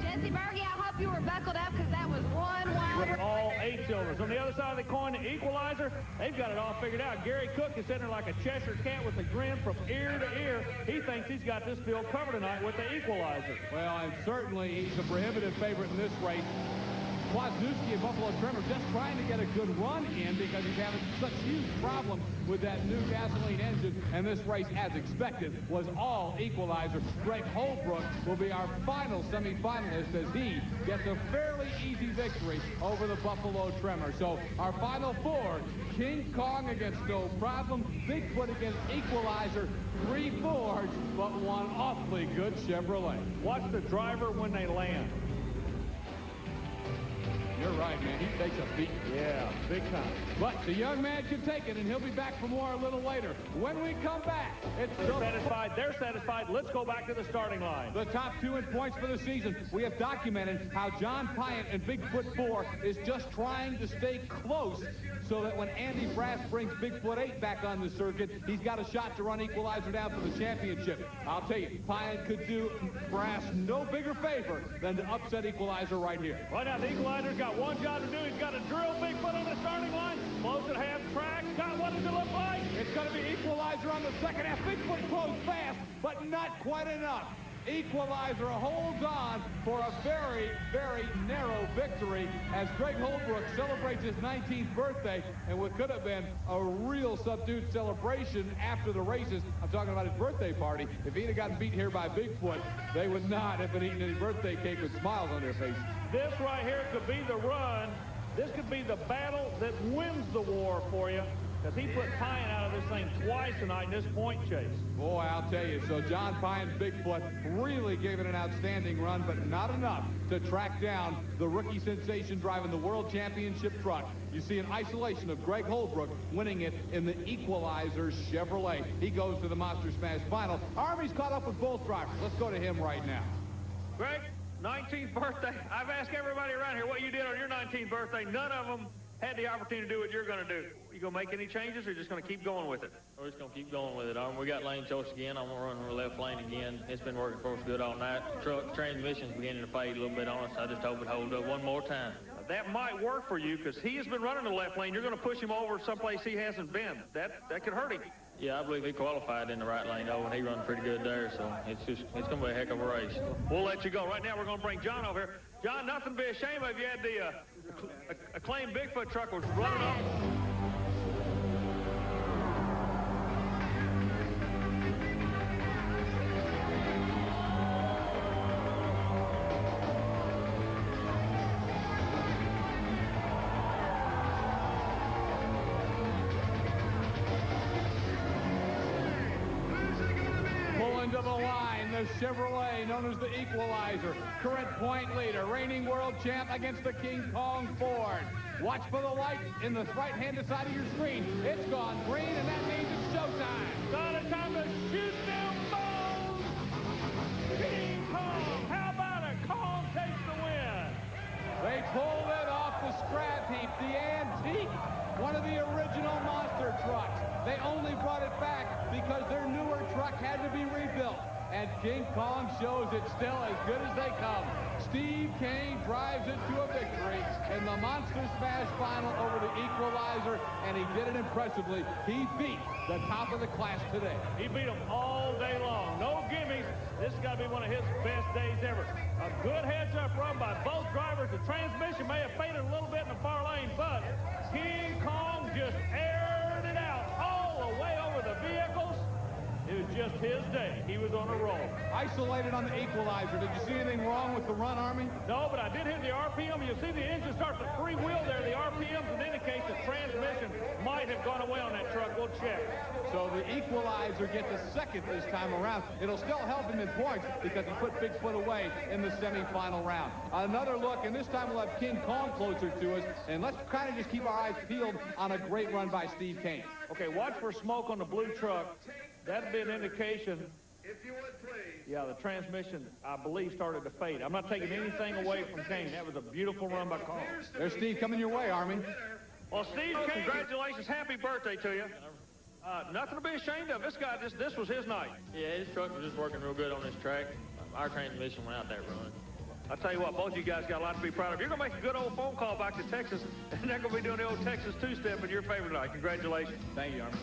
Jesse Berge, I hope you were buckled up because that was one wild. With all 8 cylinders. On the other side of the coin, the Equalizer, they've got it all figured out. Gary Cook is sitting there like a Cheshire cat with a grin from ear to ear. He thinks he's got this field covered tonight with the Equalizer. Well, and certainly he's the prohibitive favorite in this race. Kwasniewski and Buffalo Trimmer just trying to get a good run in because he's having such huge problems with that new gasoline engine. And this race, as expected, was all Equalizer. Greg Holbrook will be our final semifinalist as he gets a fairly easy victory over the Buffalo Trimmer. So our final 4, King Kong against No Problem, Bigfoot against Equalizer, 3 Fords, but one awfully good Chevrolet. Watch the driver when they land. You're right, man. He takes a beat. Yeah, big time. But the young man can take it, and he'll be back for more a little later. When we come back, it's still satisfied. They're satisfied. Let's go back to the starting line. The top 2 in points for the season. We have documented how John Pyatt and Bigfoot 4 is just trying to stay close so that when Andy Brass brings Bigfoot 8 back on the circuit, he's got a shot to run Equalizer down for the championship. I'll tell you, Pyatt could do Brass no bigger favor than to upset Equalizer right here. Right now, the Equalizer's got one job to do. He's got to drill Bigfoot on the starting line. Close at half track. Scott, what does it look like? It's going to be Equalizer on the second half. Bigfoot closed fast, but not quite enough. Equalizer holds on for a very, very narrow victory as Greg Holbrook celebrates his 19th birthday and what could have been a real subdued celebration after the races. I'm talking about his birthday party. If he'd have gotten beat here by Bigfoot, they would not have been eating any birthday cake with smiles on their faces. This right here could be the run. This could be the battle that wins the war for you. Because he put Pine out of this thing twice tonight in this point chase. Boy, I'll tell you. So John Pine's Bigfoot really gave it an outstanding run, but not enough to track down the rookie sensation driving the World Championship truck. You see an isolation of Greg Holbrook winning it in the Equalizer Chevrolet. He goes to the Monster Smash final. Army's caught up with both drivers. Let's go to him right now. Greg, 19th birthday. I've asked everybody around here what you did on your 19th birthday. None of them had the opportunity to do what you're going to do. You going to make any changes or just going to keep going with it? We're just going to keep going with it. We got lane choice again. I'm going to run the left lane again. It's been working for us good all night. Truck transmission's beginning to fade a little bit on us. I just hope it holds up one more time. That might work for you because he has been running the left lane. You're going to push him over someplace he hasn't been. That could hurt him. Yeah, I believe he qualified in the right lane, though, and he run pretty good there, so it's going to be a heck of a race. We'll let you go. Right now, we're going to bring John over here. John, nothing to be ashamed of. You had the acclaimed Bigfoot truck was running up. To the line, the Chevrolet known as the Equalizer, current point leader, reigning world champ against the King Kong Ford. Watch for the light in the right-hand side of your screen. It's gone green, and that means it's showtime. Not a time to shoot them balls. King Kong, how about a Kong takes the win? They pulled it off the scrap heap, the antique, one of the original monster trucks. They only brought it back because their newer truck had to be rebuilt. and King Kong shows it still as good as they come. Steve Kane drives it to a victory in the Monster Smash final over the Equalizer, and he did it impressively. He beat the top of the class today. He beat them all day long. No gimmicks. This has got to be one of his best days ever. A good heads-up run by both drivers. The transmission may have faded a little bit in the far lane, but King Kong just aired it out all the way over the vehicles. It was just his day. He was on a roll. Isolated on the Equalizer. Did you see anything wrong with the run, Army? No, but I did hit the RPM. You see the engine start to freewheel there. The RPMs would indicate the transmission might have gone away on that truck. We'll check. So the Equalizer gets a second this time around. It'll still help him in points because he put Bigfoot away in the semifinal round. Another look, and this time we'll have King Kong closer to us. And let's kind of just keep our eyes peeled on a great run by Steve Kane. Okay, watch for smoke on the blue truck. That'd be an indication. If you would, please. Yeah, the transmission, I believe, started to fade. I'm not taking anything away from Kane. That was a beautiful run by Kong. There's Steve coming your way, Army. Well, Steve, congratulations. Happy birthday to you. Nothing to be ashamed of. This guy, this was his night. Yeah, his truck was just working real good on this track. Our transmission went out that run. I tell you what, both of you guys got a lot to be proud of. You're going to make a good old phone call back to Texas, and they're going to be doing the old Texas two-step in your favorite night. Congratulations. Thank you, Army.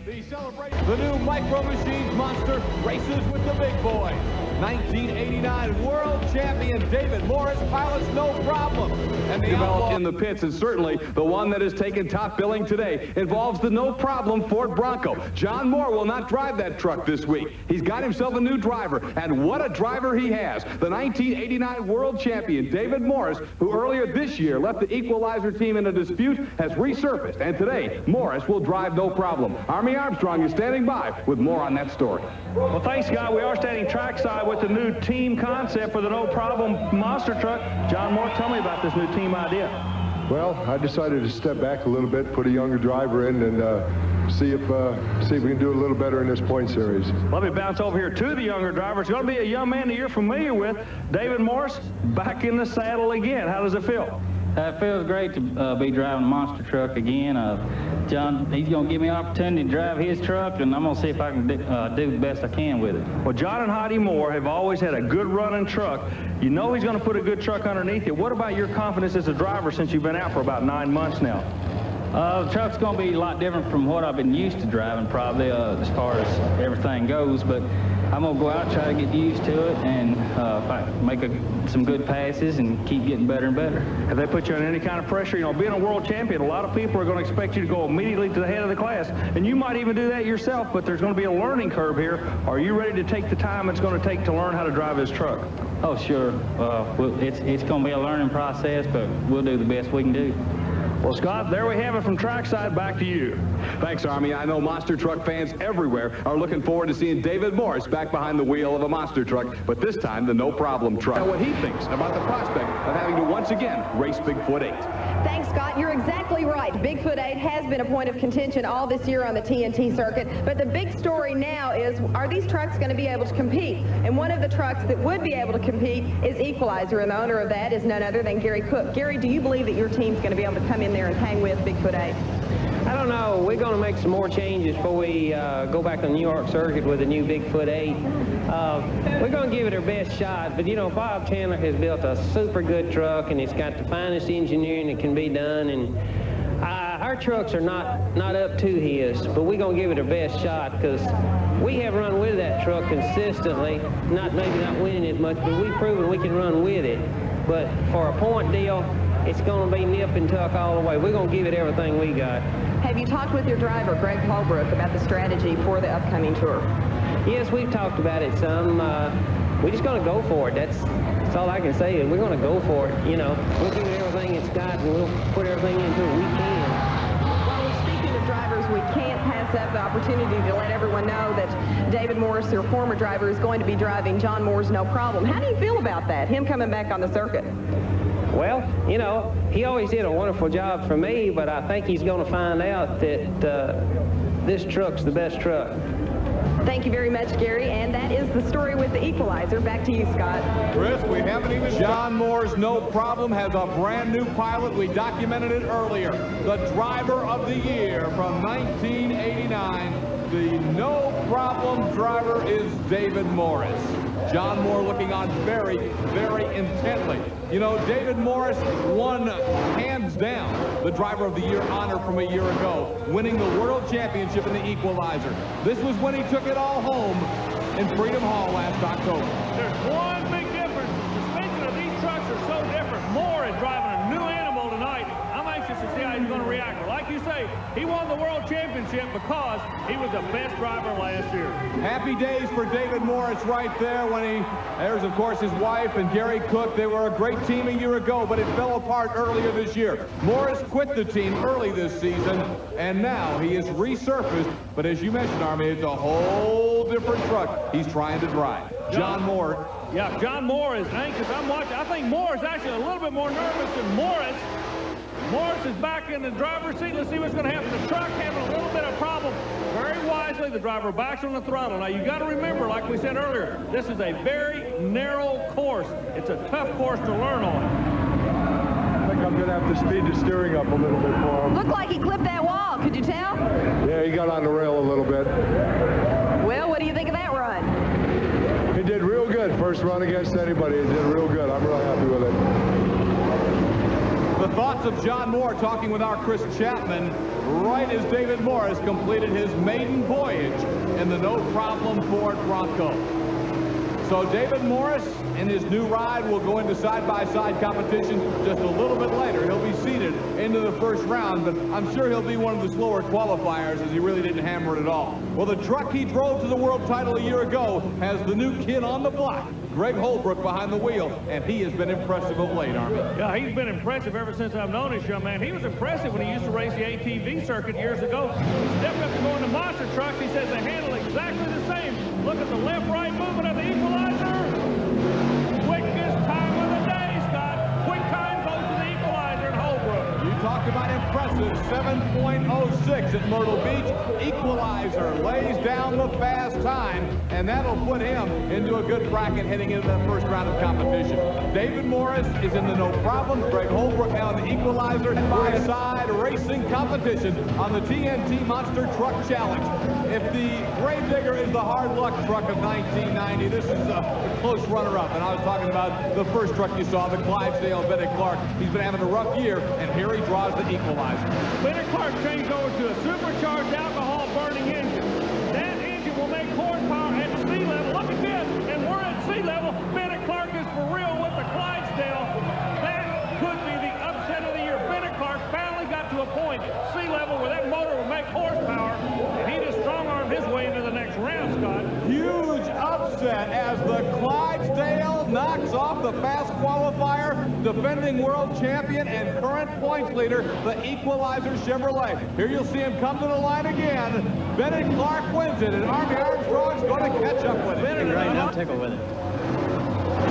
The celebration. The new Micro Machines Monster races with the big boy. 1989 world champion David Morris pilots no problem. And the developed in the pits, and certainly the one that has taken top billing today involves the no problem Ford Bronco. John Moore will not drive that truck this week. He's got himself a new driver, and what a driver he has. The 1989 world champion David Morris, who earlier this year left the Equalizer team in a dispute, has resurfaced, and today Morris will drive no problem. Army Armstrong is standing by with more on that story. Well, thanks, Scott. We are standing trackside with the new team concept for the no problem monster truck. John Moore, tell me about this new team idea. Well, I decided to step back a little bit, put a younger driver in, and see if we can do a little better in this point series. Let me bounce over here to the younger driver. It's going to be a young man that you're familiar with, David Morris, back in the saddle again. How does it feel? It feels great to be driving a monster truck again. John, he's going to give me an opportunity to drive his truck, and I'm going to see if I can do the best I can with it. Well, John and Heidi Moore have always had a good running truck. You know he's going to put a good truck underneath it. What about your confidence as a driver since you've been out for about 9 months now? The truck's going to be a lot different from what I've been used to driving, probably, as far as everything goes, but I'm going to go out and try to get used to it and make some good passes and keep getting better and better. Have they put you on any kind of pressure? You know, being a world champion, a lot of people are going to expect you to go immediately to the head of the class, and you might even do that yourself, but there's going to be a learning curve here. Are you ready to take the time it's going to take to learn how to drive this truck? Oh, sure. It's going to be a learning process, but we'll do the best we can do. Well, Scott, there we have it from trackside. Back to you. Thanks, Army. I know monster truck fans everywhere are looking forward to seeing David Morris back behind the wheel of a monster truck, but this time the no problem truck. What he thinks about the prospect of having to once again race Bigfoot 8. Thanks, Scott. You're exactly right. Bigfoot 8 has been a point of contention all this year on the TNT circuit, but the big story now is, are these trucks going to be able to compete? And one of the trucks that would be able to compete is Equalizer, and the owner of that is none other than Gary Cook. Gary, do you believe that your team's going to be able to come in there and hang with Bigfoot 8? I don't know. We're going to make some more changes before we go back to the New York circuit with the new Bigfoot 8. We're going to give it our best shot, but, you know, Bob Chandler has built a super good truck, and it's got the finest engineering that can be done, and our trucks are not up to his, but we're going to give it our best shot because we have run with that truck consistently, maybe not winning as much, but we've proven we can run with it. But for a point deal, it's going to be nip and tuck all the way. We're going to give it everything we got. Have you talked with your driver, Greg Holbrook, about the strategy for the upcoming tour? Yes, we've talked about it some. We're just going to go for it. That's all I can say. We're going to go for it. You know, we'll give it everything it's got, and we'll put everything into it we can. Well, speaking of drivers, we can't pass up the opportunity to let everyone know that David Morris, your former driver, is going to be driving John Moore's No Problem. How do you feel about that, him coming back on the circuit? Well, you know, he always did a wonderful job for me, but I think he's going to find out that this truck's the best truck. Thank you very much, Gary. And that is the story with the Equalizer. Back to you, Scott. Chris, we haven't even... John Moore's No Problem has a brand new pilot. We documented it earlier. The driver of the year from 1989. The No Problem driver is David Morris. John Moore looking on very, very intently. You know, David Morris won hands down the driver of the year honor from a year ago, winning the world championship in the Equalizer. This was when he took it all home in Freedom Hall last October. There's one big difference. The suspension of these trucks are so different. Moore is driving a new animal tonight. I'm anxious to see how he's going to react. But like you say, he won the world championship because he was the best driver last year. Happy days for David Morris right there when there's of course his wife and Gary Cook. They were a great team a year ago, but it fell apart earlier this year. Morris quit the team early this season, and now he is resurfaced. But as you mentioned, Army, it's a whole different truck he's trying to drive. John Moore. Yeah, John Moore is anxious. I'm watching. I think Moore is actually a little bit more nervous than Morris. Morris is back in the driver's seat. Let's see what's going to happen. The truck having a little bit of problem. Very wisely, the driver backs on the throttle. Now, you got to remember, like we said earlier, this is a very narrow course. It's a tough course to learn on. I think I'm going to have to speed the steering up a little bit for him. Looked like he clipped that wall. Could you tell? Yeah, he got on the rail a little bit. Well, what do you think of that run? He did real good. First run against anybody. He did real good. I'm really happy with it. The thoughts of John Moore talking with our Chris Chapman right as David Morris completed his maiden voyage in the No Problem Ford Bronco. So David Morris in his new ride will go into side-by-side competition just a little bit later. He'll be seated into the first round, but I'm sure he'll be one of the slower qualifiers as he really didn't hammer it at all. Well, the truck he drove to the world title a year ago has the new kid on the block, Greg Holbrook, behind the wheel, and he has been impressive of late, Army. Yeah, he's been impressive ever since I've known this young man. He was impressive when he used to race the ATV circuit years ago. He stepped up to go into monster trucks. He says they handle exactly the same. Look at the left-right movement of the Equalizer. Quickest time of the day, Scott. Quick time goes to the Equalizer in Holbrook. You talk about impressive 7.06 at Myrtle Beach. Equalizer lays down the fast time, and that'll put him into a good bracket heading into that first round of competition. David Morris is in the No Problem. Greg Holbrook now in the Equalizer by-side racing competition on the TNT Monster Truck Challenge. If the Gravedigger is the hard luck truck of 1990, this is a close runner-up. And I was talking about the first truck you saw, the Clydesdale Bennett Clark. He's been having a rough year, and here he draws the Equalizer. Bennett Clark changed over to a supercharged alcohol-burning engine. That engine will make horsepower at sea level. Look at this, and we're at sea level. Bennett Clark is for real with the Clydesdale. That could be the upset of the year. Bennett Clark finally got to a point, sea level, where that motor will make horsepower, and he just strong-armed his way into the next round, Scott. Huge upset as the Clydesdale knocks off the fast qualifier, defending world champion and current points leader, the Equalizer Chevrolet. Here you'll see him come to the line again. Bennett Clark wins it, and Army Armstrong's going to catch up with it. Right, I'm tickled with it.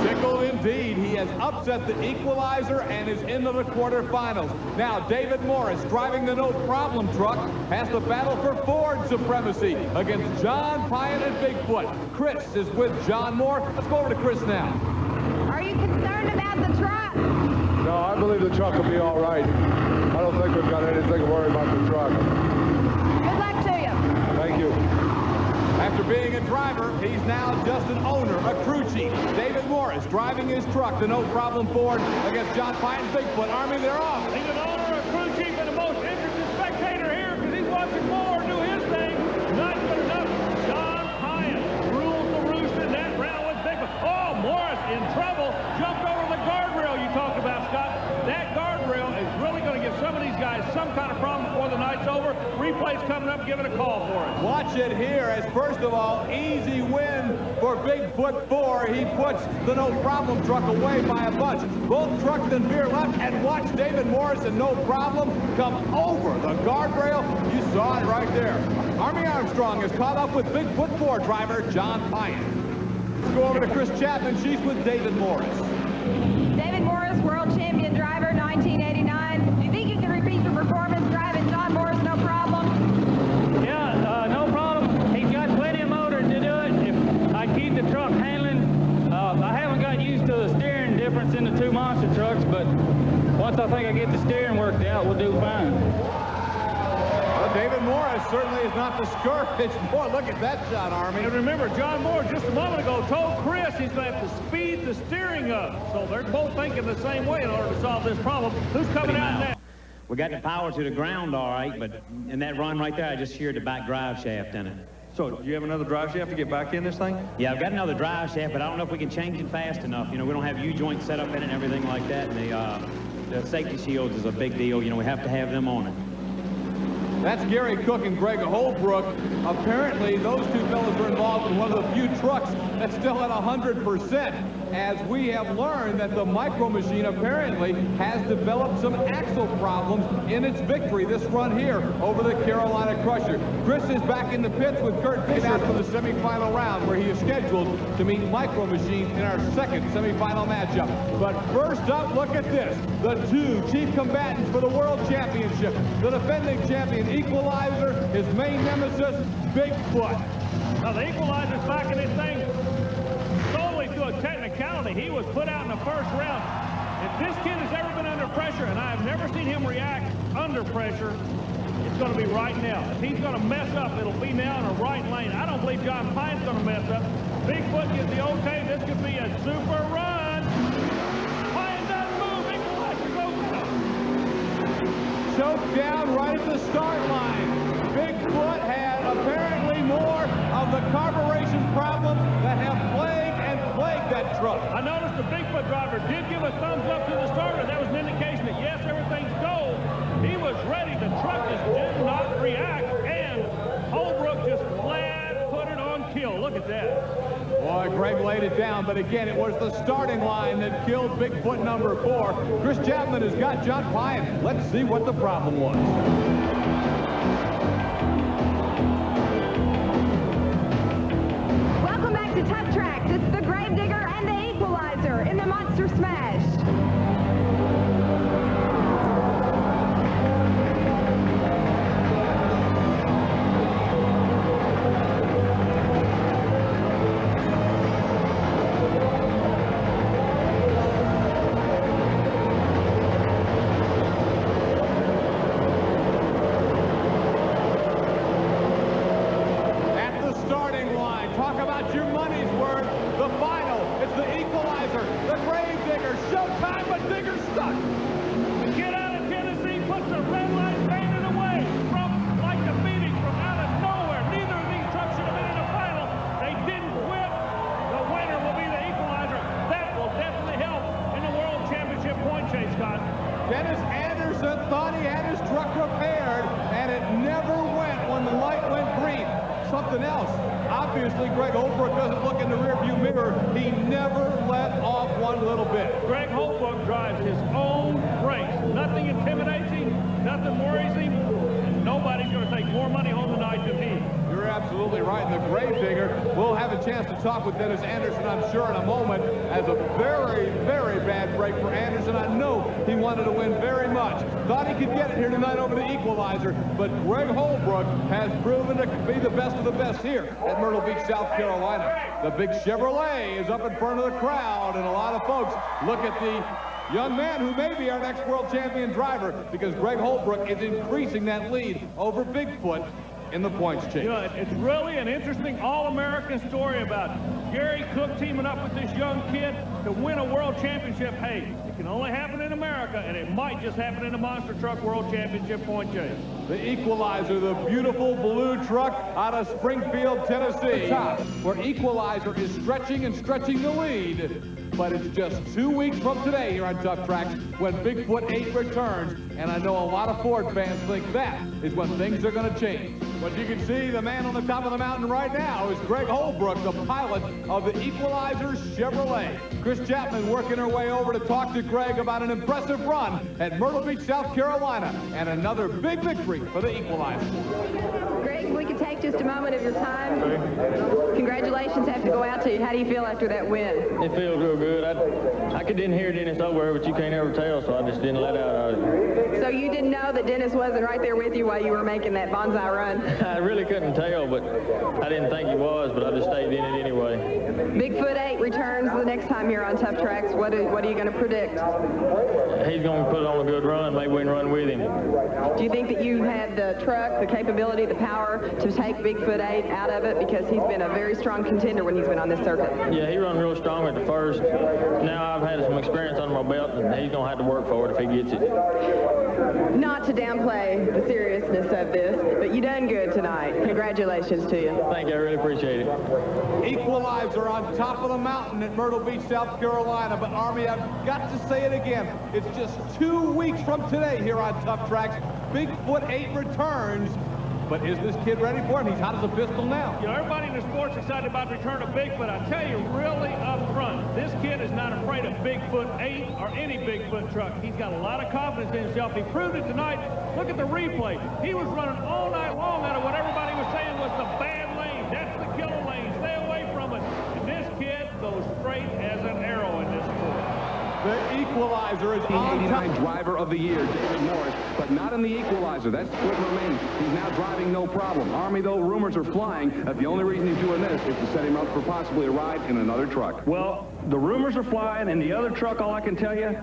Tickled indeed. He has upset the Equalizer and is into the quarterfinals. Now, David Morris, driving the No Problem truck, has to battle for Ford supremacy against John Pyatt and Bigfoot. Chris is with John Moore. Let's go over to Chris now. Are you concerned about the truck? No, I believe the truck will be all right. I don't think we've got anything to worry about the truck. Good luck to you. Thank you. After being a driver, he's now just an owner, a crew chief. David Morris driving his truck, the No Problem Ford, against John Pyatt and Bigfoot. Army, they're off. He's an owner, a crew chief, and the most interested spectator here because he's watching Moore do his thing. Not good enough. John Pyatt rules the roost in that round with Bigfoot. Oh, Morris in trouble. Jumped over the guardrail you talked about, Scott. That guardrail is really going to give some of these guys some kind of problem before the night's over. Replay's coming up. Give it a call for it. Watch it here as, first of all, easy win for Bigfoot 4. He puts the No Problem truck away by a bunch. Both trucks then veer left, and watch David Morris and No Problem come over the guardrail. You saw it right there. Army Armstrong is caught up with Bigfoot 4 driver John Pyatt. Let's go over to Chris Chapman. She's with David Morris. David Morris, world champion driver, 1989. Do you think you can repeat your performance driving John Morris, No Problem? Yeah, no problem. He's got plenty of motor to do steering worked out, we'll do fine. Well, David Morris certainly is not discouraged. Boy, look at that shot, Army. And remember, John Moore just a moment ago told Chris he's going to have to speed the steering up. So they're both thinking the same way in order to solve this problem. Who's coming out now? We got the power to the ground all right, but in that run right there, I just sheared the back drive shaft in it. So, do you have another drive shaft to get back in this thing? Yeah, I've got another drive shaft, but I don't know if we can change it fast enough. You know, we don't have U-joints set up in it and everything like that, and the safety shields is a big deal. You know, we have to have them on it. That's Gary Cook and Greg Holbrook. Apparently, those two fellows are involved in one of the few trucks that's still at 100%. As we have learned that the Micro Machine apparently has developed some axle problems in its victory this run here over the Carolina Crusher. Chris is back in the pits with Kurt Fisher out for the semifinal round, where he is scheduled to meet Micro Machine in our second semifinal matchup. But first up, look at this. The two chief combatants for the World Championship. The defending champion Equalizer, his main nemesis, Bigfoot. Now, the Equalizer's back in this thing solely through a technicality. He was put out in the first round. If this kid has ever been under pressure, and I have never seen him react under pressure, it's going to be right now. If he's going to mess up, it'll be now in a right lane. I don't believe John Pine's going to mess up. Bigfoot gives the okay. This could be a super run. Pine doesn't move. Equalizer goes up. Choked down right at the start line. Bigfoot had apparently more of the carburation problems that have plagued that truck. I noticed the Bigfoot driver did give a thumbs up to the starter. That was an indication that, yes, everything's gold. He was ready. The truck just did not react, and Holbrook just flat put it on kill. Look at that. Boy, Greg laid it down, but again, it was the starting line that killed Bigfoot number 4. Chris Chapman has got John Pine. Let's see what the problem was. Welcome back to Tough Tracks. It's the Gravedigger and the Equalizer in the Monster Smash. Dennis Anderson thought he had his truck repaired, and it never went when the light went green. Something else. Obviously, Greg Holbrook doesn't look in the rearview mirror. He never let off one little bit. Greg Holbrook drives his own race. Nothing intimidates him, nothing worries him, and nobody's going to take more money home tonight than he. You're absolutely right. And the Gravedigger, we'll have a chance to talk with Dennis Anderson, I'm sure, in a moment, as a very, very bad break for Anderson. I know he wanted to win very much. Thought he could get it here tonight over the Equalizer, but Greg Holbrook has proven to be the best of the best here at Myrtle Beach, South Carolina. The big Chevrolet is up in front of the crowd, and a lot of folks look at the young man who may be our next world champion driver, because Greg Holbrook is increasing that lead over Bigfoot in the points chase. You know, it's really an interesting all-American story about Gary Cook teaming up with this young kid to win a world championship. Hey, it can only happen in America, and it might just happen in the Monster Truck World Championship point chase. The Equalizer, the beautiful blue truck out of Springfield, Tennessee. Top, where Equalizer is stretching and stretching the lead. But it's just 2 weeks from today here on Tough Tracks when Bigfoot 8 returns. And I know a lot of Ford fans think that is when things are going to change. But you can see the man on the top of the mountain right now is Greg Holbrook, the pilot of the Equalizer Chevrolet. Chris Chapman working her way over to talk to Greg about an impressive run at Myrtle Beach, South Carolina, and another big victory for the Equalizer. Greg, if we could take just a moment of your time. Congratulations have to go out to you. How do you feel after that win? It feels real good. I didn't hear it in it's over, but you can't ever tell, so I just didn't let out. So So you didn't know that Dennis wasn't right there with you while you were making that bonsai run? I really couldn't tell, but I didn't think he was, but I just stayed in it anyway. Bigfoot 8 returns the next time here on Tough Tracks. What are you going to predict? He's going to put on a good run. Maybe we can run with him. Do you think that you had the truck, the capability, the power to take Bigfoot 8 out of it? Because he's been a very strong contender when he's been on this circuit. Yeah, he run real strong at the first. Now I've had some experience under my belt, and he's going to have to work for it if he gets it. Not to downplay the seriousness of this, but you done good tonight. Congratulations to you. Thank you. I really appreciate it. Equalizer on top of the mountain at Myrtle Beach, South Carolina. But Army, I've got to say it again. It's just 2 weeks from today here on Tough Tracks. Bigfoot 8 returns. But is this kid ready for him? He's hot as a pistol now. You know, everybody in the sport's excited about the return of Bigfoot. I tell you, really up front, this kid is not afraid of Bigfoot 8 or any Bigfoot truck. He's got a lot of confidence in himself. He proved it tonight. Look at the replay. He was running all night long out of what everybody was saying was the bad lane. That's the killer lane. Stay away from it. And this kid goes straight as an arrow in this sport. The Equalizer is on top. Driver of the year, David Morris, but not in the Equalizer. That's split remains. He's now driving no problem. Army, though, rumors are flying that the only reason he's doing this is to set him up for possibly a ride in another truck. Well, the rumors are flying, and the other truck, all I can tell you,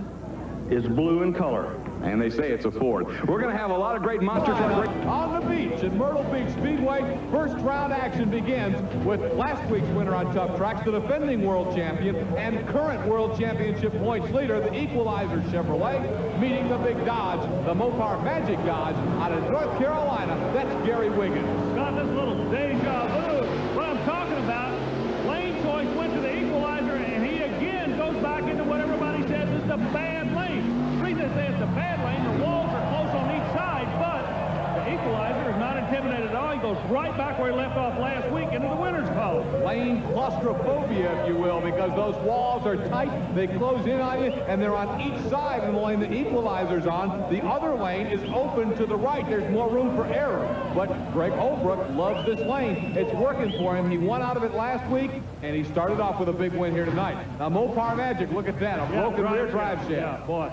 is blue in color. And they say it's a Ford. We're going to have a lot of great monster truck. On the beach at Myrtle Beach Speedway, first round action begins with last week's winner on Tough Tracks, the defending world champion and current world championship points leader, the Equalizer Chevrolet, meeting the big Dodge, the Mopar Magic Dodge out of North Carolina. That's Gary Wiggins. Got this little deja vu. What I'm talking about, lane choice went to the Equalizer, and he again goes back into what everybody says is the bad lane. The reason they say it's a bad lane, the walls are close on each side, but the Equalizer is not intimidated at all. He goes right back where he left off last week into the winner's column. Lane claustrophobia, if you will, because those walls are tight, they close in on you, and they're on each side of the lane the Equalizer's on. The other lane is open to the right. There's more room for error. But Greg Holbrook loves this lane. It's working for him. He won out of it last week, and he started off with a big win here tonight. Now, Mopar Magic, look at that, a broken rear drive shaft. Yeah, boy.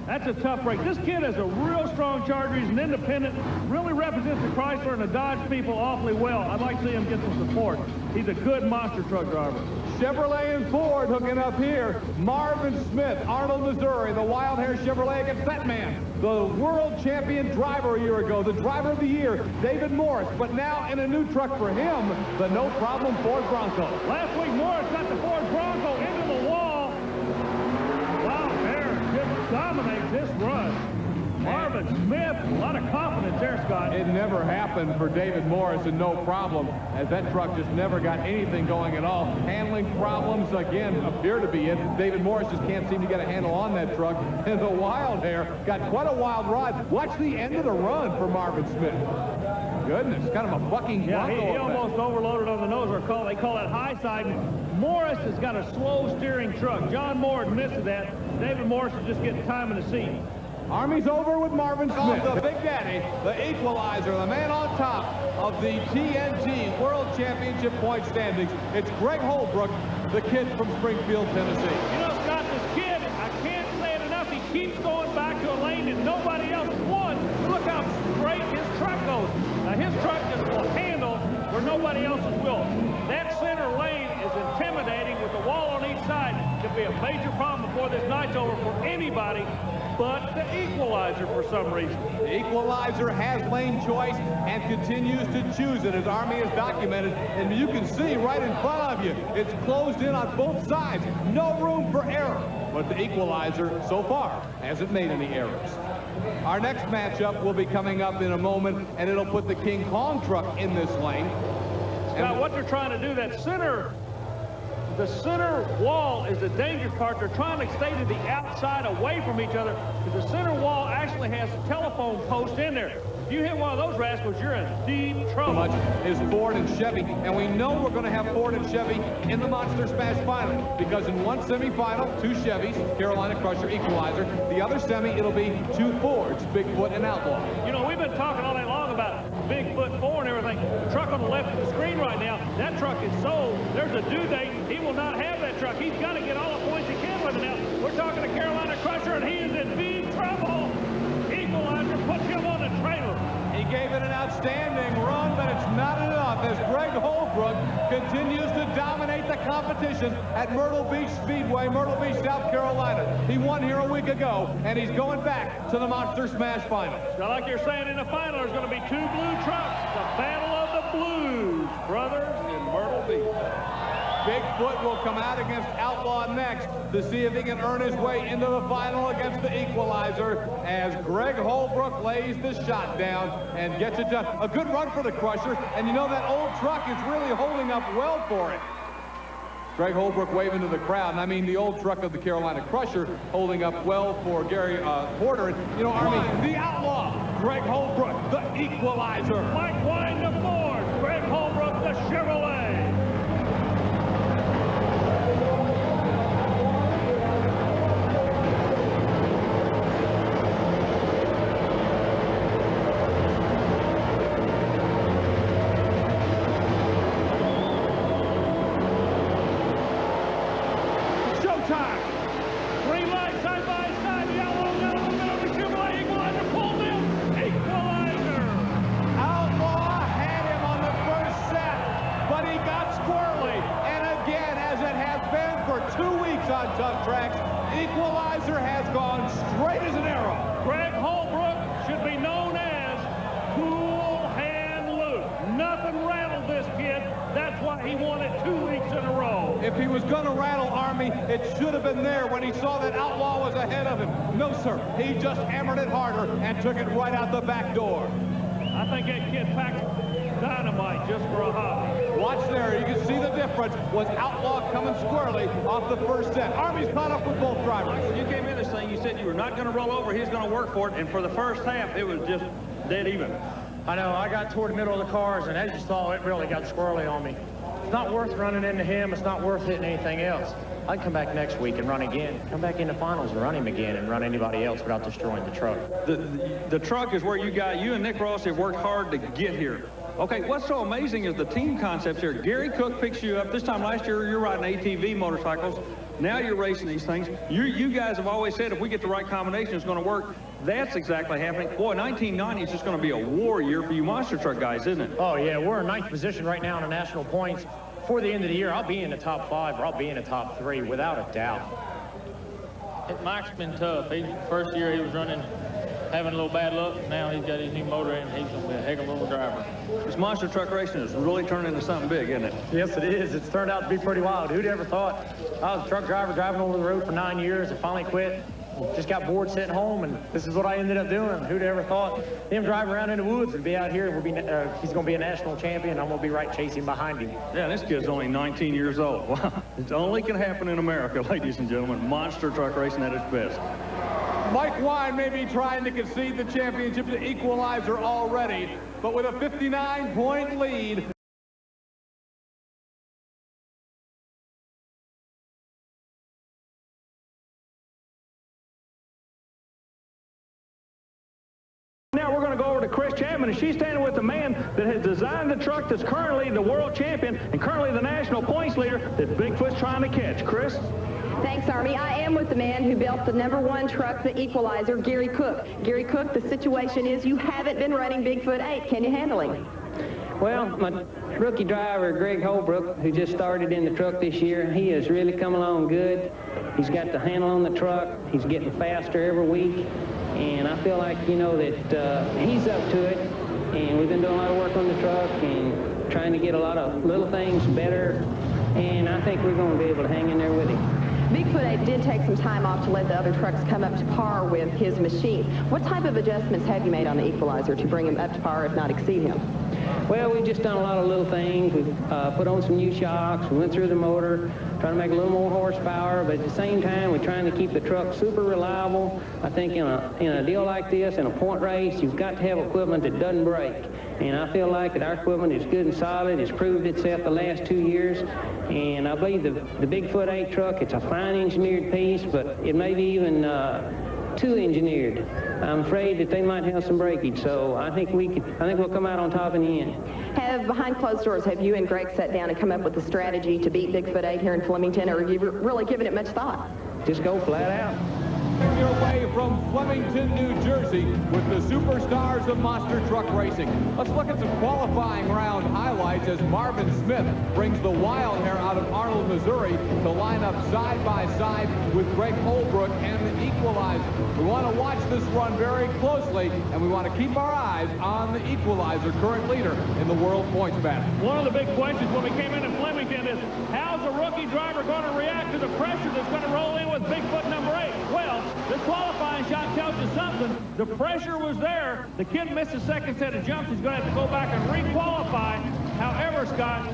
That's a tough break. This kid has a real strong charger. He's an independent, really represents the Chrysler and the Dodge people awfully well. I'd like to see him get some support. He's a good monster truck driver. Chevrolet and Ford hooking up here. Marvin Smith, Arnold, Missouri, the wild hair Chevrolet against that man, the world champion driver a year ago, the driver of the year, David Morris, but now in a new truck for him, the no problem Ford Bronco. Last week, Morris got the Ford Bronco into the wall. Wow, there, just dominates this run. Marvin Smith, a lot of confidence there, Scott. It never happened for David Morris, and no problem, as that truck just never got anything going at all. Handling problems, again, appear to be it. David Morris just can't seem to get a handle on that truck. And the wild hair got quite a wild ride. Watch the end of the run for Marvin Smith. Goodness, kind of a bucking Yeah, Bronco he almost overloaded on the nose, or they call it high side. Morris has got a slow steering truck. John Moore admits to that. David Morris is just getting time in the seat. Army's over with Marvin Smith. The Big Daddy, the Equalizer, the man on top of the TNT World Championship point standings. It's Greg Holbrook, the kid from Springfield, Tennessee. You know, Scott, this kid, I can't say it enough, he keeps going back to a lane that nobody else won. Look how straight his truck goes. Now, his truck just will handle where nobody else's will. That center lane is intimidating with the wall on each side. Could be a major problem before this night's over for anybody but the Equalizer for some reason. The Equalizer has lane choice and continues to choose it, as Army has documented. And you can see right in front of you, it's closed in on both sides. No room for error. But the Equalizer, so far, hasn't made any errors. Our next matchup will be coming up in a moment, and it'll put the King Kong truck in this lane. Scott, what they're trying to do, that center wall is the dangerous part. They're trying to stay to the outside away from each other, because the center wall actually has a telephone post in there. If you hit one of those rascals, you're in deep trouble. Much is Ford and Chevy, and we know we're going to have Ford and Chevy in the Monster Smash Final, because in one semifinal, 2 Chevys, Carolina Crusher, Equalizer. The other semi, it'll be 2 Fords, Bigfoot and Outlaw. You know, we've been talking all night long about Bigfoot 4 and everything. The truck on the left of the screen right now, that truck is sold. There's a due date. He will not have that truck. He's got to get all the points he can with it now. We're talking to Carolina Crusher, and he is in deep trouble. Equalizer outstanding run, but it's not enough as Greg Holbrook continues to dominate the competition at Myrtle Beach Speedway, Myrtle Beach, South Carolina. He won here a week ago, and he's going back to the Monster Smash Final. So like you're saying, in the final, there's going to be two blue trucks. The Battle of the Blues Brothers in Myrtle Beach. Bigfoot will come out against Outlaw next to see if he can earn his way into the final against the Equalizer as Greg Holbrook lays the shot down and gets it done. A good run for the Crusher, and you know that old truck is really holding up well for it. Greg Holbrook waving to the crowd, and I mean the old truck of the Carolina Crusher holding up well for Gary Porter. And, you know, Army, the Outlaw, Greg Holbrook, the Equalizer. Mike Wine the Ford, Greg Holbrook, the Chevrolet. On tough tracks, Equalizer has gone straight as an arrow. Greg Holbrook should be known as Cool Hand Luke. Nothing rattled this kid. That's why he won it 2 weeks in a row. If he was going to rattle Army, it should have been there when he saw that Outlaw was ahead of him. No, sir. He just hammered it harder and took it right out the back door. I think that kid packed dynamite just for a hobby. Watch there. You can see the difference. Was Outlaw coming squarely off the first set. Army's caught up with both drivers. When you came in this thing, you said you were not going to roll over. He was going to work for it. And for the first half, it was just dead even. I know. I got toward the middle of the cars, and as you saw, it really got squirrely on me. It's not worth running into him. It's not worth hitting anything else. I'd come back next week and run again. Come back in the finals and run him again and run anybody else without destroying the truck. The truck is where you and Nick Ross have worked hard to get here. Okay, what's so amazing is the team concepts here. Gary Cook picks you up. This time last year, you're riding ATV motorcycles. Now you're racing these things. You guys have always said if we get the right combination, it's going to work. That's exactly happening. Boy, 1990 is just going to be a war year for you monster truck guys, isn't it? Oh, yeah. We're in 9th position right now in the national points. Before the end of the year, I'll be in the top 5 or I'll be in the top 3 without a doubt. Mike's been tough. First year he was running, having a little bad luck. Now he's got his new motor and he's going to be a heck of a little driver. This monster truck racing is really turning into something big, isn't it? Yes, it is. It's turned out to be pretty wild. Who'd ever thought? I was a truck driver driving over the road for 9 years and finally quit. Just got bored sitting home, and this is what I ended up doing. Who'd ever thought him driving around in the woods and be out here? He's going to be a national champion. I'm going to be right chasing behind him. Yeah, this kid's only 19 years old. Wow. It only can happen in America, ladies and gentlemen. Monster truck racing at its best. Mike Wine may be trying to concede the championship to Equalizer already, but with a 59-point lead. Now we're going to go over to Chris Chapman, and she's standing with the man that has designed the truck that's currently the world champion and currently the national points leader that Bigfoot's trying to catch. Chris? Thanks, Army. I am with the man who built the #1 truck, the Equalizer, Gary Cook. Gary Cook, the situation is you haven't been running Bigfoot 8. Can you handle him? Well, my rookie driver, Greg Holbrook, who just started in the truck this year, he has really come along good. He's got the handle on the truck. He's getting faster every week. And I feel like, you know, that he's up to it. And we've been doing a lot of work on the truck and trying to get a lot of little things better. And I think we're going to be able to hang in there with him. Bigfoot 8 did take some time off to let the other trucks come up to par with his machine. What type of adjustments have you made on the Equalizer to bring him up to par, if not exceed him? Well, we've just done a lot of little things. We've put on some new shocks. We went through the motor, trying to make a little more horsepower, but at the same time, we're trying to keep the truck super reliable. I think in a deal like this, in a point race, you've got to have equipment that doesn't break. And I feel like that our equipment is good and solid. It's proved itself the last 2 years. And I believe the Bigfoot 8 truck, it's a fine engineered piece, but it may be even too engineered. I'm afraid that they might have some breakage, so I think we'll come out on top in the end. Behind closed doors, have you and Greg sat down and come up with a strategy to beat Bigfoot 8 here in Flemington, or have you really given it much thought? Just go flat out. Your way from Flemington, New Jersey, with the superstars of monster truck racing. Let's look at some qualifying round highlights as Marvin Smith brings the Wild Hair out of Arnold, Missouri to line up side by side with Greg Holbrook and the Equalizer. We want to watch this run very closely, and we want to keep our eyes on the Equalizer, current leader in the world points battle. One of the big questions when we came into Flemington is, how's a rookie driver going to react to the pressure that's going to roll in with Bigfoot number 8? Well, this qualifying shot tells you something. The pressure was there. The kid missed a second set of jumps. He's going to have to go back and re-qualify. However, Scott,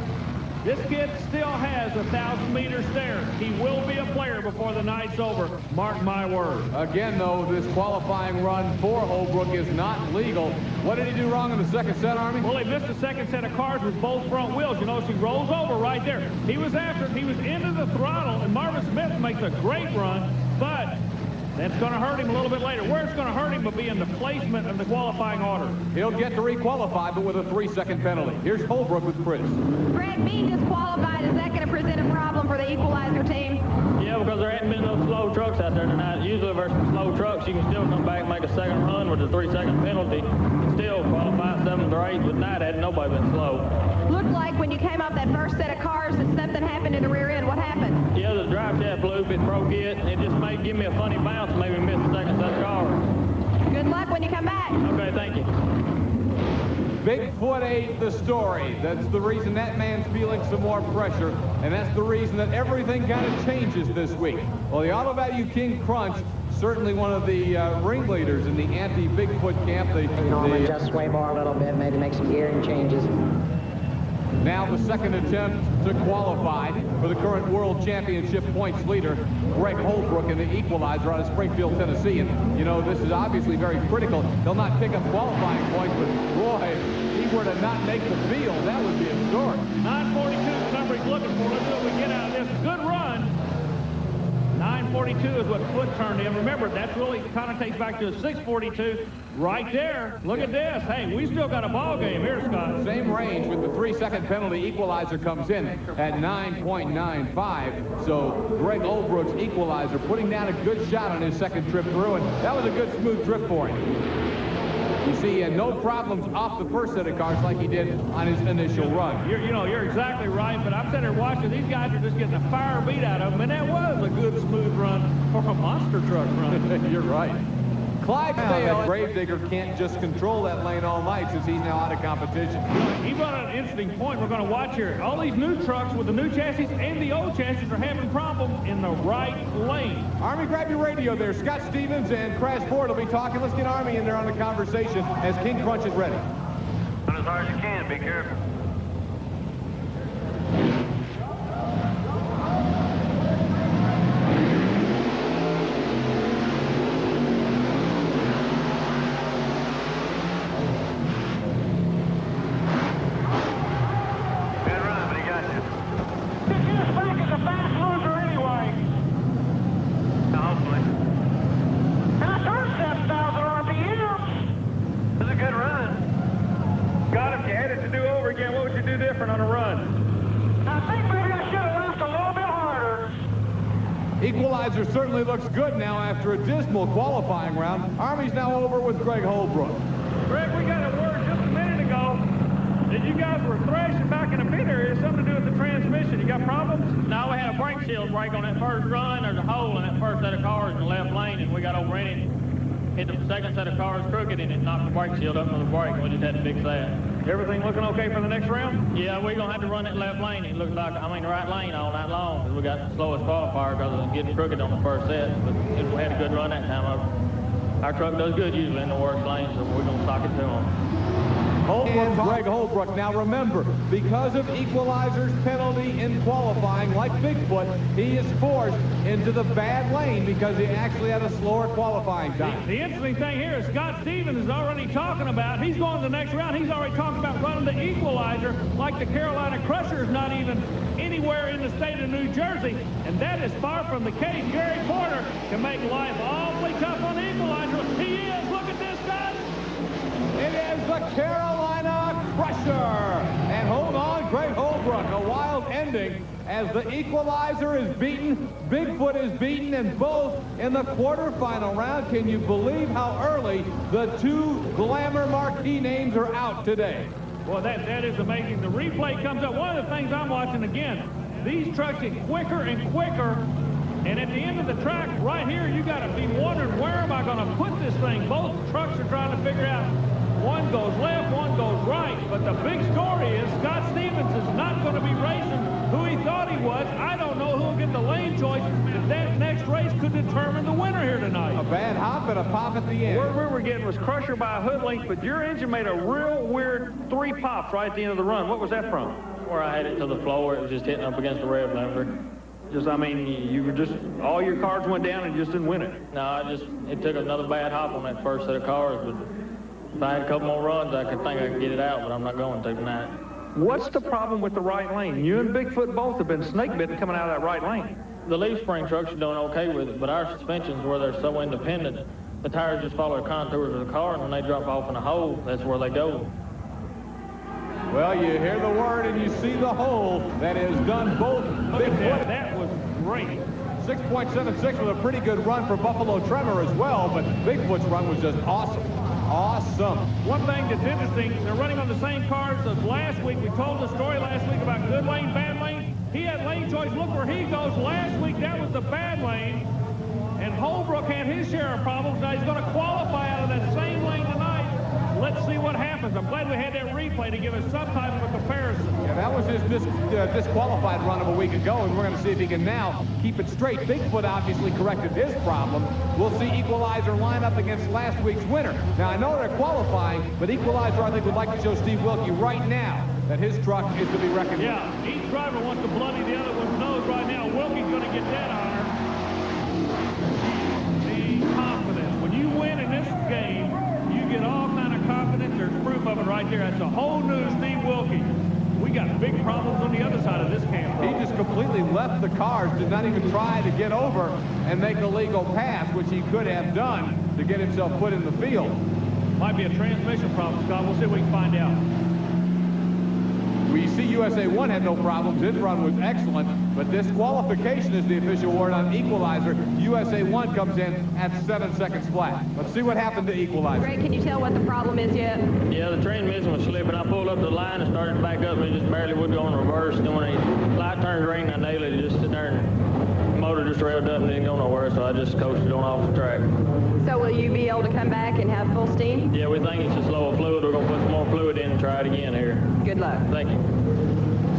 this kid still has 1,000 meters there. He will be a player before the night's over. Mark my word. Again, though, this qualifying run for Holbrook is not legal. What did he do wrong in the second set, Army? Well, he missed the second set of cars with both front wheels. You notice he rolls over right there. He was after it. He was into the throttle, and Marvin Smith makes a great run, but that's going to hurt him a little bit later. Where it's going to hurt him will be in the placement of the qualifying order. He'll get to re-qualify, but with a 3-second penalty. Here's Holbrook with Chris. Greg, being disqualified, is that going to present a problem for the Equalizer team? Yeah, because there hadn't been no slow trucks out there tonight. Usually versus slow trucks, you can still come back and make a second run with a 3-second penalty and still qualify 7th or 8th. But tonight, had nobody been slow. Looked like when you came off that first set of cars that something happened in the rear end. What happened? Yeah, the drive shaft loop, it broke it. It just may give me a funny bounce and maybe miss the second set of cars. Good luck when you come back. Okay, thank you. Bigfoot 8, the story. That's the reason that man's feeling some more pressure, and that's the reason that everything kind of changes this week. Well, the Auto Value King Crunch, certainly one of the ringleaders in the anti-Bigfoot camp. Just sway bar a little bit, maybe make some gearing changes. Now the second attempt to qualify for the current World Championship points leader, Greg Holbrook, in the Equalizer out of Springfield, Tennessee. And, you know, this is obviously very critical. He'll not pick up qualifying points, but, boy, if he were to not make the field, that would be historic. 942 is the number he's looking for. Let's see what we get out of this. Good run. 942 is what Foot turned in. Remember, that really connotates back to a 642 right there. Look at this. Hey, we still got a ball game here, Scott. Same range with the 3-second penalty. Equalizer comes in at 9.95. So Greg Holbrook's Equalizer putting down a good shot on his second trip through, and that was a good smooth trip for him. You see, he had no problems off the first set of cars like he did on his initial run. You're exactly right, but I'm sitting there watching. These guys are just getting a fire beat out of them, and that was a good, smooth run for a monster truck run. You're right. Clydesdale, Gravedigger can't just control that lane all night since he's now out of competition. He brought an interesting point we're going to watch here. All these new trucks with the new chassis and the old chassis are having problems in the right lane. Army, grab your radio there. Scott Stevens and Crash Ford will be talking. Let's get Army in there on the conversation as King Crunch is ready. Run as hard as you can. Be careful. Equalizer certainly looks good now after a dismal qualifying round. Army's now over with Greg Holbrook. Greg, we got a word just a minute ago that you guys were thrashing back in the pit area. Something to do with the transmission. You got problems? No, we had a brake shield break on that first run. There's a hole in that first set of cars in the left lane, and we got over in it. Hit the second set of cars crooked, and it knocked the brake shield up with the brake, and we just had to fix that. Everything looking okay for the next round? Yeah, we're going to have to run that left lane. It looks like, the right lane all night long, because we got the slowest qualifier because of getting crooked on the first set. But we had a good run that time. Our truck does good usually in the worst lane, so we're going to sock it to them. Holbrook, Greg Holbrook. Now remember, because of Equalizer's penalty in qualifying, like Bigfoot, he is forced into the bad lane because he actually had a slower qualifying time. The interesting thing here is Scott Stevens is already talking about, he's going to the next round, he's already talking about running the Equalizer like the Carolina Crusher is not even anywhere in the state of New Jersey, and that is far from the case. Gary Porter can make life awfully tough on the Equalizer. He is. Look at this, guys. It is the Carolina Crusher. And hold on, Greg Holbrook, a wild end defending as the Equalizer is beaten, Bigfoot is beaten, and both in the quarterfinal round. Can you believe how early the two glamour marquee names are out today? Well, that is amazing. The replay comes up. One of the things I'm watching again, these trucks get quicker and quicker, and at the end of the track, right here, you got to be wondering, where am I going to put this thing? Both trucks are trying to figure out. One goes left, one goes right, but the big story is Scott Stevens is not going to be racing who he thought he was. I don't know who will get the lane choice. That next race could determine the winner here tonight. A bad hop and a pop at the end. Where we were getting was Crusher by a hood length, but your engine made a real weird 3 pops right at the end of the run. What was that from? Where I had it to the floor, it was just hitting up against the rev limiter. Just, I mean, you were just, all your cards went down and you just didn't win it. No, it took another bad hop on that first set of cars, but if I had a couple more runs, I could get it out, but I'm not going to tonight. What's the problem with the right lane? You and Bigfoot both have been snake bitten coming out of that right lane. The leaf spring trucks are doing okay with it, but our suspensions, where they're so independent, the tires just follow the contours of the car, and when they drop off in a hole, that's where they go. Well, you hear the word and you see the hole that has done both. Bigfoot. That was great. 6.76 was a pretty good run for Buffalo Tremor as well, but Bigfoot's run was just awesome. Awesome. One thing that's interesting, they're running on the same cars as last week. We told the story last week about good lane, bad lane. He had lane choice. Look where he goes. Last week, that was the bad lane. And Holbrook had his share of problems. Now he's going to qualify out of that same lane tonight. Let's see what happens. I'm glad we had that replay to give us some type of a comparison. Yeah, that was his disqualified run of a week ago, and we're going to see if he can now keep it straight. Bigfoot obviously corrected his problem. We'll see Equalizer line up against last week's winner. Now, I know they're qualifying, but Equalizer, I think, would like to show Steve Wilkie right now that his truck is to be reckoned with. Yeah, each driver wants to bloody the other one's nose right now. Wilkie's going to get that honor. The confidence. When you win in this game, you get all kind of confidence. There's proof of it right there. That's a whole new Steve Wilkie. We got big problems on the other side of this camp. He just completely left the cars, did not even try to get over and make a legal pass, which he could have done to get himself put in the field. Might be a transmission problem, Scott. We'll see if we can find out. We see USA 1 had no problems. His run was excellent, but disqualification is the official word on Equalizer. USA 1 comes in at 7 seconds flat. Let's see what happened to Equalizer. Greg, can you tell what the problem is yet? Yeah, the transmission was slipping. I pulled up the line and started to back up, and it just barely would go in reverse. And when the light turned green, I nailed it. Just sitting there, and the motor just revved up and didn't go nowhere, so I just coasted on off the track. So will you be able to come back and have full steam? Yeah, we think it's just low fluid. We're going to put some more fluid in and try it again here. Good luck. Thank you.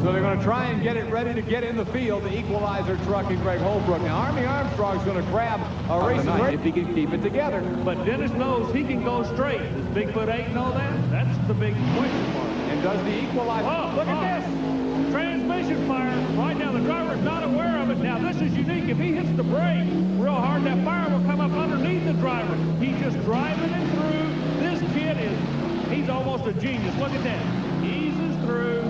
So they're going to try and get it ready to get in the field, the Equalizer truck and Greg Holbrook. Now, Army Armstrong's going to grab a racing race if he can keep it together. But Dennis knows he can go straight. Does Bigfoot 8 know that? That's the big question mark. And does the Equalizer... Oh, look at this. Transmission fire. Right now, the driver's not aware of it. Now, this is unique. If he hits the brake real hard, that fire will come up underneath the driver. He's just driving it through. This kid he's almost a genius. Look at that. Eases through.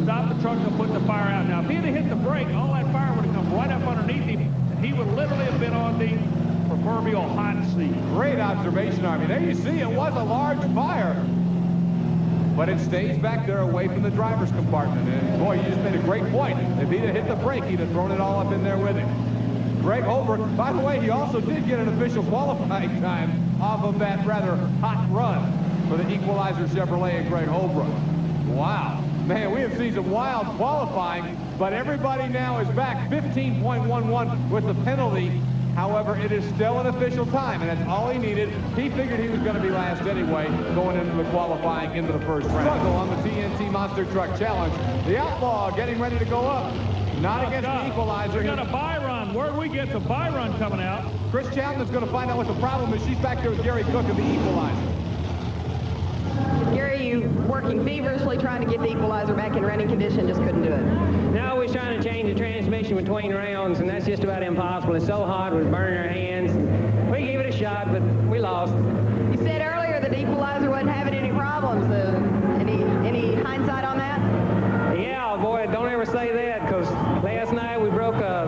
Stop the truck and put the fire out. Now, if he had hit the brake, all that fire would have come right up underneath him, and he would literally have been on the proverbial hot seat. Great observation, Army. There you see, it was a large fire, but it stays back there away from the driver's compartment. And boy, you just made a great point. If he'd have hit the brake, he'd have thrown it all up in there with him. Greg Holbrook, by the way, he also did get an official qualifying time off of that rather hot run for the Equalizer Chevrolet and Greg Holbrook. Wow. Man, we have seen some wild qualifying, but everybody now is back 15.11 with the penalty. However, it is still an official time, and that's all he needed. He figured he was going to be last anyway, going into the qualifying into the first round. Struggle on the TNT Monster Truck Challenge. The Outlaw getting ready to go up. Not against the Equalizer. We got a buy run. Where do we get the buy run coming out? Chris Chapman's going to find out what the problem is. She's back there with Gary Cook and the Equalizer. Gary, you working feverishly trying to get the Equalizer back in running condition, just couldn't do it. No, we're trying to change the transmission between rounds, and that's just about impossible. It's so hot, we're burning our hands. We gave it a shot, but we lost. You said earlier that Equalizer wasn't having any problems. Any hindsight on that? Yeah, boy, don't ever say that, because last night we broke a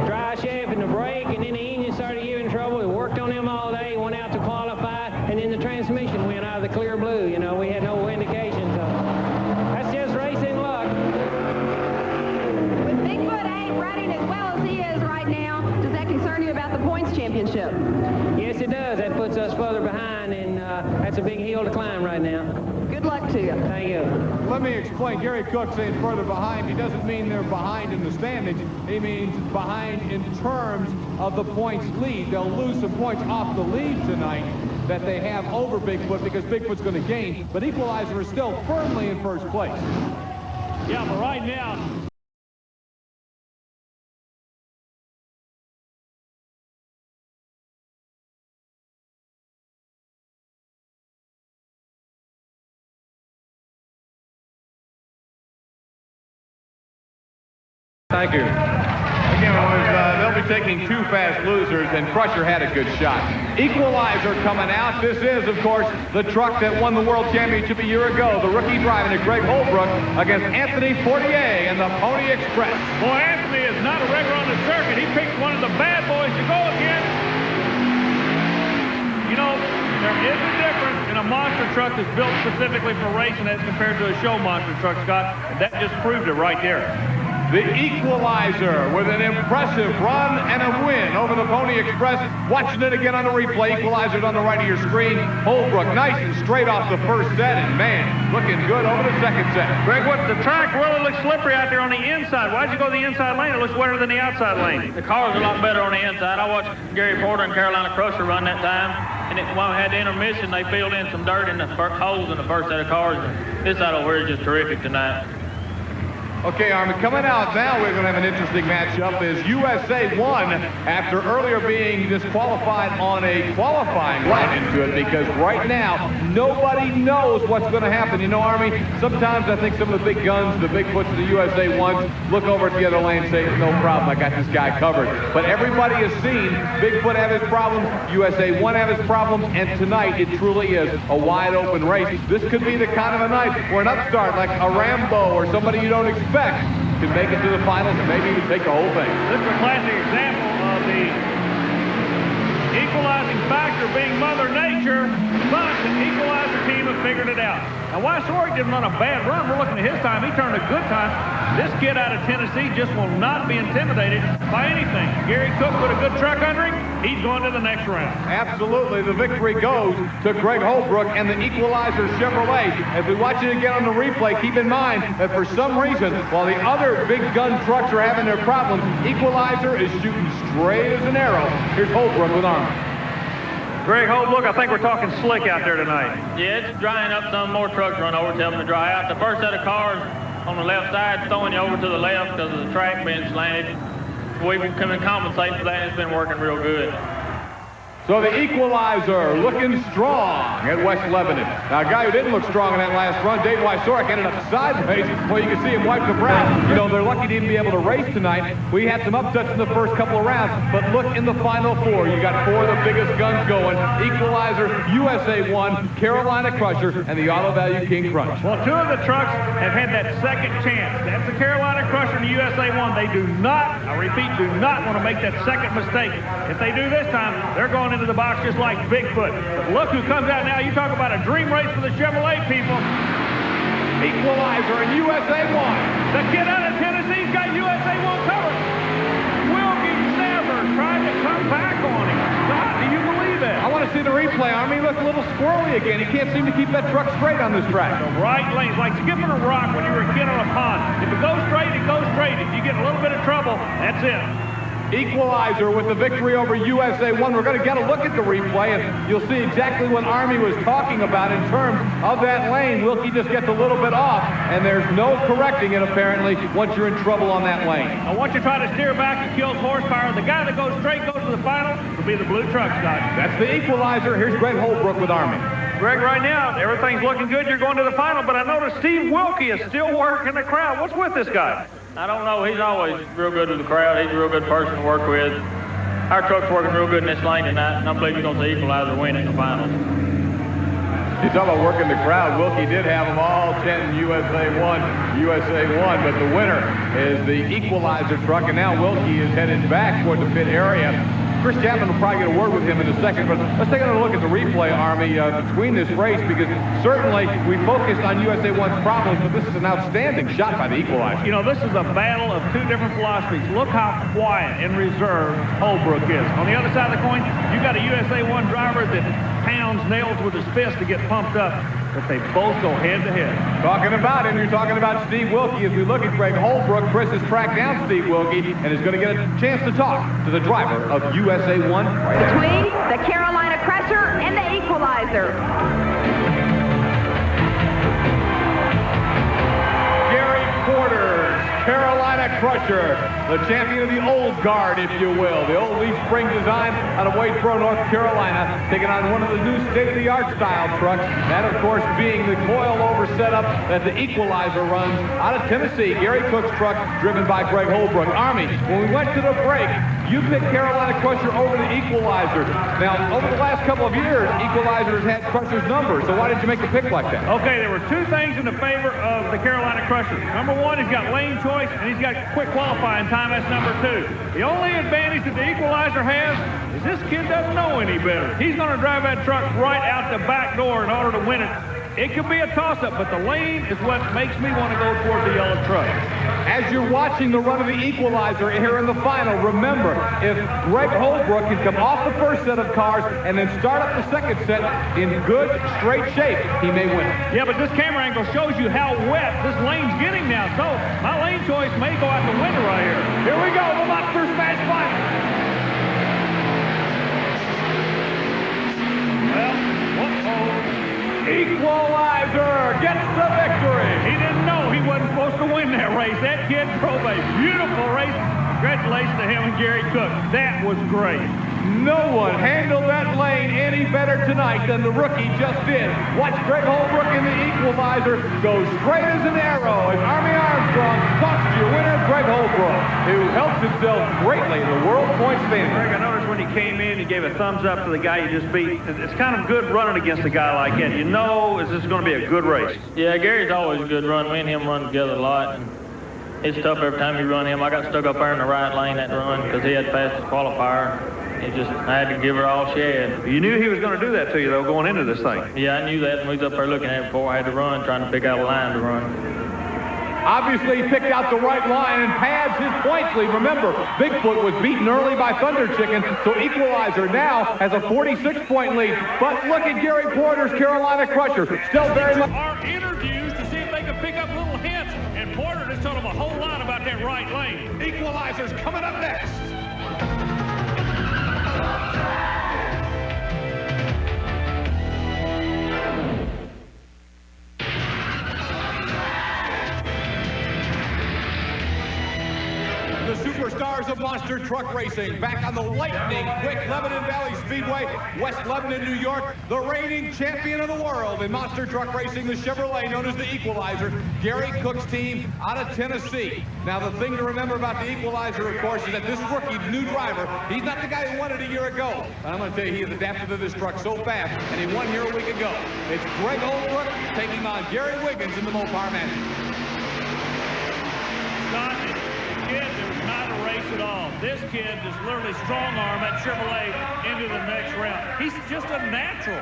dry shaft in the brake, and then the engine started giving trouble. We worked on them all day, went out to qualify, and then the transmission went out of the clear blue. You know, we had no indication, so that's just racing luck. up. Yes, it does. That puts us further behind, and that's a big hill to climb right now. Good luck to you. Thank you. Let me explain. Gary Cook saying further behind. He doesn't mean they're behind in the standings. He means behind in terms of the points lead. They'll lose some points off the lead tonight that they have over Bigfoot because Bigfoot's going to gain. But Equalizer is still firmly in first place. Yeah, but right now, Thank you. Again, they'll be taking two fast losers, and Crusher had a good shot. Equalizer coming out. This is, of course, the truck that won the World Championship a year ago. The rookie driving it, Greg Holbrook, against Anthony Fortier and the Pony Express. Boy, Anthony is not a regular on the circuit. He picked one of the bad boys to go against. You know, there is a difference in a monster truck that's built specifically for racing as compared to a show monster truck, Scott. That just proved it right there. The Equalizer with an impressive run and a win over the Pony Express. Watching it again on the replay. Equalizer's on the right of your screen. Holbrook nice and straight off the first set, and man, looking good over the second set. Greg, what the track really looks slippery out there on the inside. Why'd you go the inside lane? It looks wetter than the outside lane. The cars are a lot better on the inside. I watched Gary Porter and Carolina Crusher run that time, and when we had the intermission, they filled in some dirt in the holes in the first set of cars. This side over here is just terrific tonight. Okay, Armin, coming out now, we're going to have an interesting matchup as USA won after earlier being disqualified on a qualifying lap into it because right now, nobody knows what's going to happen. You know, Army, sometimes I think some of the big guns, the Bigfoots, the USA ones, look over at the other lane and say, no problem, I got this guy covered. But everybody has seen Bigfoot have his problems, USA 1 have his problems, and tonight it truly is a wide open race. This could be the kind of a night where an upstart like a Rambo or somebody you don't expect can make it to the finals and maybe even take the whole thing. This is a classic example of the equalizing factor being Mother Nature, but the Equalizer team have figured it out. Now, why Sorick didn't run a bad run? We're looking at his time. He turned a good time. This kid out of Tennessee just will not be intimidated by anything. Gary Cook put a good truck under him. He's going to the next round. Absolutely. The victory goes to Greg Holbrook and the Equalizer Chevrolet. As we watch it again on the replay, keep in mind that for some reason, while the other big gun trucks are having their problems, Equalizer is shooting straight as an arrow. Here's Holbrook with Arnold. Greg Holbrook, I think we're talking slick out there tonight. Yeah, it's drying up. Some more trucks run over, tell them to dry out. The first set of cars on the left side throwing you over to the left because of the track being slanted. We've been coming compensate for that. It's been working real good. So the Equalizer looking strong at West Lebanon. Now, a guy who didn't look strong in that last run, Dave Wysorek, ended up sideways. Well, you can see him wipe the brow. You know, they're lucky to even be able to race tonight. We had some upsets in the first couple of rounds, but look in the final four. You got four of the biggest guns going. Equalizer, USA 1, Carolina Crusher, and the Auto Value King Crunch. Well, two of the trucks have had that second chance. That's the Carolina Crusher and the USA 1. They do not, I repeat, do not want to make that second mistake. If they do this time, they're going into the box just like Bigfoot. But look who comes out now. You talk about a dream race for the Chevrolet people. Equalizer and USA 1. The kid out of Tennessee's got USA 1 covered. Wilkie never tried to come back on him. Scott, do you believe that? I want to see the replay. Army looks a little squirrely again. He can't seem to keep that truck straight on this track. The right lane, like skipping a rock when you were a kid on a pond. If it goes straight, it goes straight. If you get a little bit of trouble, that's it. Equalizer with the victory over USA 1. We're going to get a look at the replay, and you'll see exactly what Army was talking about in terms of that lane. Wilkie just gets a little bit off, and there's no correcting it, apparently, once you're in trouble on that lane. Now, once you try to steer back, it kills horsepower. The guy that goes straight goes to the final will be the blue truck, Scott. That's the Equalizer. Here's Greg Holbrook with Army. Greg, right now, everything's looking good. You're going to the final, but I noticed Steve Wilkie is still working the crowd. What's with this guy? I don't know. He's always real good with the crowd. He's a real good person to work with. Our truck's working real good in this lane tonight, and I believe he's going to see Equalizer win in the finals. You talk about working the crowd. Wilkie did have them all 10 USA 1, but the winner is the Equalizer truck, and now Wilkie is headed back toward the pit area. Chris Chapman will probably get a word with him in a second, but let's take another look at the replay, Army, between this race, because certainly we focused on USA 1's problems, but this is an outstanding shot by the Equalizer. You know, this is a battle of two different philosophies. Look how quiet and reserved Holbrook is. On the other side of the coin, you got a USA 1 driver that pounds nails with his fist to get pumped up, but they both go head-to-head. Talking about him, you're talking about Steve Wilkie. As we look at Greg Holbrook, Chris has tracked down Steve Wilkie and is going to get a chance to talk to the driver of USA 1. Between the Carolina Crusher and the Equalizer. Gary Porter's Carolina Crusher, the champion of the old guard, if you will. The old Leaf Spring design out of Wadesboro, North Carolina, taking on one of the new state-of-the-art style trucks. That, of course, being the coil-over setup that the Equalizer runs out of Tennessee. Gary Cook's truck, driven by Greg Holbrook. Army, when we went to the break, you picked Carolina Crusher over the Equalizer. Now, over the last couple of years, Equalizer has had Crusher's number, so why did you make the pick like that? Okay, there were two things in the favor of the Carolina Crusher. Number one, he's got lane choice, and he's got quick qualifying time. That's number two. The only advantage that the Equalizer has is this kid doesn't know any better. He's going to drive that truck right out the back door in order to win it. It could be a toss-up, but the lane is what makes me want to go toward the yellow truck. As you're watching the run of the Equalizer here in the final, remember, if Greg Holbrook can come off the first set of cars and then start up the second set in good, straight shape, he may win. Yeah, but this camera angle shows you how wet this lane's getting now, so my lane choice may go out the window right here. Here we go, the Monster Smash final. Well, whoa-oh. Equalizer gets the victory. He didn't know he wasn't supposed to win that race. That kid drove a beautiful race. Congratulations to him and Gary Cook. That was great. No one handled that lane any better tonight than the rookie just did. Watch Greg Holbrook in the Equalizer go straight as an arrow as Army Armstrong talks to your winner, Greg Holbrook, who helps himself greatly in the world point standing. Greg, I noticed when he came in, he gave a thumbs up to the guy you just beat. It's kind of good running against a guy like that. You know, is this going to be a good race? Yeah, Gary's always a good run. Me and him run together a lot. And it's tough every time you run him. I got stuck up there in the right lane that run because he had the fastest qualifier. I had to give her all she had. You knew he was going to do that to you, though, going into this thing. Yeah, I knew that. We was up there looking at it before I had to run, trying to pick out a line to run. Obviously, he picked out the right line and pads his points lead. Remember, Bigfoot was beaten early by Thunder Chicken, so Equalizer now has a 46-point lead. But look at Gary Porter's Carolina Crusher. Still very much. Our interviews to see if they can pick up little hints, and Porter just told them a whole lot about that right lane. Equalizer's coming up next. The superstars of monster truck racing back on the lightning quick Lebanon Valley Speedway, West Lebanon, New York. The reigning champion of the world in monster truck racing, the Chevrolet known as the Equalizer, Gary Cook's team out of Tennessee. Now the thing to remember about the Equalizer, of course, is that this rookie, new driver, he's not the guy who won it a year ago. But I'm going to tell you, he has adapted to this truck so fast, and he won here a week ago. It's Greg Holbrook taking on Gary Wiggins in the Mopar match. Kid, there was not a race at all. This kid just literally strong-armed that Chevrolet into the next round. He's just a natural.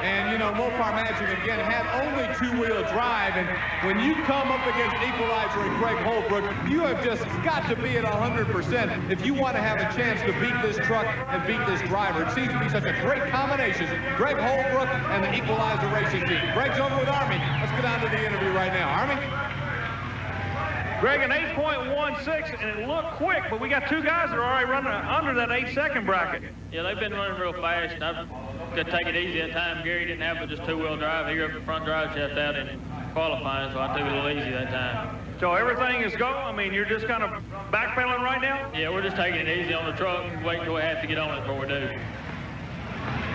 And, you know, Mopar Magic, again, had only two-wheel drive. And when you come up against Equalizer and Greg Holbrook, you have just got to be at 100% if you want to have a chance to beat this truck and beat this driver. It seems to be such a great combination. Greg Holbrook and the Equalizer racing team. Greg's over with Army. Let's get on to the interview right now. Army? Greg, an 8.16, and it looked quick, but we got two guys that are already running under that 8-second bracket. Yeah, they've been running real fast. I've got to take it easy that time. Gary didn't have but just two-wheel drive. He got the front drive shaft out in qualifying, so I took it a little easy that time. So everything is go? I mean, you're just kind of backpedaling right now? Yeah, we're just taking it easy on the truck and wait until we have to get on it before we do.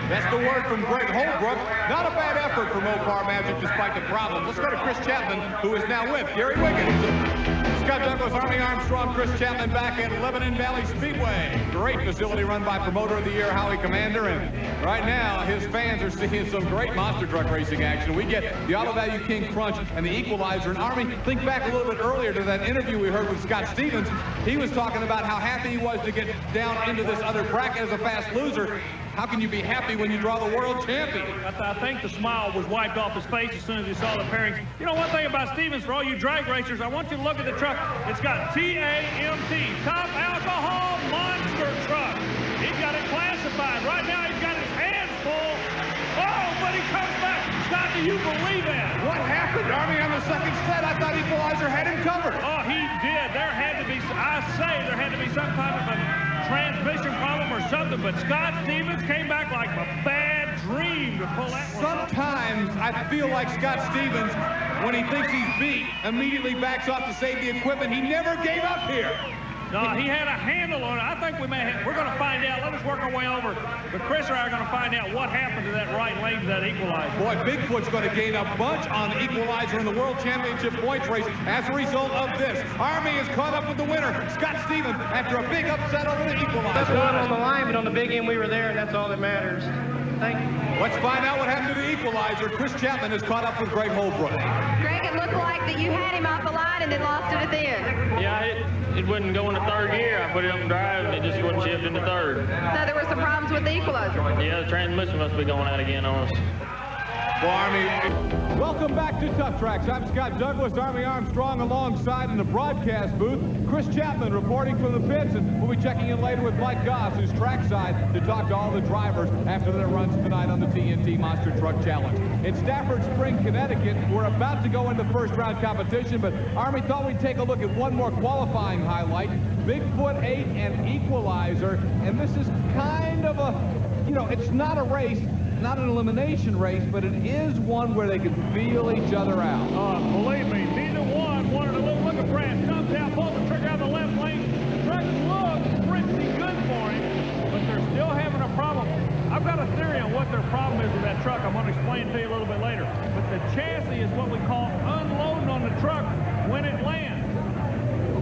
That's the word from Greg Holbrook. Not a bad effort for Mopar Magic despite the problems. Let's go to Chris Chapman, who is now with Gary Wiggins. Scott Douglas, Army Armstrong, Chris Chapman back at Lebanon Valley Speedway. Great facility run by Promoter of the Year, Howie Commander. And right now, his fans are seeing some great monster truck racing action. We get the Auto Value King Crunch and the Equalizer. And Army, think back a little bit earlier to that interview we heard with Scott Stevens. He was talking about how happy he was to get down into this other bracket as a fast loser. How can you be happy when you draw the world champion? I think the smile was wiped off his face as soon as he saw the pairings. You know, one thing about Stevens, for all you drag racers, I want you to look at the truck. It's got TAMT, Top Alcohol Monster Truck. He's got it classified. Right now, he's got his hands full. Oh, but he comes back. Scott, do you believe that? What happened, Army, on the second set? I thought Equalizer had him covered. Oh, he did. There had to be, I say, there had to be some kind of a transmission problem or something, but Scott Stevens came back like a bad dream to pull that one off. Sometimes I feel like Scott Stevens, when he thinks he's beat, immediately backs off to save the equipment. He never gave up here. No, he had a handle on it. I think we're going to find out. Let us work our way over. But Chris and I are going to find out what happened to that right lane to that Equalizer. Boy, Bigfoot's going to gain a bunch on the Equalizer in the World Championship points race as a result of this. Army is caught up with the winner, Scott Stevens, after a big upset over the Equalizer. That's one on the line, but on the big end we were there, and that's all that matters. Thank you. Let's find out what happened to the Equalizer. Chris Chapman is caught up with Greg Holbrook. Greg, it looked like that you had him off the line and then lost it at the end. Yeah, it wouldn't go in the third gear. I put it up and drive, and it just wouldn't shift in the third. So there were some problems with the Equalizer. Yeah, the transmission must be going out again on us. Well, Army, welcome back to Tough Tracks. I'm Scott Douglas, Army Armstrong, alongside in the broadcast booth, Chris Chapman reporting from the pits, and we'll be checking in later with Mike Goss, who's trackside, to talk to all the drivers after their runs tonight on the TNT Monster Truck Challenge. In Stafford Spring, Connecticut, we're about to go into first round competition, but Army thought we'd take a look at one more qualifying highlight, Bigfoot 8 and Equalizer, and this is kind of a, you know, it's not a race, not an elimination race, but it is one where they can feel each other out. Believe me, neither one wanted a little look at Brad. Comes out, pulls the trigger out of the left lane. The truck looks pretty good for him, but they're still having a problem. I've got a theory on what their problem is with that truck. I'm going to explain to you a little bit later. But the chassis is what we call unloading on the truck when it lands.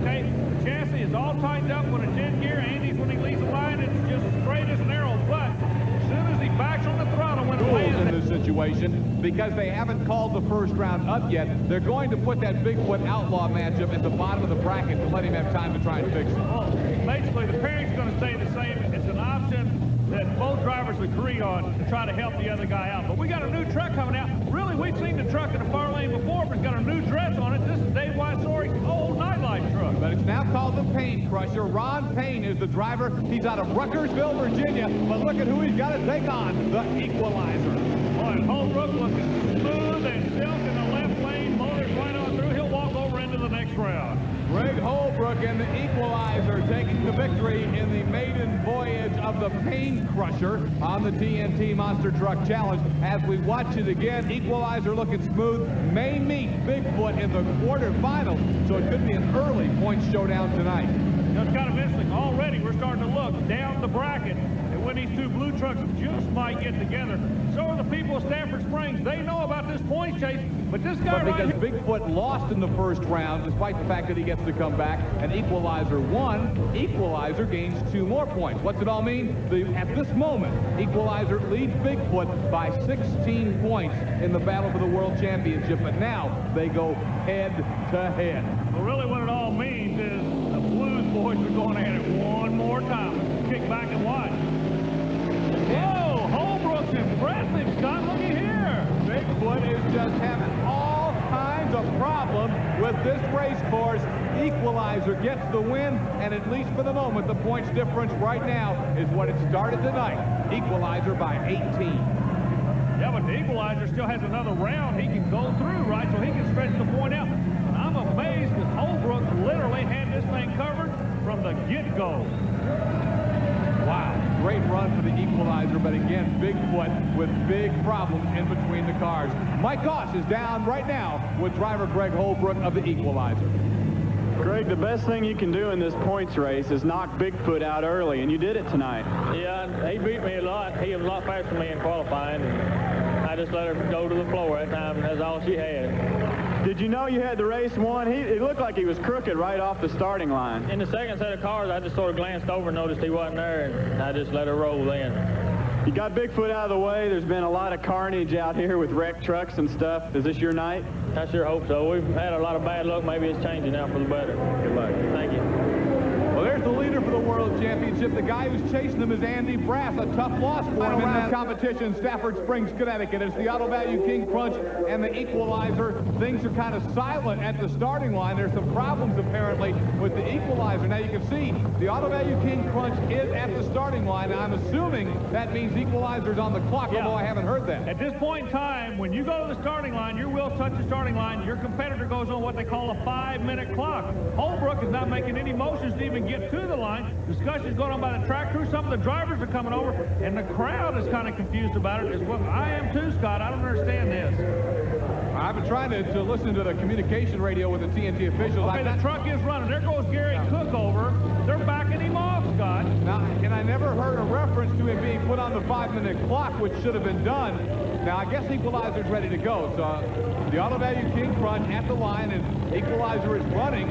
Okay? The chassis is all tightened up when it's in gear. Andy's, when he leaves the line, it's just straight as an arrow. But as soon as he backs on the throttle when it lands in this situation, because they haven't called the first round up yet, they're going to put that Bigfoot Outlaw matchup at the bottom of the bracket to let him have time to try and fix it. Well, basically, the pairing's going to stay the same. It's an option that both drivers agree on to try to help the other guy out. But we got a new truck coming out. Really, we've seen the truck in the far lane before, but it's got a new dress on it. This is Dave Wysori's old nightlight truck. But it's now called the Paint Crusher. Ron Payne is the driver. He's out of Ruckersville, Virginia. But look at who he's got to take on, the Equalizer. Boy, Holbrook looking smooth and silk in the left lane. Motors right on through. He'll walk over into the next round. Greg Holbrook and the Equalizer taking the victory in the maiden voyage of the Paint Crusher on the TNT Monster Truck Challenge. As we watch it again, Equalizer looking smooth, may meet Bigfoot in the quarterfinals, so it could be an early point showdown tonight. You know, it's kind of interesting. Already we're starting to look down the bracket, and when these two blue trucks just might get together, so are the people of Stafford Springs. They know about this points chase, but this guy because Bigfoot lost in the first round, despite the fact that he gets to come back, and Equalizer won, Equalizer gains 2 more points. What's it all mean? At this moment, Equalizer leads Bigfoot by 16 points in the battle for the World Championship, but now they go head-to-head. Well, really what it all means is the Blues boys are going at it one more time. Kick back and watch. Whoa, Holbrook's impressive, Scott. Looky here. Bigfoot is just having all kinds of problems with this race course. Equalizer gets the win, and at least for the moment, the points difference right now is what it started tonight. Equalizer by 18. Yeah, but the Equalizer still has another round he can go through, right? So he can stretch the point out. And I'm amazed that Holbrook literally had this thing covered from the get-go. Wow, great run for the Equalizer, but again, Bigfoot with big problems in between the cars. Mike Goss is down right now with driver Greg Holbrook of the Equalizer. Greg, the best thing you can do in this points race is knock Bigfoot out early, and you did it tonight. Yeah, he beat me a lot. He was a lot faster than me in qualifying, and I just let her go to the floor that time, and that's all she had. Did you know you had the race won? It looked like he was crooked right off the starting line. In the second set of cars, I just sort of glanced over and noticed he wasn't there, and I just let her roll in. You got Bigfoot out of the way. There's been a lot of carnage out here with wrecked trucks and stuff. Is this your night? I sure hope so. We've had a lot of bad luck. Maybe it's changing now for the better. Good luck. Thank you. Well, there's the leader for the World Championship. The guy who's chasing him is Andy Brass. A tough loss for him in that competition. Stafford Springs, Connecticut. It's the Auto Value King Crunch and the Equalizer. Things are kind of silent at the starting line. There's some problems, apparently, with the Equalizer. Now, you can see the Auto Value King Crunch is at the starting line. I'm assuming that means Equalizer's on the clock, although I haven't heard that. At this point in time, when you go to the starting line, your wheels touch the starting line, your competitor goes on what they call a 5-minute clock. Holbrook is not making any motions to even get to the line. Discussion's going on by the track crew. Some of the drivers are coming over, and the crowd is kind of confused about it as well. I am too, Scott. I don't understand this. I've been trying to listen to the communication radio with the TNT officials. Okay, the truck is running. There goes Gary Cook over. They're backing him off, Scott. Now, and I never heard a reference to him being put on the 5-minute clock, which should have been done. Now, I guess Equalizer's ready to go. So the Auto Value King Crunch at the line, and Equalizer is running.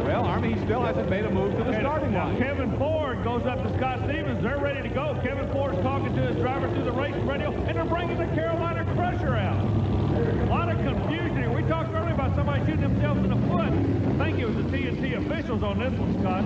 Well, Army still hasn't made a move to the starting line. Kevin Ford goes up to Scott Stevens. They're ready to go. Kevin Ford's talking to his driver through the race radio, and they're bringing the Carolina Crusher out. A lot of confusion here. We talked earlier about somebody shooting themselves in the foot. I think it was the TNT officials on this one, Scott.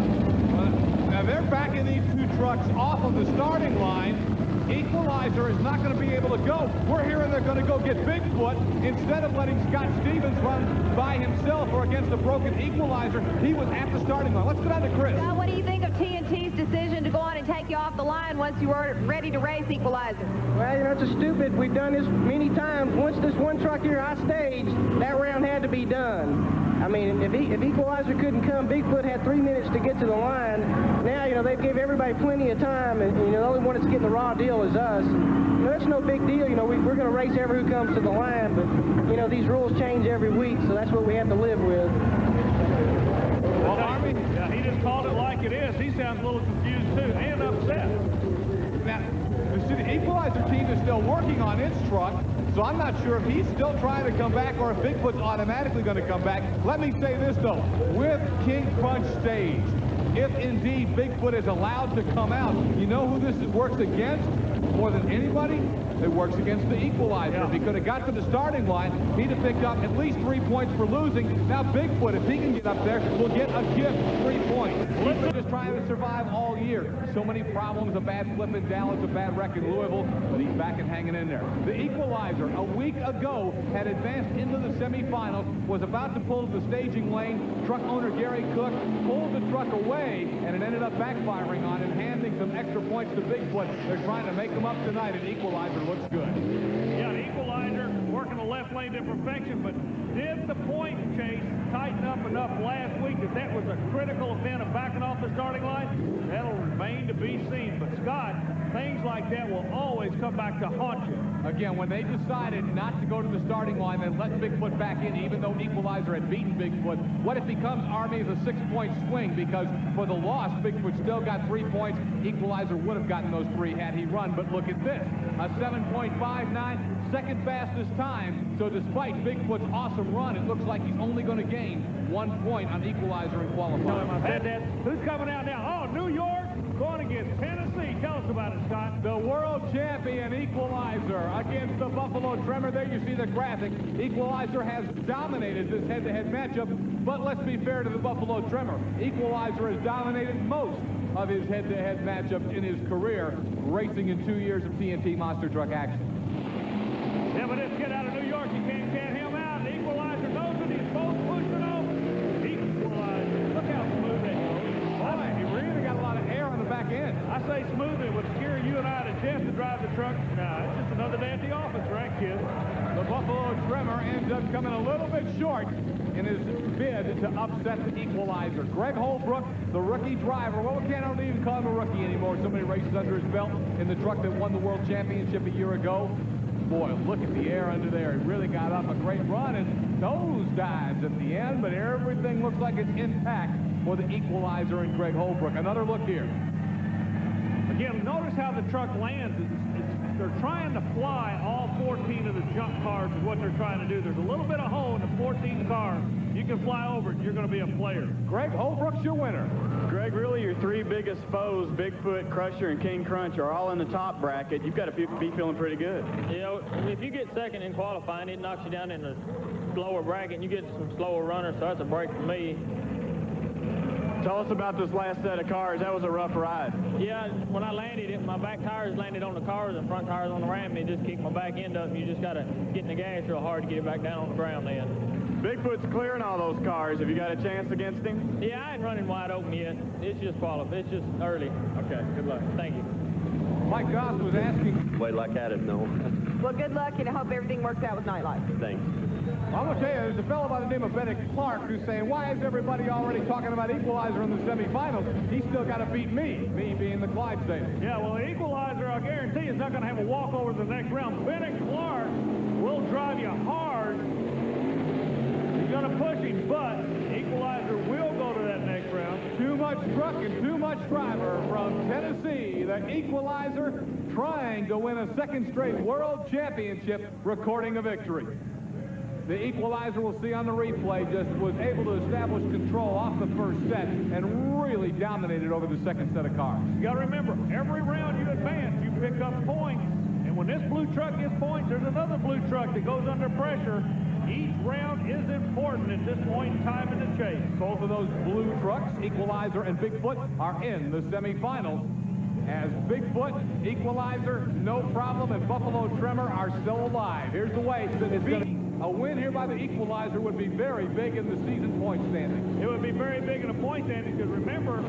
Now, they're backing these two trucks off of the starting line. Equalizer is not going to be able to go. We're hearing they're going to go get Bigfoot. Instead of letting Scott Stevens run by himself or against a broken Equalizer, he was at the starting line. Let's go down to Chris. Well, what do you think of TNT's decision to go on and take you off the line once you were ready to race Equalizer? Well, you know, it's stupid. We've done this many times. Once this one truck here I staged, that round had to be done. I mean, if Equalizer couldn't come, Bigfoot had 3 minutes to get to the line. Now, you know, they've given everybody plenty of time, and, you know, the only one that's getting the raw deal is us. You know, that's no big deal. You know, we're going to race everyone who comes to the line, but, you know, these rules change every week, so that's what we have to live with. Well, Army, he just called it like it is. He sounds a little confused, too, and upset. Now, the Equalizer team is still working on its truck, so I'm not sure if he's still trying to come back or if Bigfoot's automatically going to come back. Let me say this, though. With King Crunch staged, if indeed Bigfoot is allowed to come out, you know who this works against more than anybody? It works against the Equalizer. Yeah. If he could have got to the starting line, he'd have picked up at least 3 points for losing. Now Bigfoot, if he can get up there, will get a gift, 3 points. He's just trying to survive all year. So many problems, a bad flip in Dallas, a bad wreck in Louisville, but he's back and hanging in there. The Equalizer, a week ago, had advanced into the semifinals, was about to pull to the staging lane. Truck owner Gary Cook pulled the truck away, and it ended up backfiring on him, handing some extra points to Bigfoot. They're trying to make them up tonight, and Equalizer looks good. Yeah, the Equalizer working the left lane to perfection, but did the point chase tighten up enough last week that was a critical event of backing off the starting line? That'll remain to be seen. But Scott, things like that will always come back to haunt you. Again, when they decided not to go to the starting line and let Bigfoot back in, even though Equalizer had beaten Bigfoot, what it becomes, Army, is a 6-point swing, because for the loss, Bigfoot still got 3 points. Equalizer would have gotten those 3 had he run, but look at this, a 7.59, second fastest time. So despite Bigfoot's awesome run, it looks like he's only going to gain 1 point on Equalizer in qualifying. Who's coming out now? Oh, New York going against Tennessee. Tell us about it, Scott. The world champion Equalizer against the Buffalo Tremor. There you see the graphic. Equalizer has dominated this head-to-head matchup, but let's be fair to the Buffalo Tremor. Equalizer has dominated most of his head-to-head matchups in his career, racing in 2 years of TNT Monster Truck action. Yeah, but this kid out of New York, you can't get him out. The Equalizer knows it. He's both pushing over. Equalizer. Look how smooth that goes. Boy, he really got a lot of air on the back end. I say smooth. It would scare you and I to Jeff to drive the truck. Nah, it's just another day at the office, right, kid? The Buffalo Tremor ends up coming a little bit short in his bid to upset the Equalizer. Greg Holbrook, the rookie driver. Well, we can't even call him a rookie anymore. So many races under his belt in the truck that won the World Championship a year ago. Boy, look at the air under there. He really got up a great run and nose dives at the end, but everything looks like it's intact for the Equalizer and Greg Holbrook. Another look here. Again, notice how the truck lands. It's they're trying to fly all 14 of the jump cars is what they're trying to do. There's a little bit of hole in the 14 cars. You can fly over it, you're going to be a player. Greg Holbrook's your winner. Greg, really your three biggest foes, Bigfoot, Crusher, and King Crunch, are all in the top bracket. You've got to be feeling pretty good. You know, if you get second in qualifying, it knocks you down in the lower bracket, and you get some slower runners, so that's a break for me. Tell us about this last set of cars. That was a rough ride. Yeah, when I landed, my back tires landed on the cars and front tires on the ram, and it just kicked my back end up, and you just got to get in the gas real hard to get it back down on the ground then. Bigfoot's clearing all those cars. Have you got a chance against him? Yeah, I ain't running wide open yet. It's just it's just early. Okay, good luck. Thank you. Mike Goss was asking. Way luck at him, no. Well, good luck, and I hope everything works out with Nightlife. Thanks. I'm going to tell you, there's a fellow by the name of Bennett Clark who's saying, why is everybody already talking about Equalizer in the semifinals? He's still got to beat me being the Clydesdale. Yeah, well, the Equalizer, I guarantee, is not going to have a walkover the next round. Bennett Clark will drive you hard. He's going to push him, but Equalizer will go to that next round. Too much truck and too much driver from Tennessee. The Equalizer trying to win a second straight world championship, recording a victory. The Equalizer, we'll see on the replay, just was able to establish control off the first set and really dominated over the second set of cars. You got to remember, every round you advance, you pick up points. And when this blue truck gets points, there's another blue truck that goes under pressure. Each round is important at this point in time in the chase. Both of those blue trucks, Equalizer and Bigfoot, are in the semifinals. As Bigfoot, Equalizer, No Problem, and Buffalo Tremor are still alive. Here's the way that it's going to... A win here by the Equalizer would be very big in the season point standing. It would be very big in the point standing because remember,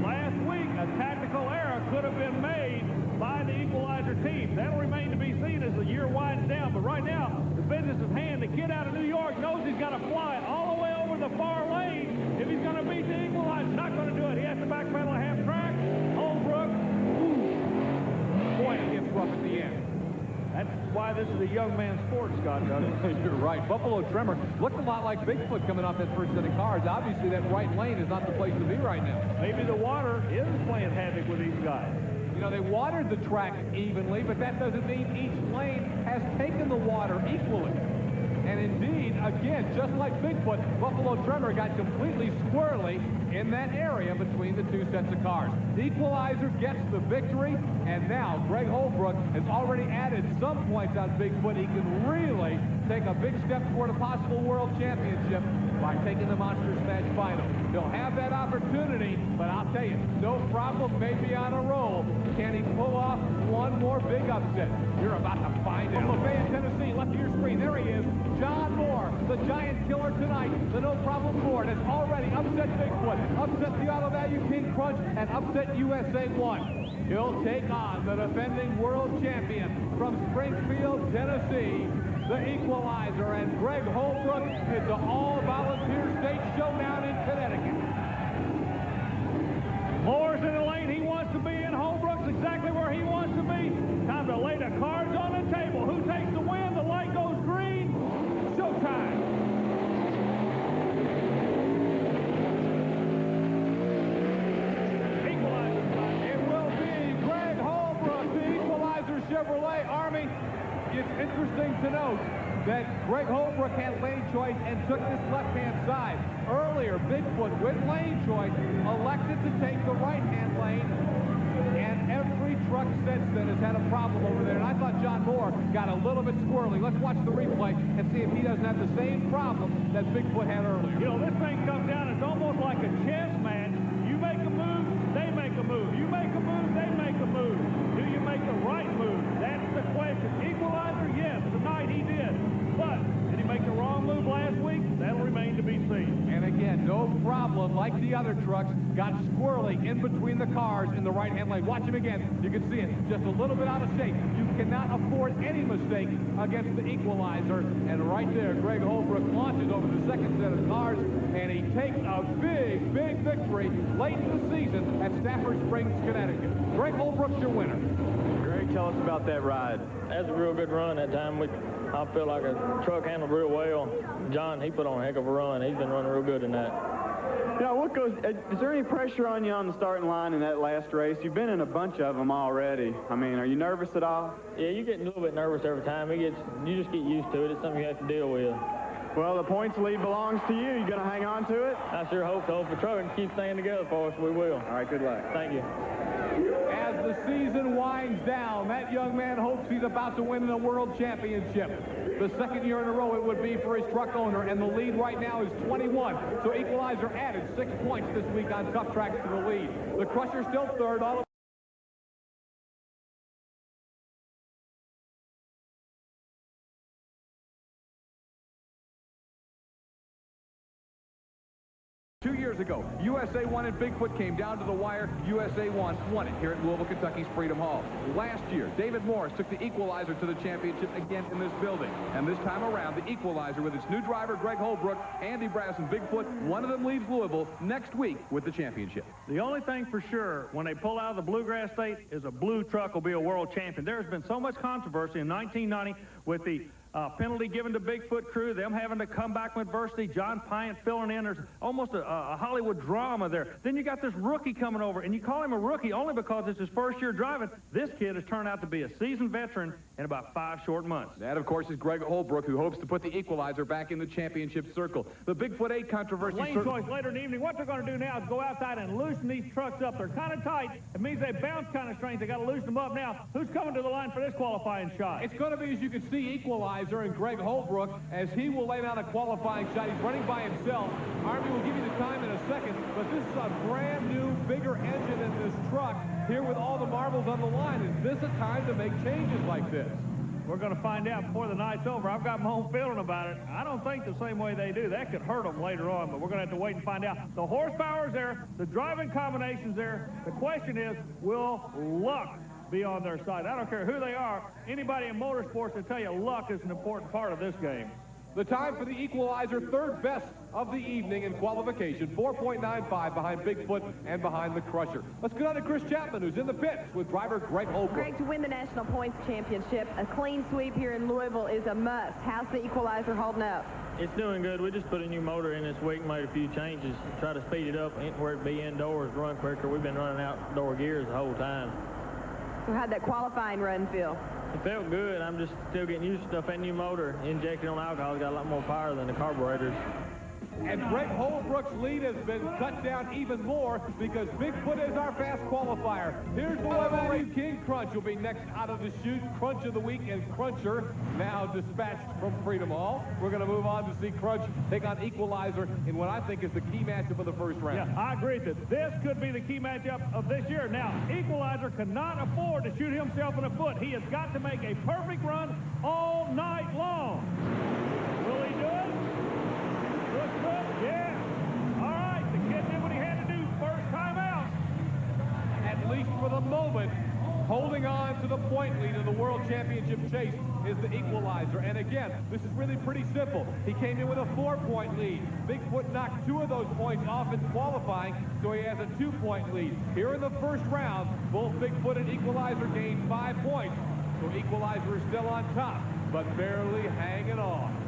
last week a tactical error could have been made by the Equalizer team. That'll remain to be seen as the year winds down. But right now, the business is hand. The kid out of New York knows he's got to fly all the way over the far lane if he's going to beat the Equalizer. Not going to do it. He has to backpedal a half track. Holbrook, boy, it gets rough at the end. That's why this is a young man's sport, Scott. You're right. Buffalo Tremor looked a lot like Bigfoot coming off that first set of cars. Obviously, that right lane is not the place to be right now. Maybe the water is playing havoc with these guys. You know, they watered the track evenly, but that doesn't mean each lane has taken the water equally. And indeed, again, just like Bigfoot, Buffalo Tremor got completely squirrely in that area between the two sets of cars. The Equalizer gets the victory, and now Greg Holbrook has already added some points on Bigfoot. He can really take a big step toward a possible world championship by taking the Monster Smash final. He'll have that opportunity, but I'll tell you, No Problem may be on a roll. Can he pull off one more big upset? You're about to find out. From Lafayette, Tennessee, left of your screen, there he is. John Moore, the giant killer tonight, the No Problem Ford, has already upset Bigfoot, upset the Auto Value King Crunch, and upset USA 1. He'll take on the defending world champion from Springfield, Tennessee, the Equalizer, and Greg Holbrook. It's an all-volunteer state showdown in Connecticut. Moore's in the lane he wants to be in. Holbrook's exactly where he wants to be. Time to lay the cards on the table. Who takes the win? The light goes green. Showtime. Equalizer. It will be Greg Holbrook, the Equalizer Chevrolet Army. It's interesting to note that Greg Holbrook had lane choice and took this left-hand side. Earlier, Bigfoot, with lane choice, elected to take the right-hand lane, and every truck since then has had a problem over there. And I thought John Moore got a little bit squirrely. Let's watch the replay and see if he doesn't have the same problem that Bigfoot had earlier. You know, this thing comes down, it's almost like a chess match. You make a move, they make a move. You make a move, they make a move. Do you make the right move? That's the question. Equalizer, yes, tonight he did. But did he make the wrong move last week? That'll remain to be seen. And again, No Problem, like the other trucks, got squirrely in between the cars in the right-hand lane. Watch him again. You can see it. Just a little bit out of shape. You cannot afford any mistake against the Equalizer. And right there, Greg Holbrook launches over the second set of cars, and he takes a big, big victory late in the season at Stafford Springs, Connecticut. Greg Holbrook's your winner. Greg, tell us about that ride. That's a real good run that time. I feel like a truck handled real well. John, he put on a heck of a run. He's been running real good tonight. Yeah, is there any pressure on you on the starting line in that last race? You've been in a bunch of them already. I mean, are you nervous at all? Yeah, you get a little bit nervous every time. You just get used to it. It's something you have to deal with. Well, the points lead belongs to you. You going to hang on to it? I sure hope so. If the truck can keep staying together for us, we will. All right, good luck. Thank you. As the season winds down, that young man hopes he's about to win the World Championship. The second year in a row it would be for his truck owner, and the lead right now is 21. So Equalizer added 6 points this week on Tough Tracks to the lead. The Crusher still third. All of 2 years ago, USA won and Bigfoot came down to the wire. USA won it here at Louisville, Kentucky's Freedom Hall. Last year, David Morris took the Equalizer to the championship again in this building. And this time around, the Equalizer with its new driver, Greg Holbrook, Andy Brass, and Bigfoot, one of them leaves Louisville next week with the championship. The only thing for sure, when they pull out of the Bluegrass State, is a blue truck will be a world champion. There's been so much controversy in 1990 with the penalty given to Bigfoot crew, them having to come back from adversity, John Pyatt filling in. There's almost a Hollywood drama there. Then you got this rookie coming over, and you call him a rookie only because it's his first year driving. This kid has turned out to be a seasoned veteran in about 5 short months. That, of course, is Greg Holbrook, who hopes to put the Equalizer back in the championship circle. The Bigfoot 8 controversy... Lane choice later in the evening. What they're going to do now is go outside and loosen these trucks up. They're kind of tight. It means they bounce kind of strange. They got to loosen them up now. Who's coming to the line for this qualifying shot? It's going to be, as you can see, Equalizer and Greg Holbrook, as he will lay down a qualifying shot. He's running by himself. Army will give you the time in a second, but this is a brand new, bigger engine in this truck here with all the marbles on the line. Is this a time to make changes like this? We're going to find out before the night's over. I've got my own feeling about it. I don't think the same way they do. That could hurt them later on, but we're going to have to wait and find out. The horsepower's there. The driving combination's there. The question is, will luck be on their side? I don't care who they are. Anybody in motorsports will tell you luck is an important part of this game. The time for the Equalizer, third best of the evening in qualification, 4.95 behind Bigfoot and behind the Crusher. Let's go down to Chris Chapman, who's in the pits with driver Greg Holbrook. Greg, to win the National Points Championship, a clean sweep here in Louisville is a must. How's the Equalizer holding up? It's doing good. We just put a new motor in this week, made a few changes, try to speed it up where it be indoors, run quicker. We've been running outdoor gears the whole time. So how'd that qualifying run feel? It felt good. I'm just still getting used to stuff. That new motor injected on alcohol has got a lot more power than the carburetors. And Greg Holbrook's lead has been cut down even more because Bigfoot is our fast qualifier. Here's the level race. King Crunch will be next out of the chute. Crunch of the week and Cruncher now dispatched from Freedom Hall. We're going to move on to see Crunch take on Equalizer in what I think is the key matchup of the first round. Yeah, I agree that this could be the key matchup of this year. Now, Equalizer cannot afford to shoot himself in the foot. He has got to make a perfect run all night long. Will he do it? Looks good. Yeah. All right, the kid did what he had to do first time out. At least for the moment, holding on to the point lead in the World Championship chase is the Equalizer. And again, this is really pretty simple. He came in with a 4-point lead. Bigfoot knocked 2 of those points off in qualifying, so he has a 2-point lead. Here in the first round, both Bigfoot and Equalizer gained 5 points. So Equalizer is still on top, but barely hanging on.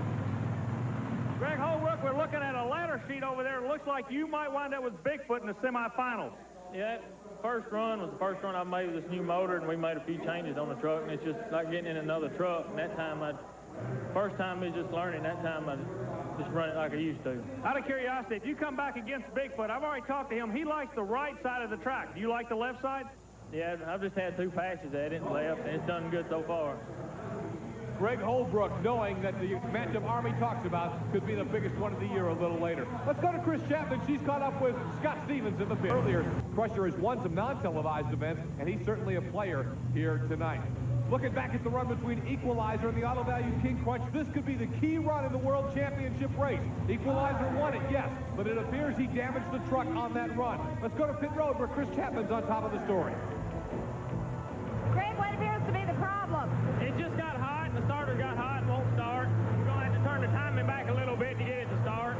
Greg Holbrook, we're looking at a ladder sheet over there. It looks like you might wind up with Bigfoot in the semifinals. Yeah, first run was the first run I made with this new motor, and we made a few changes on the truck, and it's just like getting in another truck. And that time, first time is just learning. That time I just run it like I used to. Out of curiosity, if you come back against Bigfoot, I've already talked to him. He likes the right side of the track. Do you like the left side? Yeah, I've just had 2 passes at it and left, and it's done good so far. Greg Holbrook, knowing that the matchup Army talks about could be the biggest one of the year a little later. Let's go to Chris Chapman. She's caught up with Scott Stevens in the pit. Earlier, Crusher has won some non-televised events, and he's certainly a player here tonight. Looking back at the run between Equalizer and the Auto Value King Crunch, this could be the key run in the World Championship race. Equalizer won it, yes, but it appears he damaged the truck on that run. Let's go to pit road where Chris Chapman's on top of the story. Greg, what appears to be the problem? It just got hot, and the starter got hot and won't start. We're going to have to turn the timing back a little bit to get it to start.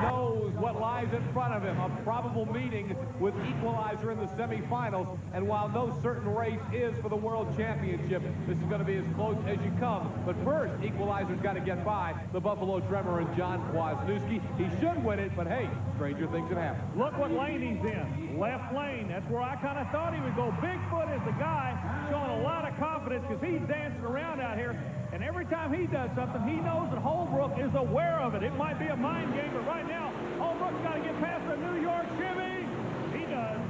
Knows what lies in front of him. A probable meeting with Equalizer in the semifinals. And while no certain race is for the World Championship, this is going to be as close as you come. But first, Equalizer's got to get by the Buffalo Tremor and John Kwasniewski. He should win it, but hey, stranger things have happened. Look what lane he's in. Left lane. That's where I kind of thought he would go. Bigfoot is the guy showing a lot of confidence because he's dancing around out here. And every time he does something, he knows that Holbrook is aware of it. It might be a mind game, but right now, Holbrook's got to get past the New York shimmy. He does.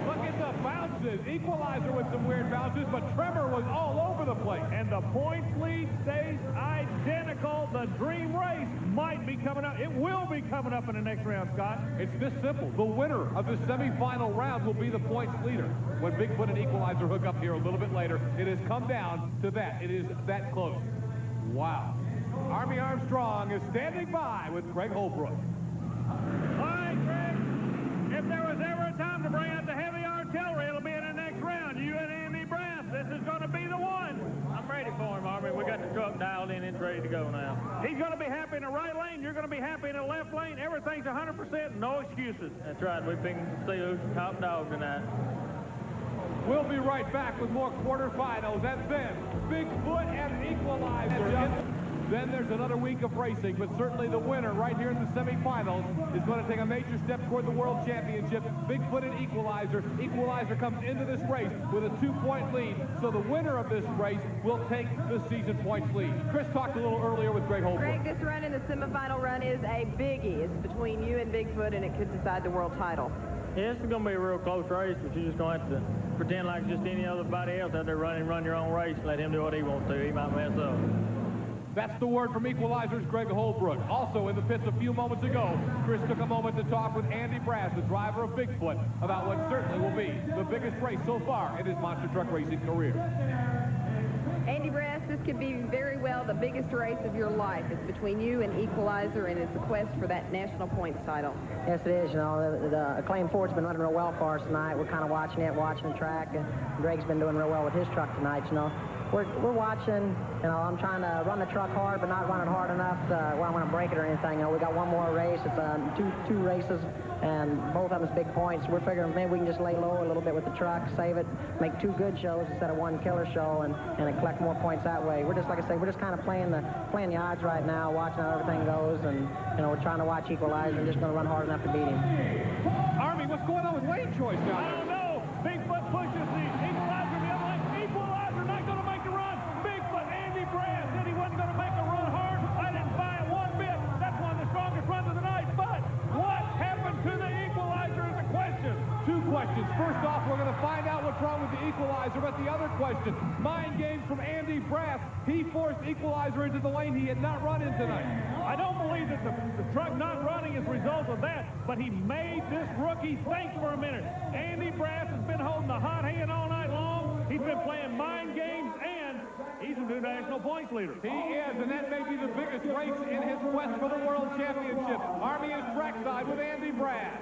Look at the bounces. Equalizer with some weird bounces, but Tremor was all over the place. And the points lead stays identical. The dream race might be coming up. It will be coming up in the next round, Scott. It's this simple. The winner of the semifinal round will be the points leader. When Bigfoot and Equalizer hook up here a little bit later, it has come down to that. It is that close. Wow. Army Armstrong is standing by with Greg Holbrook. All right, Greg. If there was ever a time to bring out the heavy artillery, it'll be in the next round. You and Andy Brass, this is going to be the one. I'm ready for him, Army. We got the truck dialed in. It's ready to go now. He's going to be happy in the right lane. You're going to be happy in the left lane. Everything's 100%. No excuses. That's right. We've been to see who's the top dog tonight. We'll be right back with more quarterfinals, and then Bigfoot and Equalizer. Then there's another week of racing, but certainly the winner right here in the semifinals is going to take a major step toward the World Championship. Bigfoot and Equalizer. Equalizer comes into this race with a 2-point lead, so the winner of this race will take the season points lead. Chris talked a little earlier with Greg Holbrook. Greg, this run in the semifinal run is a biggie. It's between you and Bigfoot, and it could decide the world title. Yeah, it's going to be a real close race, but you're just going to have to pretend like just any other body else out there run your own race. Let him do what he wants to. He might mess up. That's the word from Equalizer's Greg Holbrook. Also in the pits a few moments ago, Chris took a moment to talk with Andy Brass, the driver of Bigfoot, about what certainly will be the biggest race so far in his monster truck racing career. Andy Brass, this could be very well the biggest race of your life. It's between you and Equalizer, and it's a quest for that national points title. Yes, it is. You know, the Acclaim Ford's been running real well for us tonight. We're kind of watching the track, and Greg's been doing real well with his truck tonight, you know. We're watching, you know, I'm trying to run the truck hard, but not run it hard enough to where I'm going to break it or anything. You know, we got one more race. It's two races, and both of them is big points. We're figuring maybe we can just lay low a little bit with the truck, save it, make 2 good shows instead of 1 killer show, and collect more points that way. We're just, like I say, we're just kind of playing the odds right now, watching how everything goes, and, you know, we're trying to watch Equalizer and just going to run hard enough to beat him. Army, what's going on with lane choice now? I don't know. Bigfoot pushes the Equalizer the other lane. Equalizer not going to make the run. Bigfoot, Andy Brass said he wasn't going to make a run hard. I didn't buy it one bit. That's one of the strongest runs of the night. But what happened to the Equalizer is a question. 2 questions. First off, we're going to find out what's wrong with the Equalizer, but the other question, mind games from Andy Brass. He forced Equalizer into the lane he had not run in tonight. I don't believe that the truck not running is a result of that, but he made this rookie think for a minute. Andy Brass has been holding the hot hand all night long. He's been playing mind games, and he's a new national points leader. He is, and that may be the biggest race in his quest for the World Championship. Army is trackside with Andy Brass.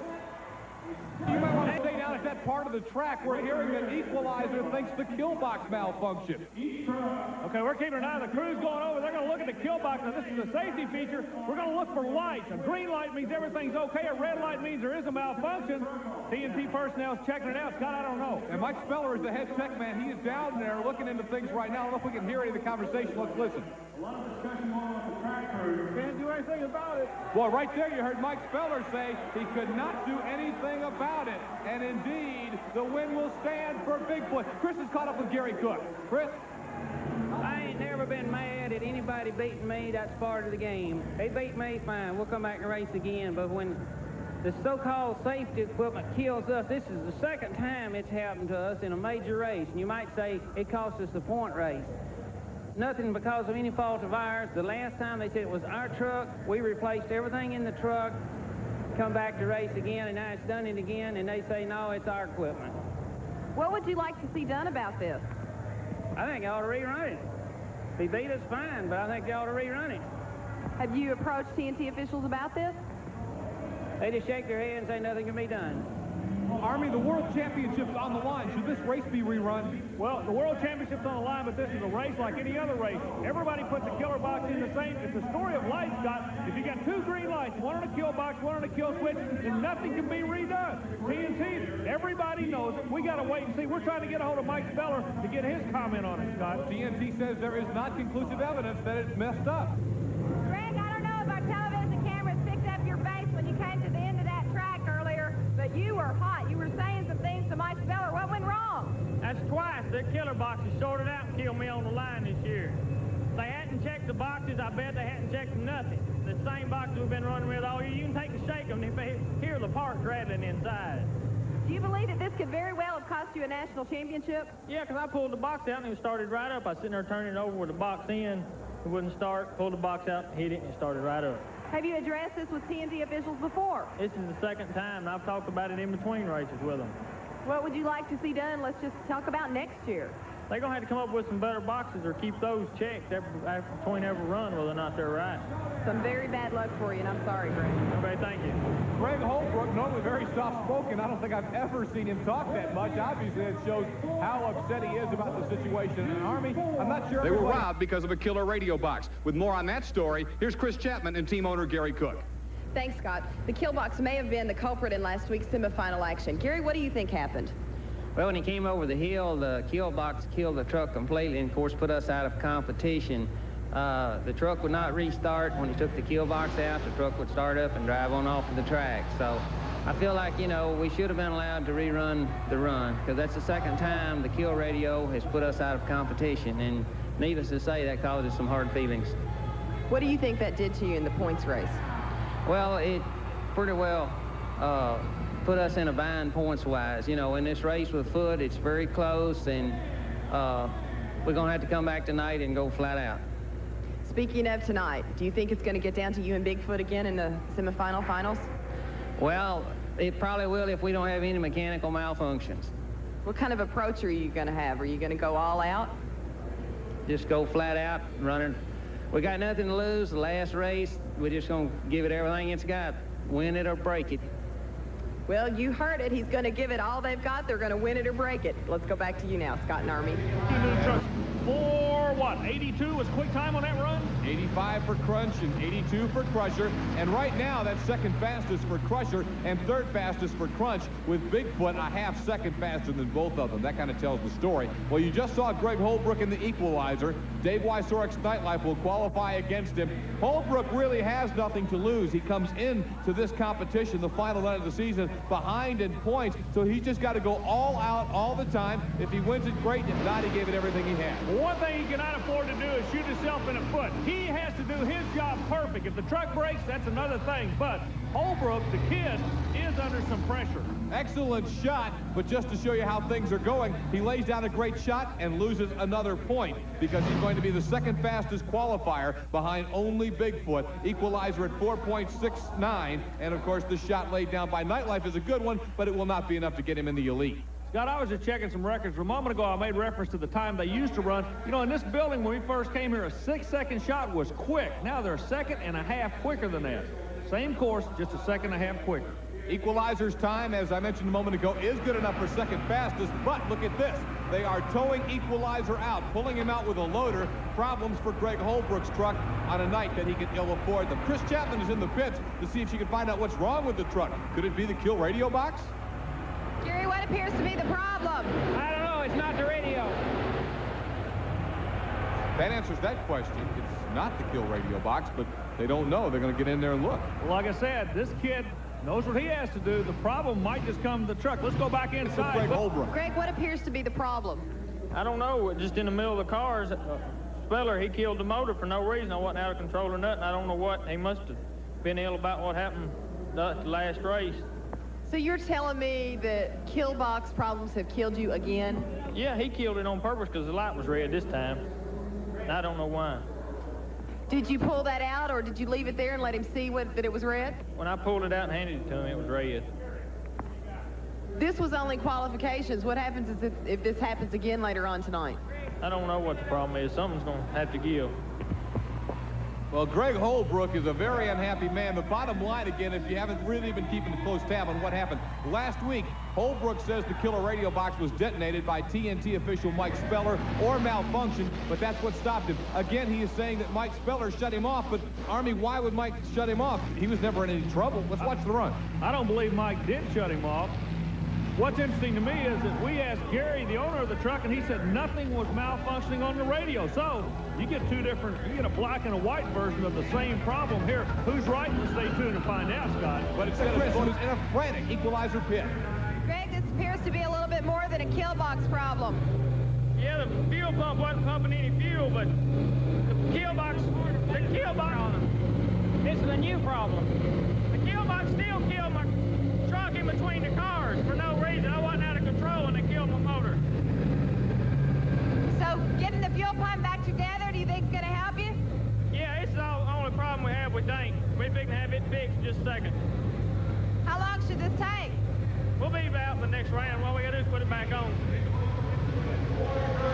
You might want to stay down at that part of the track. We're hearing that Equalizer thinks the kill box malfunctioned. Okay, we're keeping an eye on the crews going over. They're going to look at the kill box. Now, this is a safety feature. We're going to look for lights. A green light means everything's okay. A red light means there is a malfunction. TNT personnel is checking it out. Scott, I don't know. And Mike Speller is the head tech man. He is down there looking into things right now. I don't know if we can hear any of the conversation. Let's listen. A lot of discussion going on with the track crew. Can't do anything about it. Well, right there you heard Mike Speller say he could not do anything about it. And indeed, the win will stand for Bigfoot. Chris is caught up with Gary Cook. Chris? I ain't never been mad at anybody beating me. That's part of the game. They beat me, fine. We'll come back and race again. But when the so-called safety equipment kills us, this is the second time it's happened to us in a major race. And you might say it cost us the point race. Nothing because of any fault of ours. The last time they said it was our truck, we replaced everything in the truck, come back to race again, and now it's done it again, and they say, no, it's our equipment. What would you like to see done about this? I think they ought to rerun it. If he beat us, fine, but I think they ought to rerun it. Have you approached TNT officials about this? They just shake their head and say nothing can be done. Army, the World Championship's on the line. Should this race be rerun? Well, the World Championship's on the line, but this is a race like any other race. Everybody puts a killer box in the same. It's a story of life, Scott. If you got 2 green lights, one on a kill box, one on a kill switch, then nothing can be redone. TNT, everybody knows it. We got to wait and see. We're trying to get a hold of Mike Speller to get his comment on it, Scott. TNT says there is not conclusive evidence that it's messed up. Greg, I don't know if our television cameras picked up your face when you came to the end of that track earlier, but you were hot. You were saying some things to Mike Speller. What went wrong? That's twice. Their killer boxes sorted out and killed me on the line this year. If they hadn't checked the boxes, I bet they hadn't checked nothing. The same boxes we've been running with all year. You can take a shake of them and hear the parts rattling inside. Do you believe that this could very well have cost you a national championship? Yeah, because I pulled the box out and it started right up. I was sitting there turning it over with the box in. It wouldn't start. Pulled the box out, hit it, and it started right up. Have you addressed this with TNT officials before? This is the second time, and I've talked about it in between races with them. What would you like to see done? Let's just talk about next year. They're going to have to come up with some better boxes or keep those checked between every run, whether or not they're right. Some very bad luck for you, and I'm sorry, Greg. Okay, thank you. Greg Holbrook, normally very soft-spoken. I don't think I've ever seen him talk that much. Obviously, it shows how upset he is about the situation in the Army. I'm not sure. They were robbed because of a killer radio box. With more on that story, here's Chris Chapman and team owner Gary Cook. Thanks, Scott. The kill box may have been the culprit in last week's semifinal action. Gary, what do you think happened? Well, when he came over the hill, the kill box killed the truck completely and, of course, put us out of competition. The truck would not restart. When he took the kill box out, the truck would start up and drive on off of the track. So I feel like, you know, we should have been allowed to rerun the run, because that's the second time the kill radio has put us out of competition. And needless to say, that causes some hard feelings. What do you think that did to you in the points race? Well, it pretty well put us in a bind points-wise. You know, in this race with Foot, it's very close, and we're going to have to come back tonight and go flat out. Speaking of tonight, do you think it's going to get down to you and Bigfoot again in the semifinal finals? Well, it probably will if we don't have any mechanical malfunctions. What kind of approach are you going to have? Are you going to go all out? Just go flat out, running. We got nothing to lose. The last race, we're just going to give it everything it's got. Win it or break it. Well, you heard it. He's going to give it all they've got. They're going to win it or break it. Let's go back to you now, Scott and Army. For what, 82 was quick time on that run? 85 for Crunch and 82 for Crusher. And right now, that's second fastest for Crusher and third fastest for Crunch, with Bigfoot a half second faster than both of them. That kind of tells the story. Well, you just saw Greg Holbrook in the Equalizer. Dave Wysoryk's Nightlife will qualify against him. Holbrook really has nothing to lose. He comes into this competition, the final night of the season, behind in points, so he's just got to go all out all the time. If he wins it, great. If not, he gave it everything he had. One thing he cannot afford to do is shoot himself in the foot. He has to do his job perfect. If the truck breaks, that's another thing. But Holbrook, the kid, is under some pressure. Excellent shot, but just to show you how things are going, he lays down a great shot and loses another point because he's going to be the second fastest qualifier behind only Bigfoot. Equalizer at 4.69, and of course the shot laid down by Nightlife is a good one, but it will not be enough to get him in the elite. Scott, I was just checking some records. A moment ago, I made reference to the time they used to run. You know, in this building, when we first came here, a 6-second shot was quick. Now they're a second and a half quicker than that. Same course, just a second and a half quicker. Equalizer's time, as I mentioned a moment ago, is good enough for second fastest, but look at this. They are towing Equalizer out, pulling him out with a loader. Problems for Greg Holbrook's truck on a night that he can ill afford them. Chris Chapman is in the pits to see if she can find out what's wrong with the truck. Could it be the kill radio box? Gary, what appears to be the problem? I don't know. It's not the radio. That answers that question. It's not the kill radio box, but they don't know. They're going to get in there and look. Well, like I said, this kid knows what he has to do. The problem might just come to the truck. Let's go back inside. Greg Holbrook. Greg, what appears to be the problem? I don't know. Just in the middle of the cars, Speller, he killed the motor for no reason. I wasn't out of control or nothing. I don't know what. He must have been ill about what happened the last race. So you're telling me that kill box problems have killed you again? Yeah, he killed it on purpose because the light was red this time. I don't know why. Did you pull that out, or did you leave it there and let him see that it was red? When I pulled it out and handed it to him, it was red. This was only qualifications. What happens is if this happens again later on tonight? I don't know what the problem is. Something's going to have to give. Well, Greg Holbrook is a very unhappy man. The bottom line, again, if you haven't really been keeping a close tab on what happened last week, Holbrook says the killer radio box was detonated by TNT official Mike Speller or malfunctioned, but that's what stopped him. Again, he is saying that Mike Speller shut him off, but Army, why would Mike shut him off? He was never in any trouble. Let's watch the run. I don't believe Mike did shut him off. What's interesting to me is that we asked Gary, the owner of the truck, and he said nothing was malfunctioning on the radio. So you get two different, you get a black and a white version of the same problem here. Who's right? Let's stay tuned and find out, Scott. But it's Chris, who's in a frantic Equalizer pit. Greg, this appears to be a little bit more than a kill box problem. Yeah, the fuel pump wasn't pumping any fuel, but the kill box, this is a new problem. The kill box still killed my truck in between the cars for no reason. I wasn't out of control and it killed my motor. So getting the fuel pump back together, do you think it's going to help you? Yeah, it's the only problem we have with tank. We're fixing to have it fixed in just a second. How long should this take? We'll be about the next round. All we got to do is put it back on.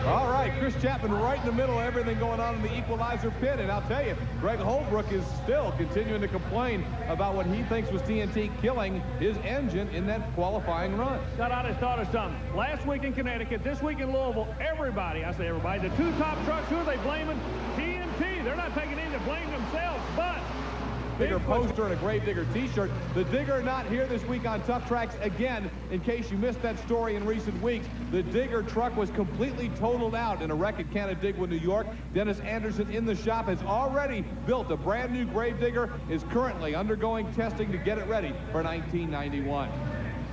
All right, Chris Chapman right in the middle of everything going on in the Equalizer pit. And I'll tell you, Greg Holbrook is still continuing to complain about what he thinks was TNT killing his engine in that qualifying run. Scott, I just thought of something. Last week in Connecticut, this week in Louisville, everybody, I say everybody, the two top trucks, who are they blaming? TNT. They're not taking any to blame themselves, but Digger poster and a Gravedigger t-shirt. The Digger not here this week on Tough Tracks again. In case you missed that story in recent weeks, the Digger truck was completely totaled out in a wreck at Canandaigua, New York. Dennis Anderson in the shop has already built a brand new Gravedigger, is currently undergoing testing to get it ready for 1991.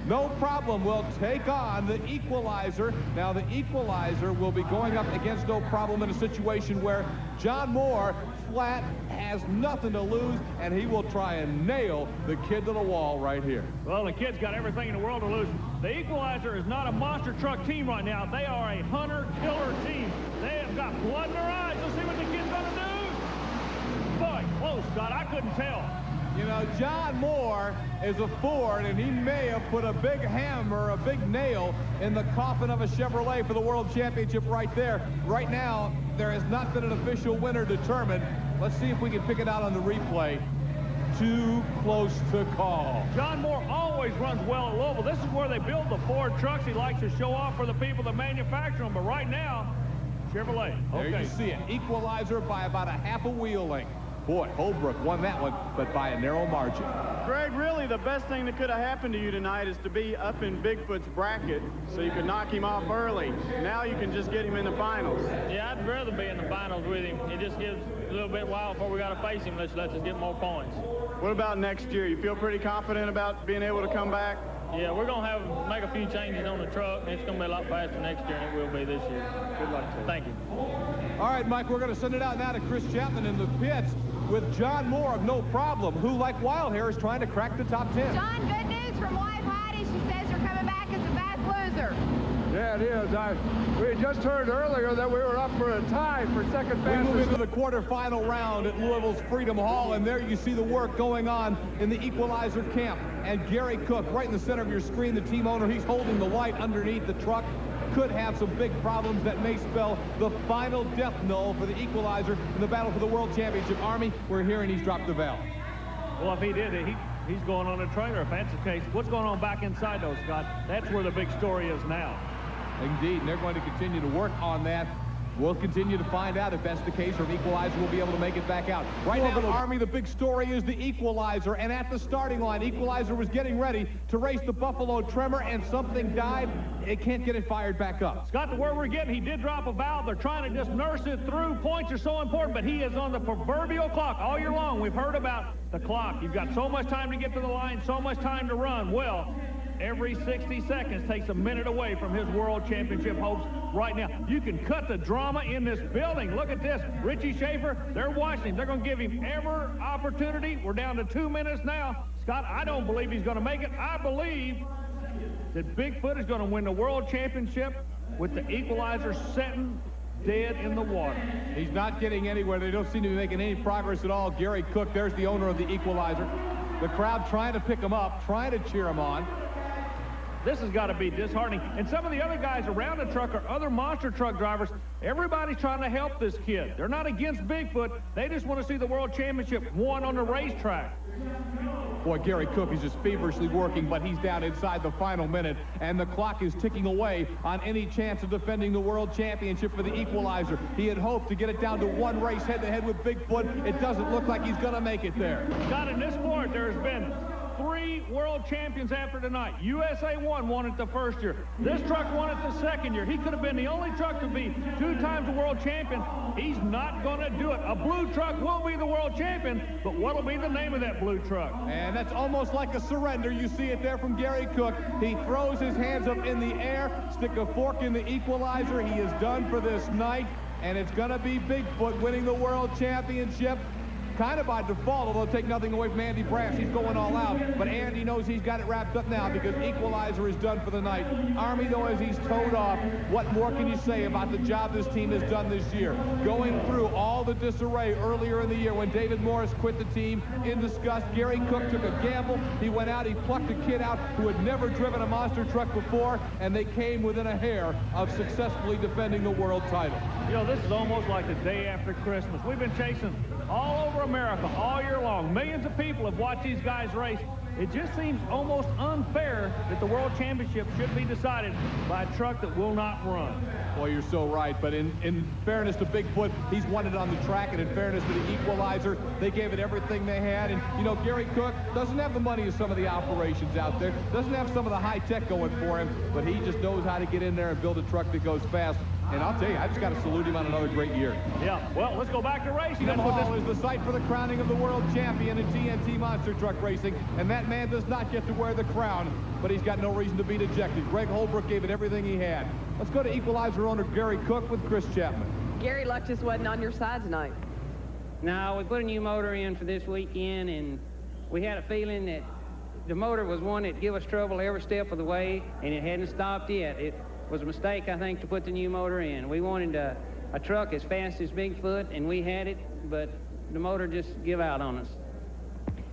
No Problem will take on the Equalizer. Now, the Equalizer will be going up against No Problem in a situation where John Moore flat has nothing to lose, and he will try and nail the kid to the wall right here. Well, the kid's got everything in the world to lose. The Equalizer is not a monster truck team right now. They are a hunter-killer team. They have got blood in their eyes. Let's see what the kid's going to do. Boy, close, Scott. I couldn't tell. You know, John Moore is a Ford, and he may have put a big hammer, a big nail in the coffin of a Chevrolet for the World Championship right there. Right now, there has not been an official winner determined. Let's see if we can pick it out on the replay. Too close to call. John Moore always runs well at Louisville. This is where they build the Ford trucks. He likes to show off for the people that manufacture them, but right now, Chevrolet. Okay. There you see it. Equalizer by about a half a wheel length. Boy, Holbrook won that one, but by a narrow margin. Greg, really the best thing that could have happened to you tonight is to be up in Bigfoot's bracket so you could knock him off early. Now you can just get him in the finals. Yeah, I'd rather be in the finals with him. It just gives a little bit while before we got to face him. Let's us get more points. What about next year? You feel pretty confident about being able to come back? Yeah, we're going to make a few changes on the truck. It's going to be a lot faster next year than it will be this year. Good luck to you. Thank you. All right, Mike, we're going to send it out now to Chris Chapman in the pits with John Moore of No Problem, who, like Wild Hair, is trying to crack the top 10. John, good news from White Heidi. She says you're coming back as a fast loser. Yeah, it is. We just heard earlier that we were up for a tie for second fastest. We move into the quarterfinal round at Louisville's Freedom Hall, and there you see the work going on in the Equalizer camp. And Gary Cook, right in the center of your screen, the team owner, he's holding the light underneath the truck. Could have some big problems that may spell the final death knell for the Equalizer in the battle for the World Championship. Army, we're hearing he's dropped the valve. Well, if he did, he's going on a trailer. If that's the case, what's going on back inside though, Scott? That's where the big story is now. Indeed, and they're going to continue to work on that. We'll continue to find out if that's the case, or if Equalizer will be able to make it back out. Right now, Army, the big story is the Equalizer, and at the starting line, Equalizer was getting ready to race the Buffalo Tremor, and something died. It can't get it fired back up. Scott, the word we're getting, he did drop a valve. They're trying to just nurse it through. Points are so important, but he is on the proverbial clock all year long. We've heard about the clock. You've got so much time to get to the line, so much time to run. Well, every 60 seconds takes a minute away from his World Championship hopes right now. You can cut the drama in this building. Look at this. Richie Schaefer, they're watching him. They're going to give him every opportunity. We're down to 2 minutes now. Scott, I don't believe he's going to make it. I believe that Bigfoot is going to win the World Championship with the Equalizer sitting dead in the water. He's not getting anywhere. They don't seem to be making any progress at all. Gary Cook, there's the owner of the Equalizer. The crowd trying to pick him up, trying to cheer him on. This has got to be disheartening. And some of the other guys around the truck are other monster truck drivers. Everybody's trying to help this kid. They're not against Bigfoot. They just want to see the World Championship won on the racetrack. Boy, Gary Cook is just feverishly working, but he's down inside the final minute, and the clock is ticking away on any chance of defending the World Championship for the Equalizer. He had hoped to get it down to one race head-to-head with Bigfoot. It doesn't look like he's going to make it there. Scott, in this sport, there has been 3 world champions after tonight. USA won it the first year. This truck won it the second year. He could have been the only truck to be 2 times the world champion. He's not going to do it. A blue truck will be the world champion, but what will be the name of that blue truck? And that's almost like a surrender. You see it there from Gary Cook. He throws his hands up in the air, stick a fork in the Equalizer. He is done for this night, and it's going to be Bigfoot winning the world championship. Kind of by default, although take nothing away from Andy Brash. He's going all out, but Andy knows he's got it wrapped up now because Equalizer is done for the night. Army, though, as he's towed off, what more can you say about the job this team has done this year? Going through all the disarray earlier in the year when David Morris quit the team in disgust, Gary Cook took a gamble. He went out, he plucked a kid out who had never driven a monster truck before, and they came within a hair of successfully defending the world title. You know, this is almost like the day after Christmas. We've been chasing all over America all year long. Millions of people have watched these guys race. It just seems almost unfair that the World Championship should be decided by a truck that will not run. Boy, you're so right, but in fairness to Bigfoot, he's won it on the track, and in fairness to the Equalizer, they gave it everything they had. And, you know, Gary Cook doesn't have the money of some of the operations out there, doesn't have some of the high-tech going for him, but he just knows how to get in there and build a truck that goes fast. And I'll tell you, I just got to salute him on another great year. Yeah, well, let's go back to racing. That's what this is the site for the crowning of the world champion in TNT monster truck racing. And that man does not get to wear the crown, but he's got no reason to be dejected. Greg Holbrook gave it everything he had. Let's go to Equalizer owner Gary Cook with Chris Chapman. Gary, luck just wasn't on your side tonight. No, we put a new motor in for this weekend, and we had a feeling that the motor was one that gave us trouble every step of the way, and it hadn't stopped yet. It was a mistake, I think, to put the new motor in. We wanted a truck as fast as Bigfoot, and we had it, but the motor just gave out on us.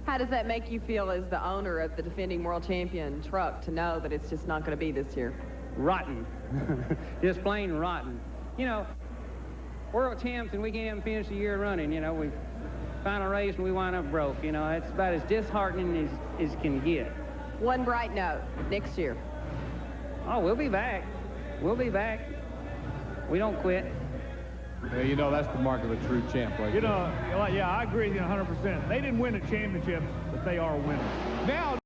How does that make you feel as the owner of the defending world champion truck to know that it's just not going to be this year? Rotten. Just plain rotten. You know, world champs, and we can't even finish the year running. You know, we final race and we wind up broke. You know, it's about as disheartening as can get. One bright note, next year. Oh, we'll be back. We'll be back. We don't quit. Yeah, you know, that's the mark of a true champ right there. You know, yeah, I agree with you 100%. They didn't win the championship, but they are winners. Now